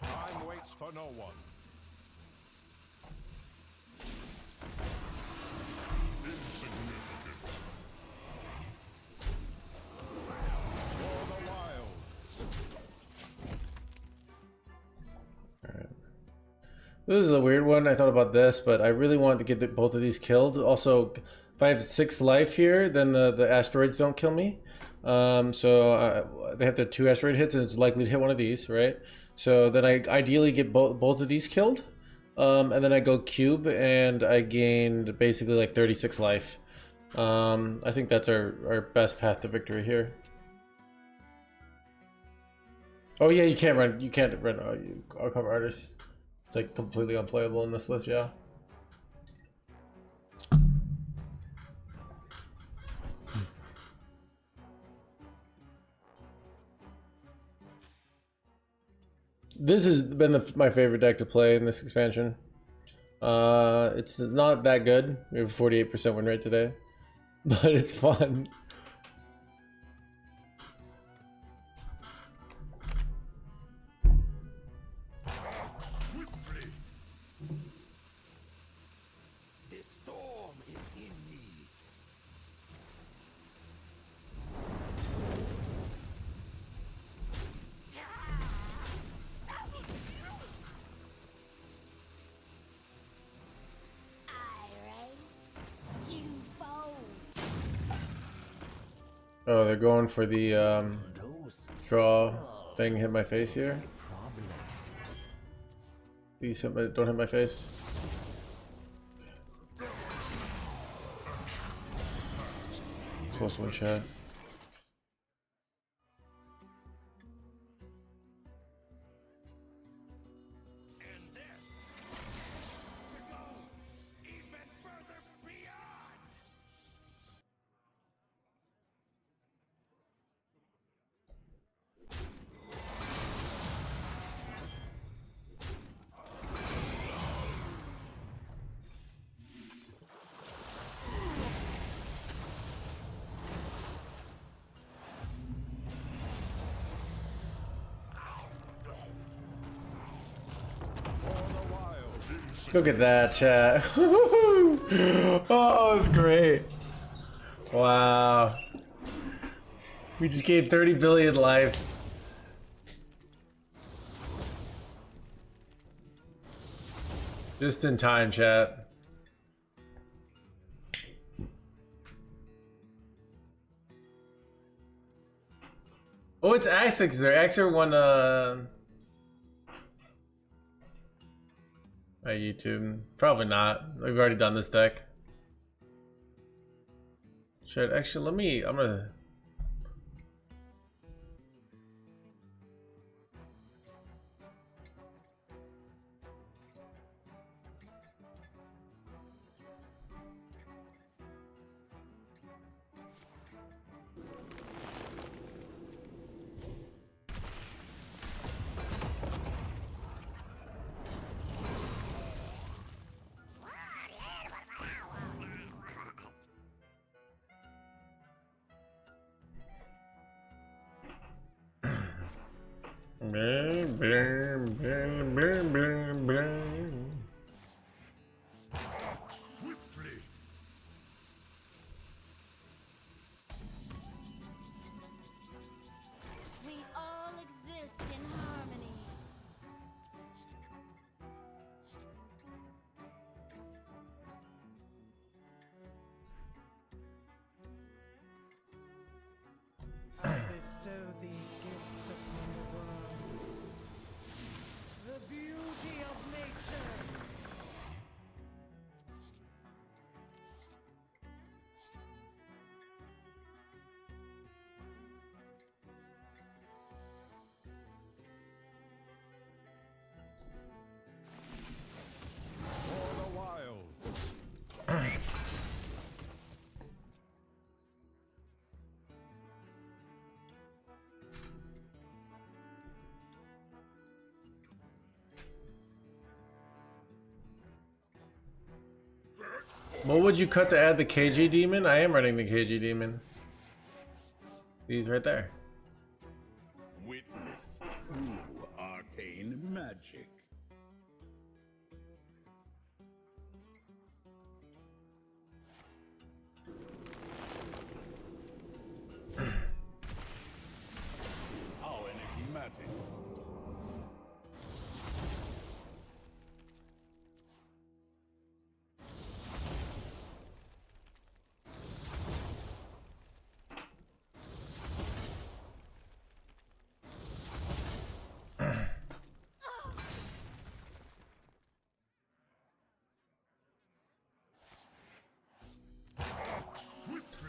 Time waits for no one. Insignificant. For the wild. Alright. This is a weird one. I thought about this, but I really want to get both of these killed. Also, if I have 6 life here, then the asteroids don't kill me. So they have the 2 asteroid hits, and it's likely to hit one of these, right? So then I ideally get both of these killed, and then I go cube, and I gained basically like 36 life. I think that's our best path to victory here. Oh yeah, you can't run our cover artist. It's like completely unplayable in this list, yeah. This has been my favorite deck to play in this expansion. It's not that good. We have a 48% win rate today, but it's fun. Swiftly. This storm is in me. Oh, they're going for the draw thing. Hit my face here. Please don't hit my face. Close one, chat. Look at that, chat. Oh, it's great. Wow. We just gained 30 billion life. Just in time, chat. Oh, it's Axix there. Axer won YouTube. Probably not. We've already done this deck. Should actually I'm gonna Swiftly. We all exist in harmony. I bestow these gifts upon the world. The beauty of nature. For the wild. What would you cut to add the KG demon? I am running the KG demon. These right there. Witness true arcane magic. How enigmatic.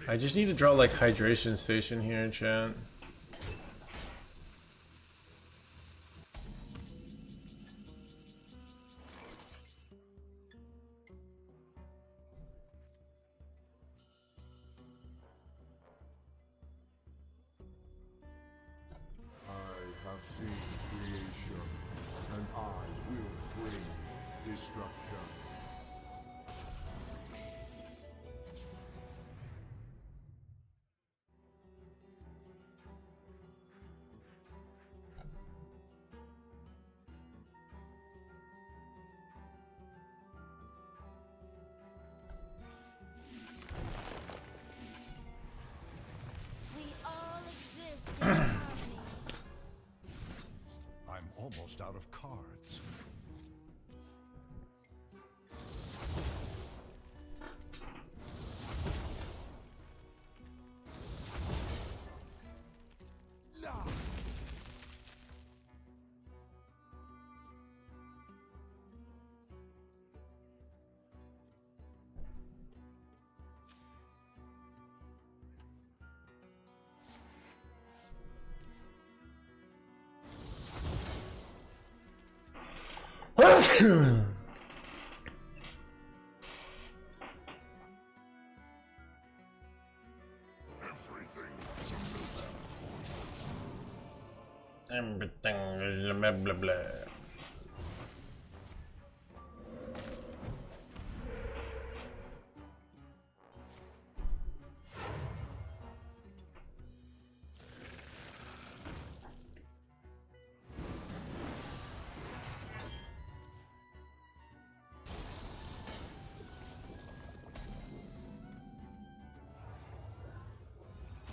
I just need to draw like hydration station here, chat. I have seen creation, destruction. We all exist in harmony. I'm almost out of cards. Everything is a melting pot. Everything is blah blah blah.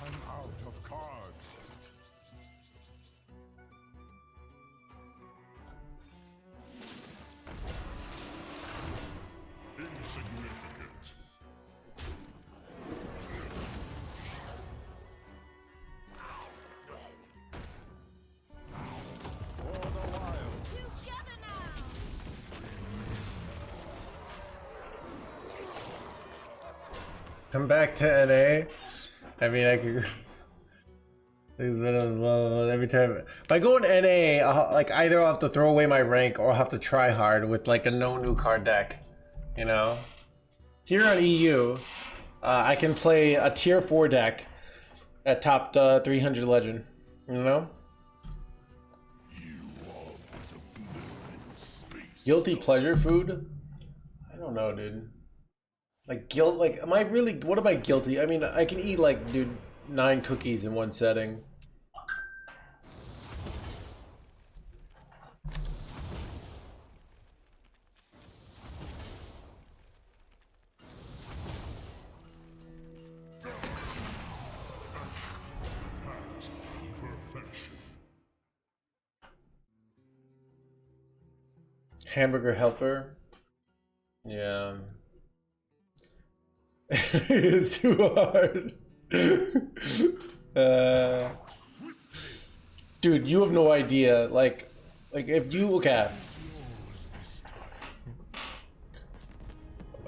I'm out of cards. Insignificant. For the wild. Together now. Come back to NA. I mean, I could. Every time if I go in NA, like either I'll have to throw away my rank or I'll have to try hard with like a no new card deck. You know. Here on EU, I can play a tier 4 deck at top 300 legend. You know. Guilty pleasure food? I don't know, dude. Like guilt, like am I really, what am I guilty? I mean, I can eat like, dude, 9 cookies in one setting. Perfection. Hamburger helper? Yeah. It's too hard. Dude, you have no idea. Like if you okay.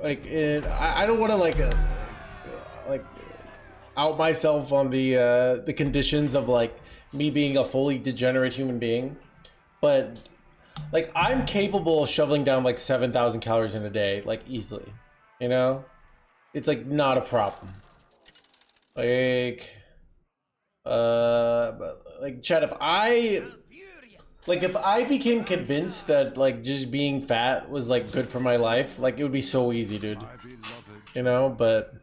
Like I don't want to like out myself on the conditions of like me being a fully degenerate human being, but like I'm capable of shoveling down like 7,000 calories in a day, like easily. You know, it's like not a problem. Like, like Chad, if I became convinced that like just being fat was like good for my life, like it would be so easy, dude. You know, but.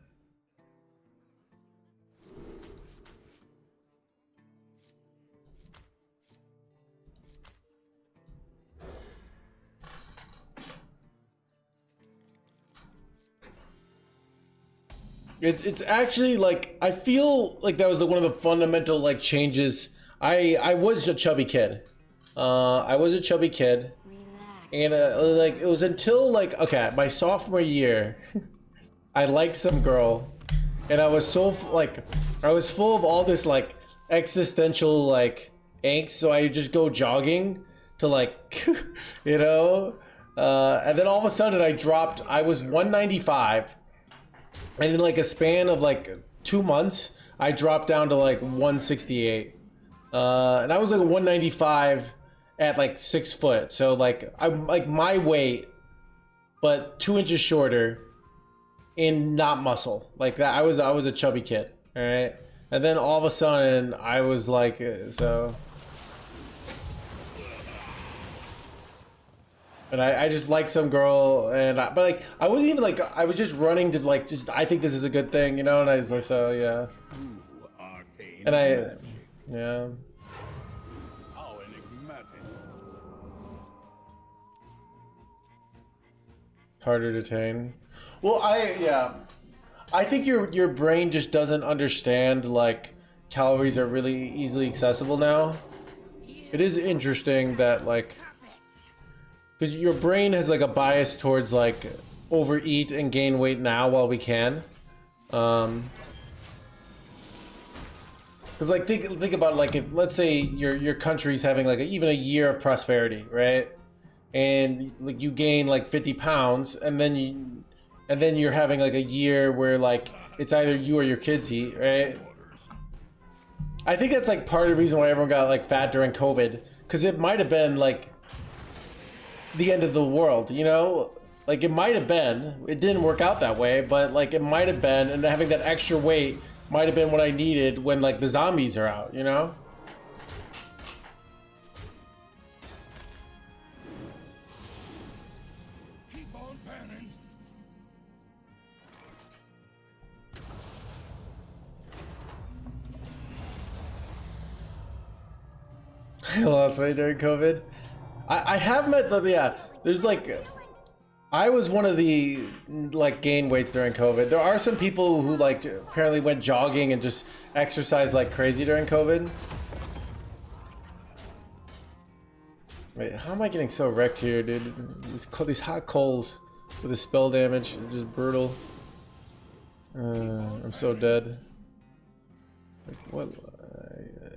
It's actually like I feel like that was one of the fundamental like changes. I was a chubby kid. I was a chubby kid, and like it was until like okay my sophomore year, I liked some girl, and I was so like I was full of all this like existential like angst. So I just go jogging to like you know, and then all of a sudden I dropped. I was 195. And in like a span of like 2 months, I dropped down to like 168. And I was like a 195 at like 6 foot. So like I'm like my weight, but 2 inches shorter and not muscle. Like that, I was a chubby kid. All right. And then all of a sudden I was like, so. And I just liked some girl, and but like I wasn't even like, I was just running to like, just I think this is a good thing, you know. And I was like, so yeah. And yeah. How enigmatic. Harder to attain. Well, I think your brain just doesn't understand like calories are really easily accessible now. It is interesting that like, because your brain has like a bias towards like overeat and gain weight now while we can. Because like think about it, like if let's say your country's having like even a year of prosperity, right? And like you gain like 50 pounds, and then you're having like a year where like it's either you or your kids eat, right? I think that's like part of the reason why everyone got like fat during COVID, because it might have been like the end of the world, you know? Like it might have been. It didn't work out that way, but like it might have been, and having that extra weight might have been what I needed when like the zombies are out, you know? Keep on panning. I lost weight during COVID. I have met the, yeah, there's like, I was one of the like gain weights during COVID. There are some people who like apparently went jogging and just exercised like crazy during COVID. Wait, how am I getting so wrecked here, dude? These hot coals with the spell damage is just brutal. I'm so dead. Like what?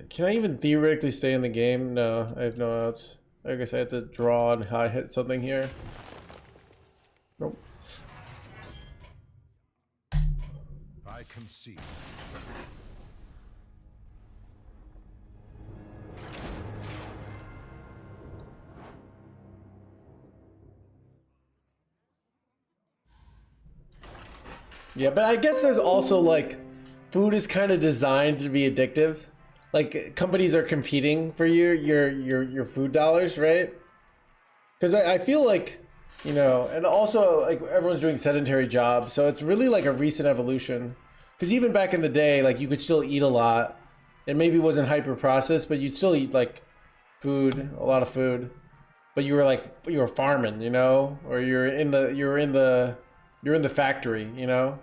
Can I even theoretically stay in the game? No, I have no outs. I guess I have to draw and I hit something here. Nope. I concede. Yeah, but I guess there's also like, food is kind of designed to be addictive. Like companies are competing for your food dollars, right? Because I feel like, you know, and also like everyone's doing sedentary jobs, so it's really like a recent evolution. Because even back in the day, like you could still eat a lot. It maybe wasn't hyper processed, but you'd still eat like food, a lot of food. But you were farming, you know, or you're in the factory, you know.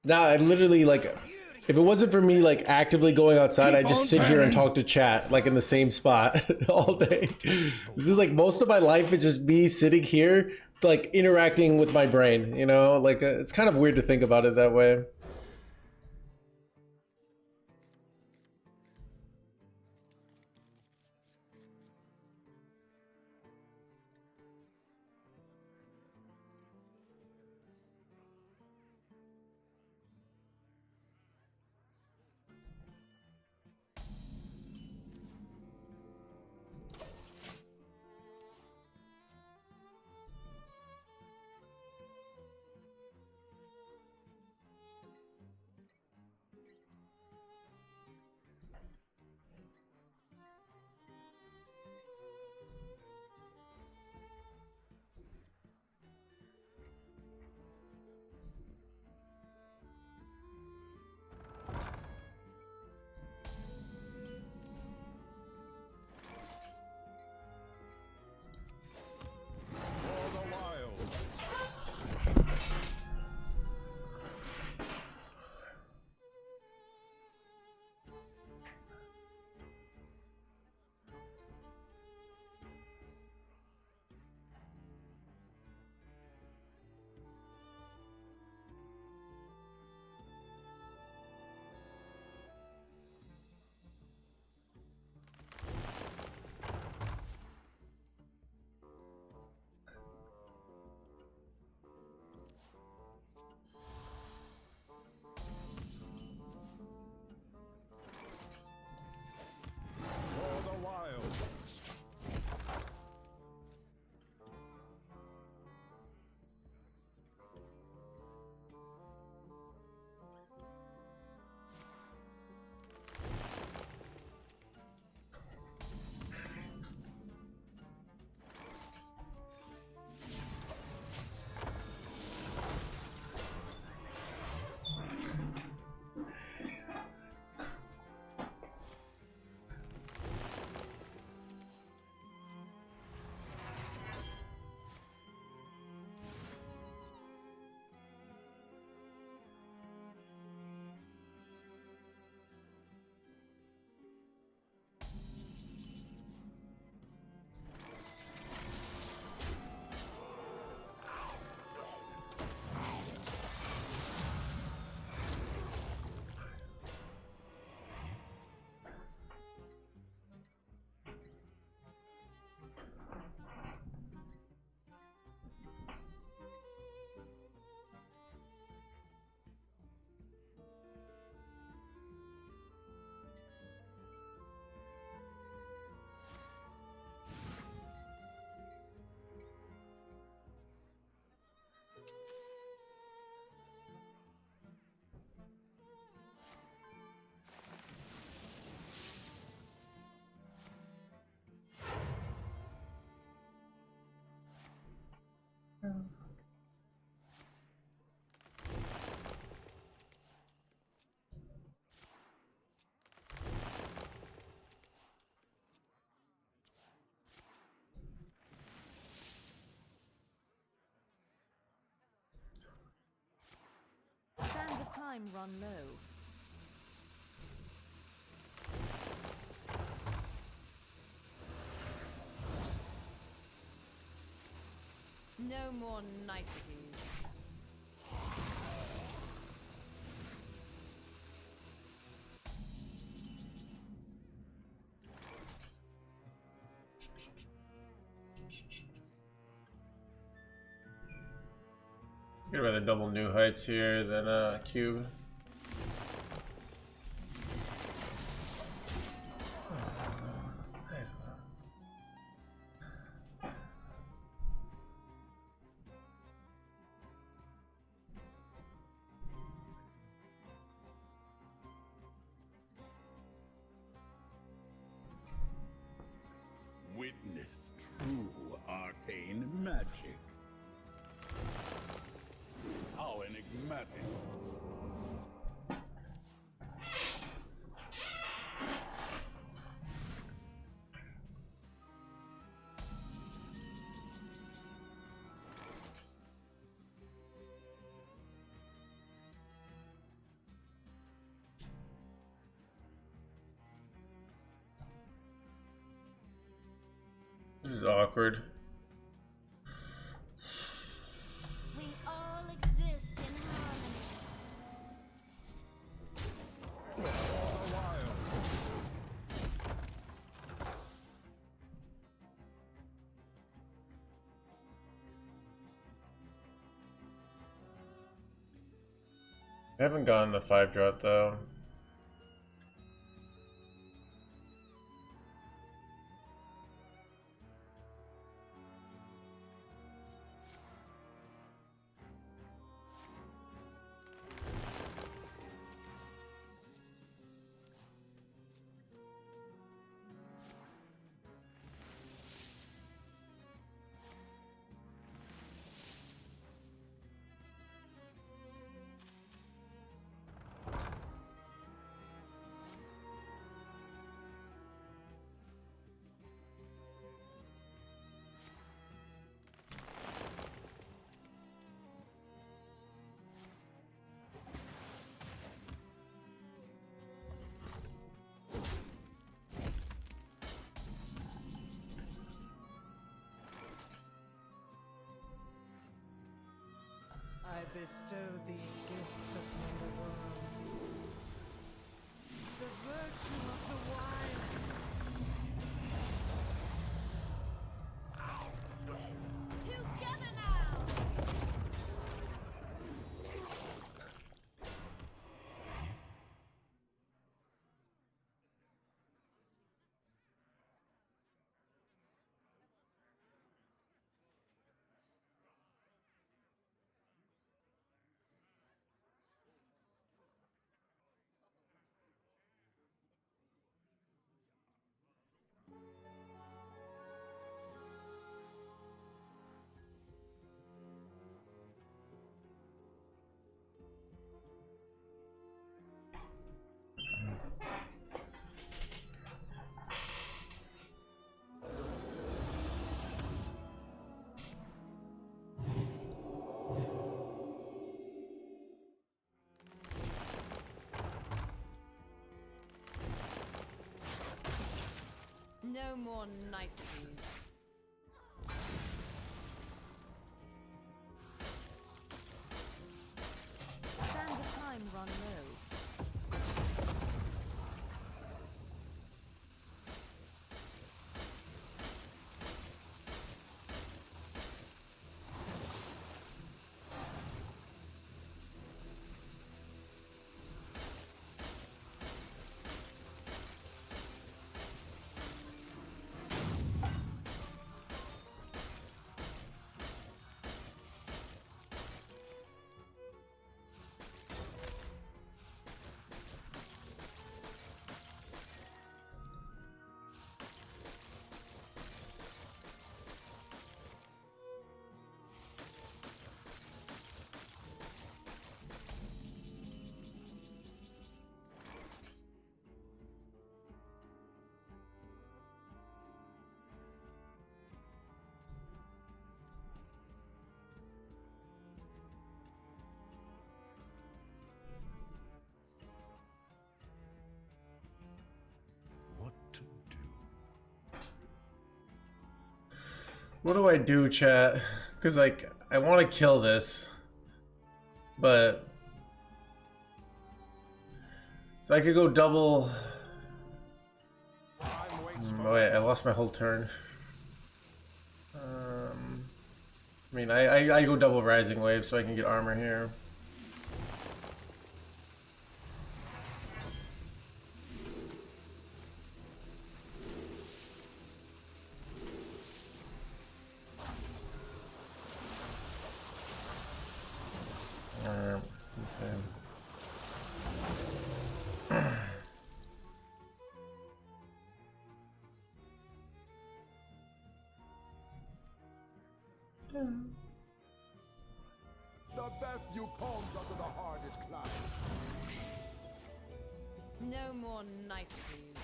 Now I literally like, if it wasn't for me like actively going outside, I'd just sit here and talk to chat like in the same spot all day. This is like most of my life is just me sitting here like interacting with my brain, you know, like it's kind of weird to think about it that way. time run low. No more niceties. I'd rather double new heights here than cube. Witness true arcane magic. How enigmatic. This is awkward. We all exist in harmony. I haven't gotten the 5 drought though. I bestow these gifts upon the world. The virtue of the wild. Together now! No more niceties. Sands of time run low. What do I do, chat? Because, like, I want to kill this. But... So I could go double... Oh wait, I lost my whole turn. I mean, I go double Rising Wave so I can get armor here. Same. The best view comes after the hardest climb. No more niceties.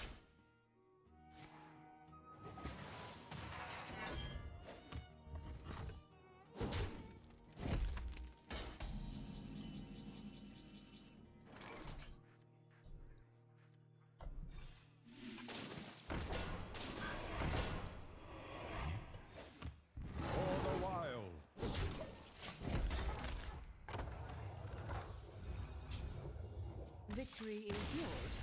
Victory is yours.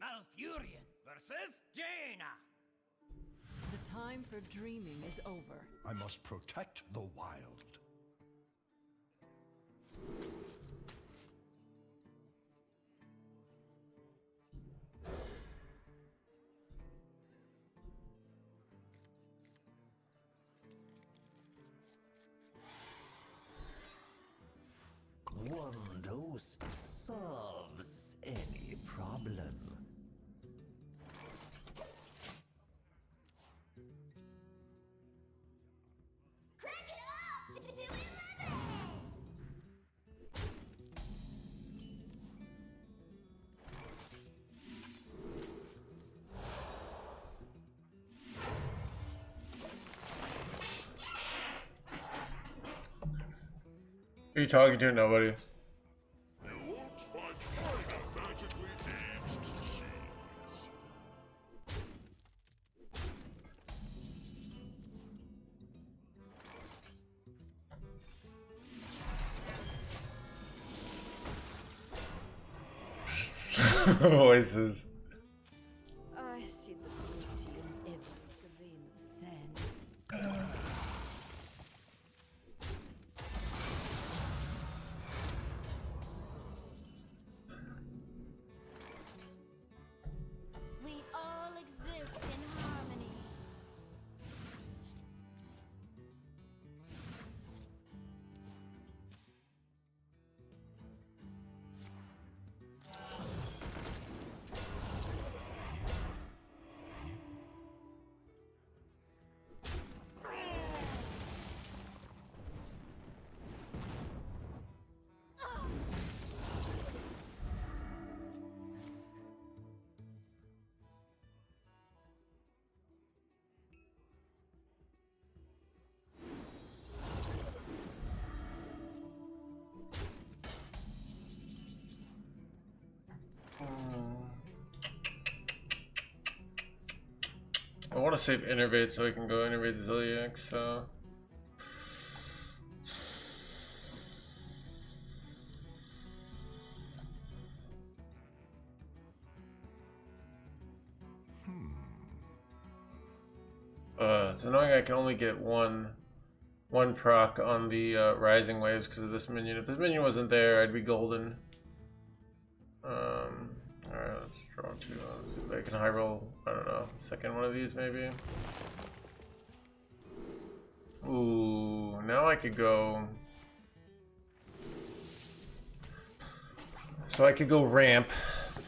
Malfurion versus Jaina. The time for dreaming is over. I must protect the wild. One dose solves any problem. Crank it up to 11! Who are you talking to? Nobody. You won't find quite a magically aged cheese. Voices. I see the beauty in every grain of sand. We all exist in harmony. I want to save Innervate so I can go Innervate the Zilliax, so... It's annoying I can only get one proc on the Rising Waves because of this minion. If this minion wasn't there, I'd be golden. Alright, let's draw two. Let's see if I can high roll, I don't know, second one of these maybe. Ooh, now I could go... So I could go ramp.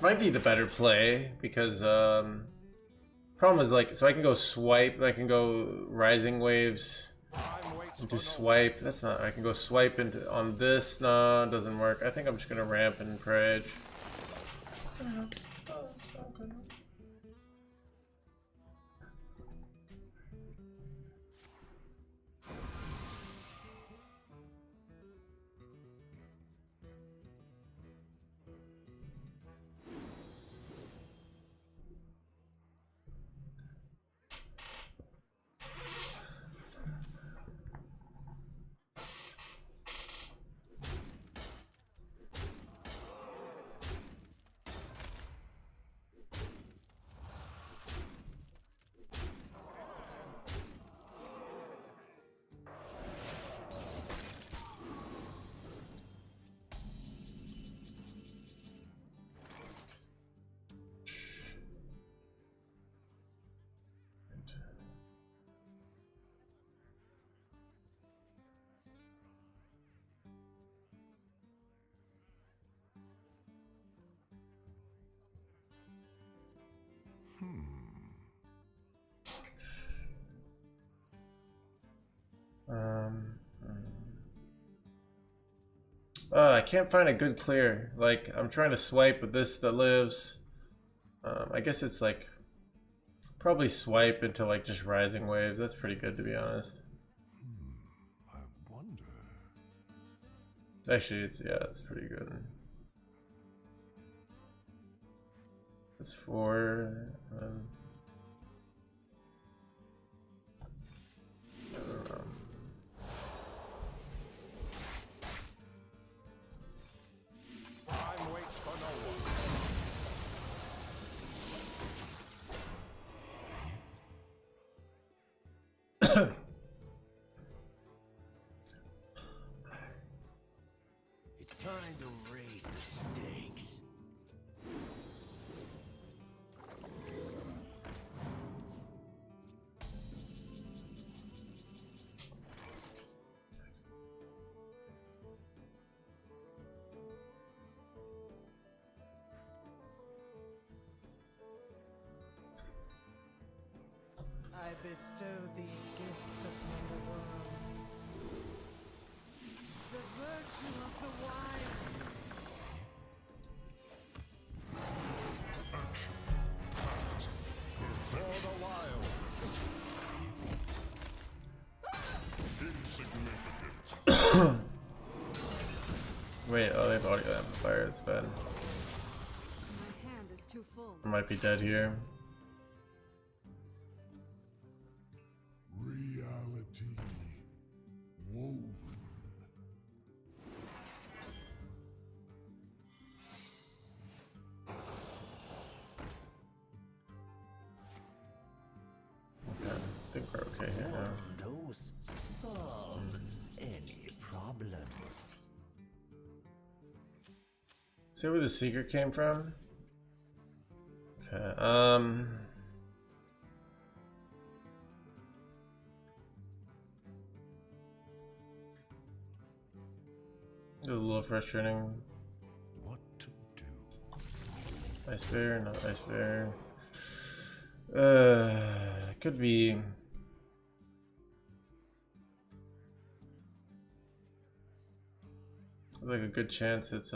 Might be the better play because problem is like, so I can go swipe, I can go Rising Waves Just swipe. That's not. I can go swipe into on this. No, it doesn't work. I think I'm just gonna ramp and prage. I can't find a good clear. Like, I'm trying to swipe with this that lives. I guess it's like probably swipe into like just rising waves. That's pretty good, to be honest. I wonder. Actually, it's pretty good. It's 4. I don't know. Time waits for no one. It's time to raise the stakes. I bestow these gifts upon the world. The virtue of the wild. For the wild. Insignificant. Wait, oh, they've already got amplifier. It's bad. My hand is too full. I might be dead here. Reality woven. Okay, I think we're okay here now. Those solves any problem. See where the secret came from? Okay, It's a little frustrating. What to do? Ice bear, not ice bear. Could be. There's like a good chance it's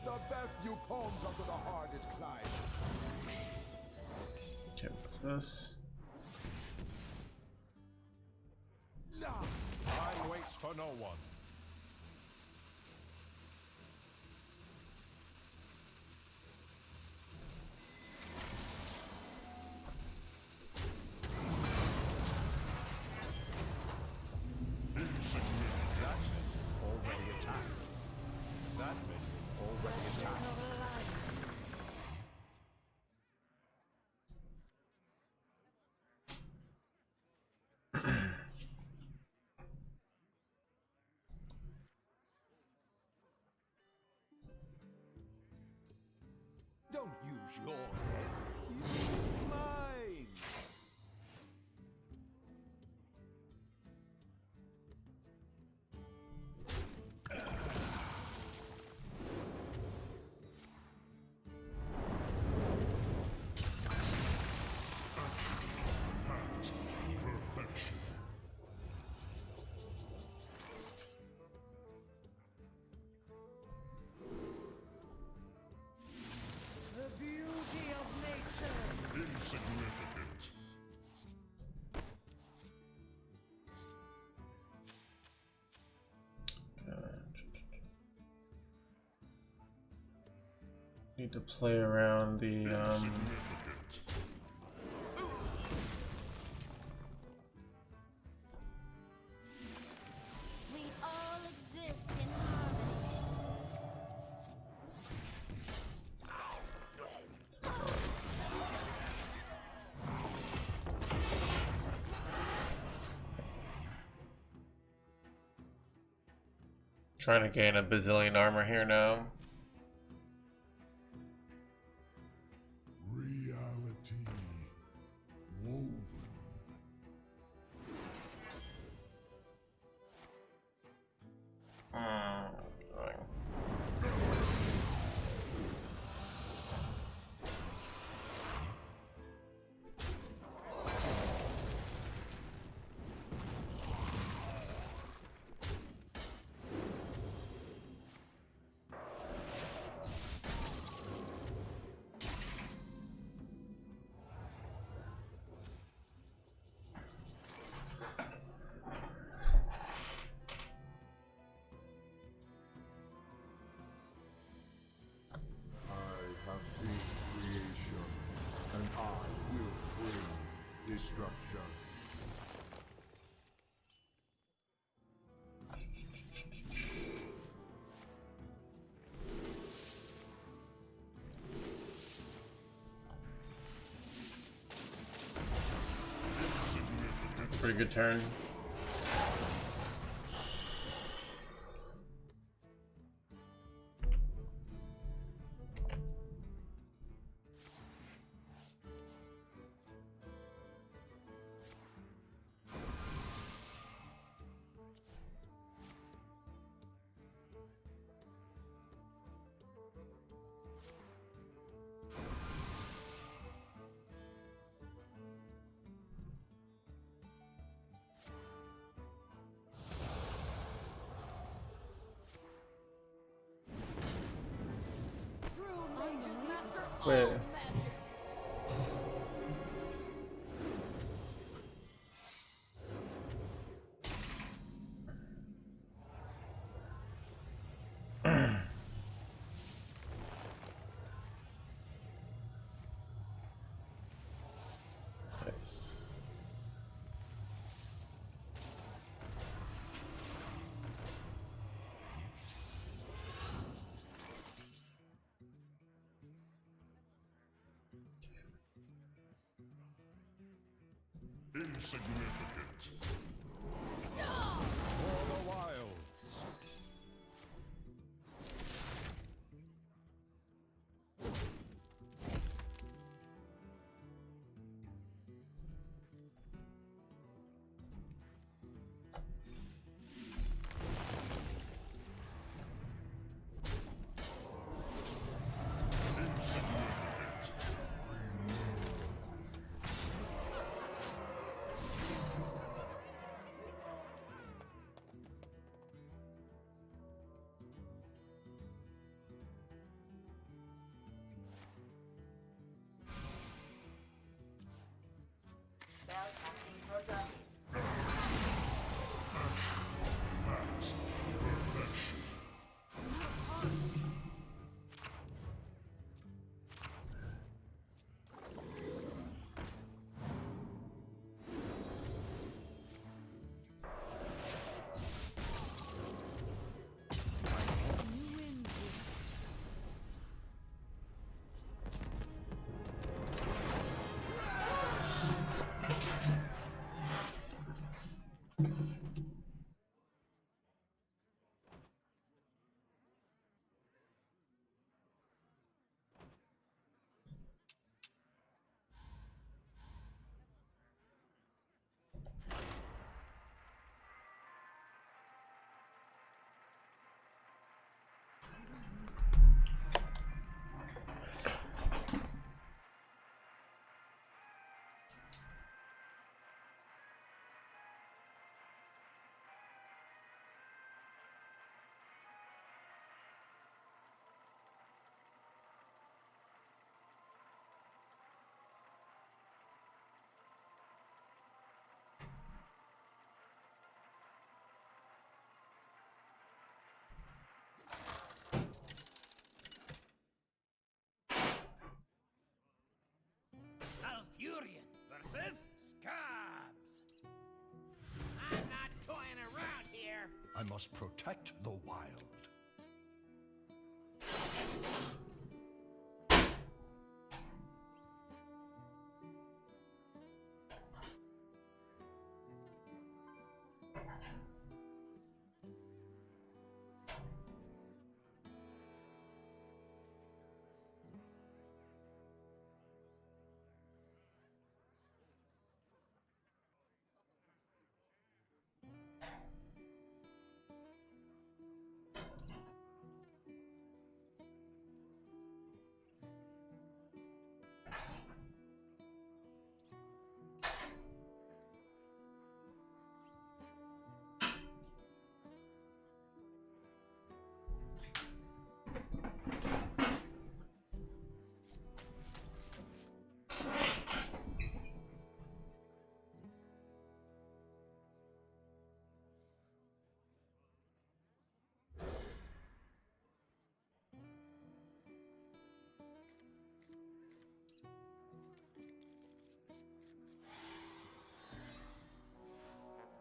The best new poems under the hardest climb. okay, what's this? Time waits for no one. Insignificant. That's it. Already attacked. That minion already attacked. Don't use your head. Use mine. need to play around the We all exist in harmony. trying to gain a bazillion armor here now. Reality woven. Annoying. I have seen creation, and I will bring destruction. That's a pretty good turn. True mages master Wait. all magic. Nice. Insignificant. For the wild. Spellcasting for dummies. That's perfection. You win. I must protect the wild.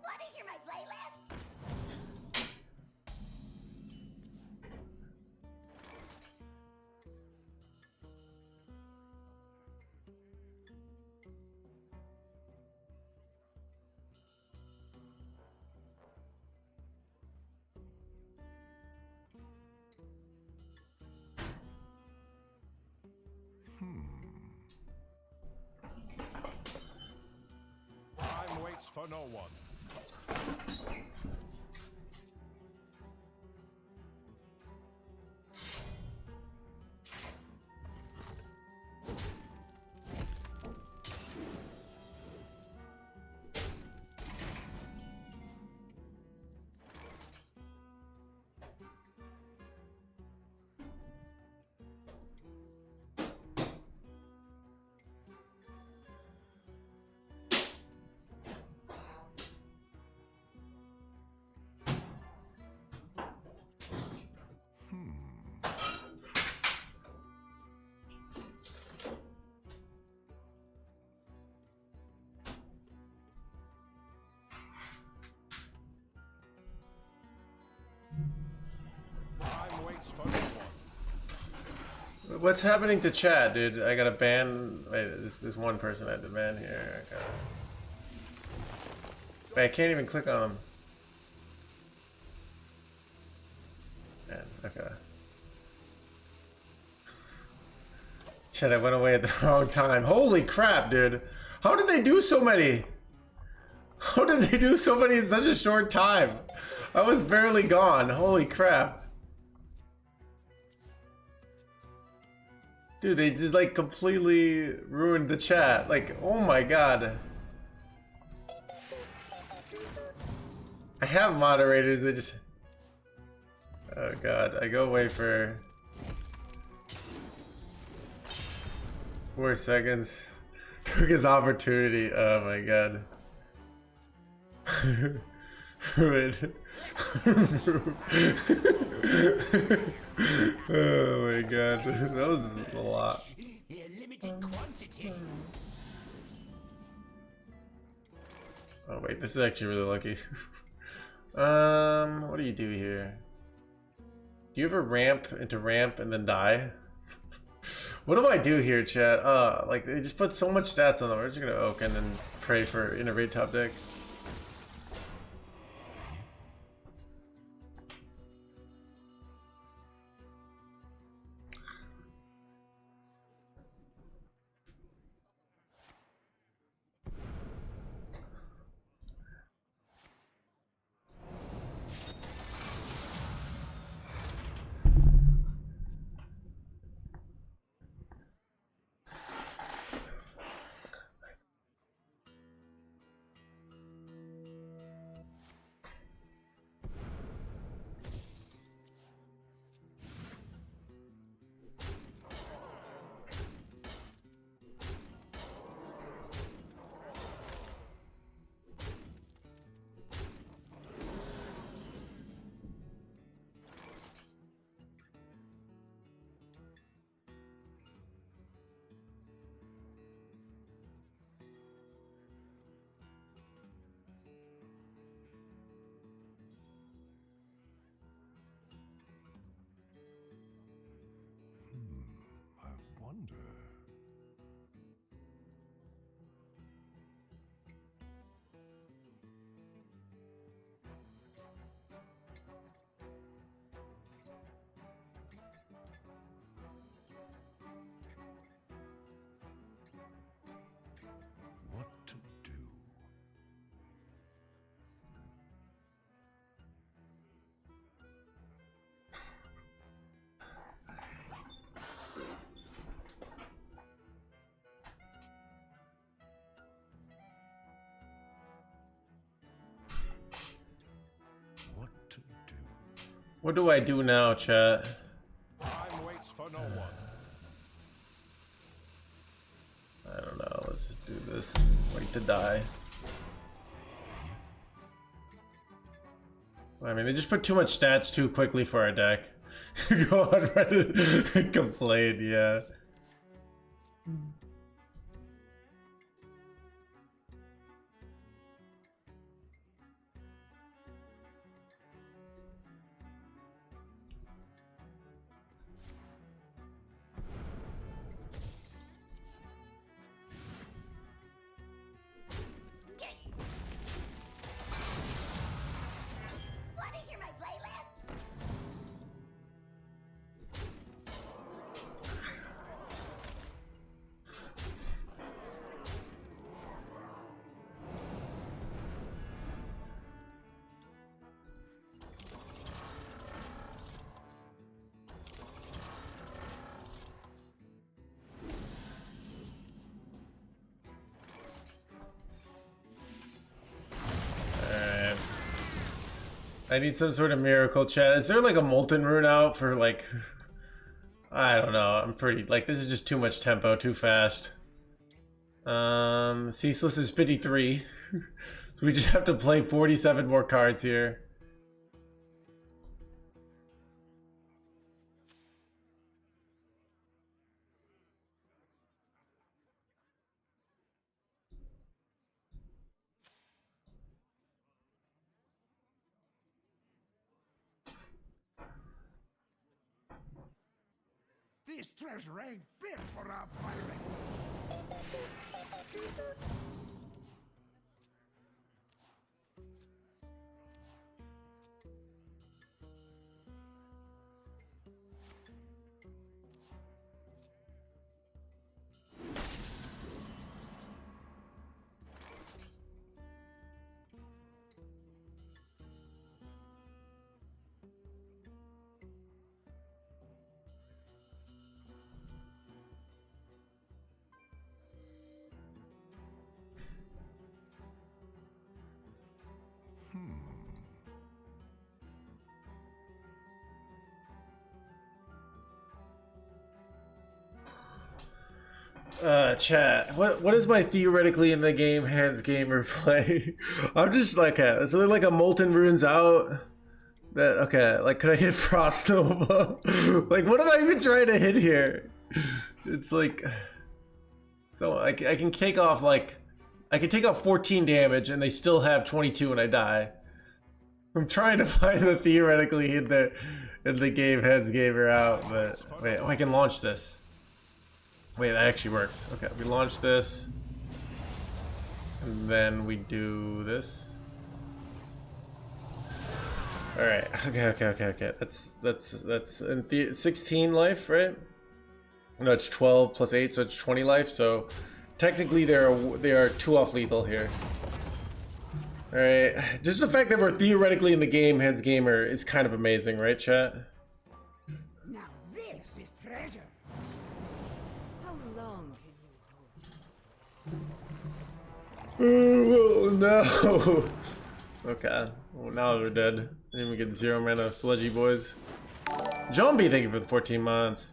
Want to hear my playlist? Time waits for no one. Time waits for no one. What's happening to chat, dude? I gotta ban. Wait, this one person I had to ban here. Wait, I can't even click on him. Man, okay. Shit, I went away at the wrong time. Holy crap, dude. How did they do so many? How did they do so many in such a short time? I was barely gone. Holy crap. Dude, they just like completely ruined the chat. Like, oh my god. I have moderators that just... Oh god, I go away for 4 seconds. Took his opportunity. Oh my god. Ruined. Oh my god, that was a lot. Limited quantity. Oh wait, this is actually really lucky. What do you do here? Do you ever ramp into ramp and then die? What do I do here, chat? Like they just put so much stats on them. We're just gonna oak and then pray for innervate top deck. What do I do now, chat? Time waits for no one. I don't know. Let's just do this and wait to die. I mean, they just put too much stats too quickly for our deck. Go on Reddit and complain, yeah. Wanna hear my playlist? Alright. I need some sort of miracle, chat. Is there like a molten rune out for like... I don't know. I'm pretty... Like, this is just too much tempo, too fast. Ceaseless is 53. So we just have to play 47 more cards here. This treasure ain't fit for our pirates. Chat, what is my theoretically in the game NoHandsGamer play? I'm just like, is there like a molten runes out? That, okay, like could I hit Frost Nova? Like what am I even trying to hit here? It's like, so I can take off like, I can take off 14 damage and they still have 22 when I die. I'm trying to find the theoretically in the game NoHandsGamer out, but wait, oh I can launch this. Wait, that actually works. Okay, we launch this, and then we do this. All right. Okay. That's 16 life, right? No, it's 12 plus 8, so it's 20 life. So technically, they are 2 off lethal here. All right. Just the fact that we're theoretically in the game NoHandsGamer is kind of amazing, right, chat? Now this is treasure. How long can you hold? Oh no. Okay. Well, now they're dead. And we get 0 mana sludgy boys. John B, thank you for the 14 months.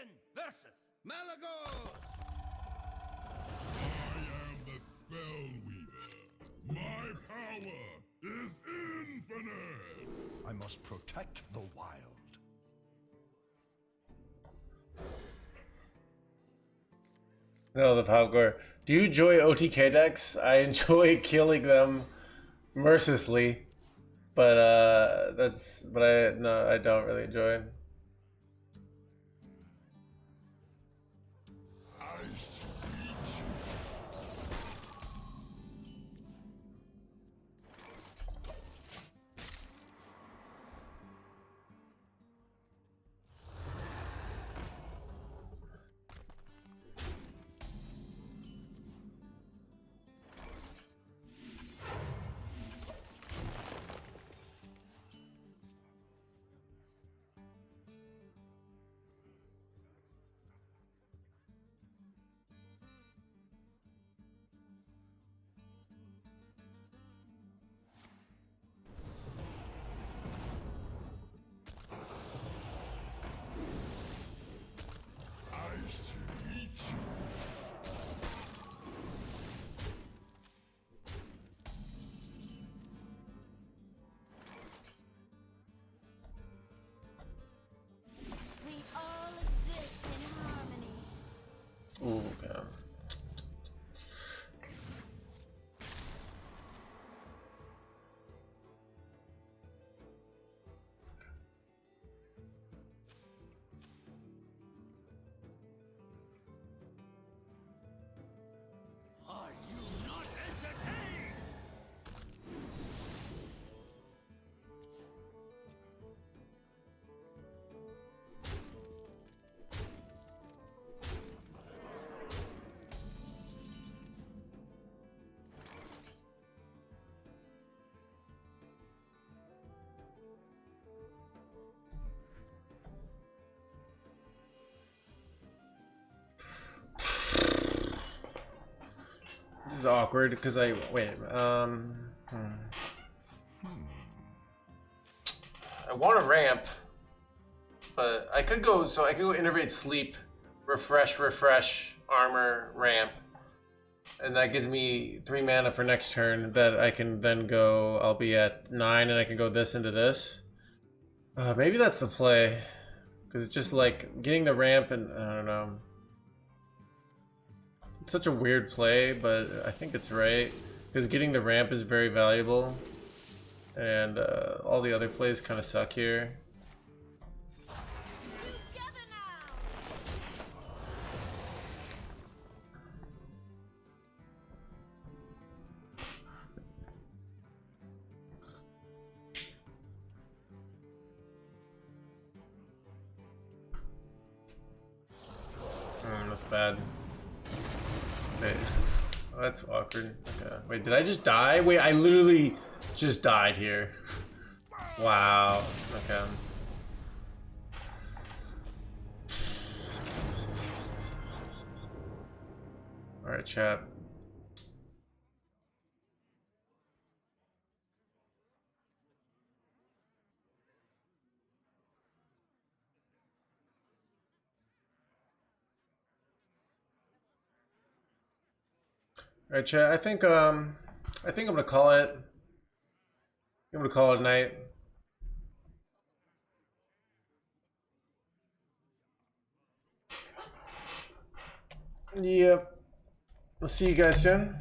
Guardian versus Malagos. I am the Spellweaver. My power is infinite. I must protect the wild. No, the Palgor. Do you enjoy OTK decks? I enjoy killing them mercilessly, but I don't really enjoy it. We all exist in harmony. Ooh, okay. Are you not entertained? This is awkward because I I want to ramp, but I could go. So I could go innervate sleep, refresh, armor, ramp, and that gives me 3 mana for next turn. That I can then go. I'll be at 9, and I can go this into this. Maybe that's the play, because it's just like getting the ramp, and I don't know. It's such a weird play, but I think it's right, because getting the ramp is very valuable, and all the other plays kind of suck here. Together now. That's bad. Wait, oh, that's awkward. Okay. Wait, did I just die? Wait, I literally just died here. Wow. Okay. Alright, chat. Alright, chat. I think I'm gonna call it. I'm gonna call it a night. Yep. I'll see you guys soon.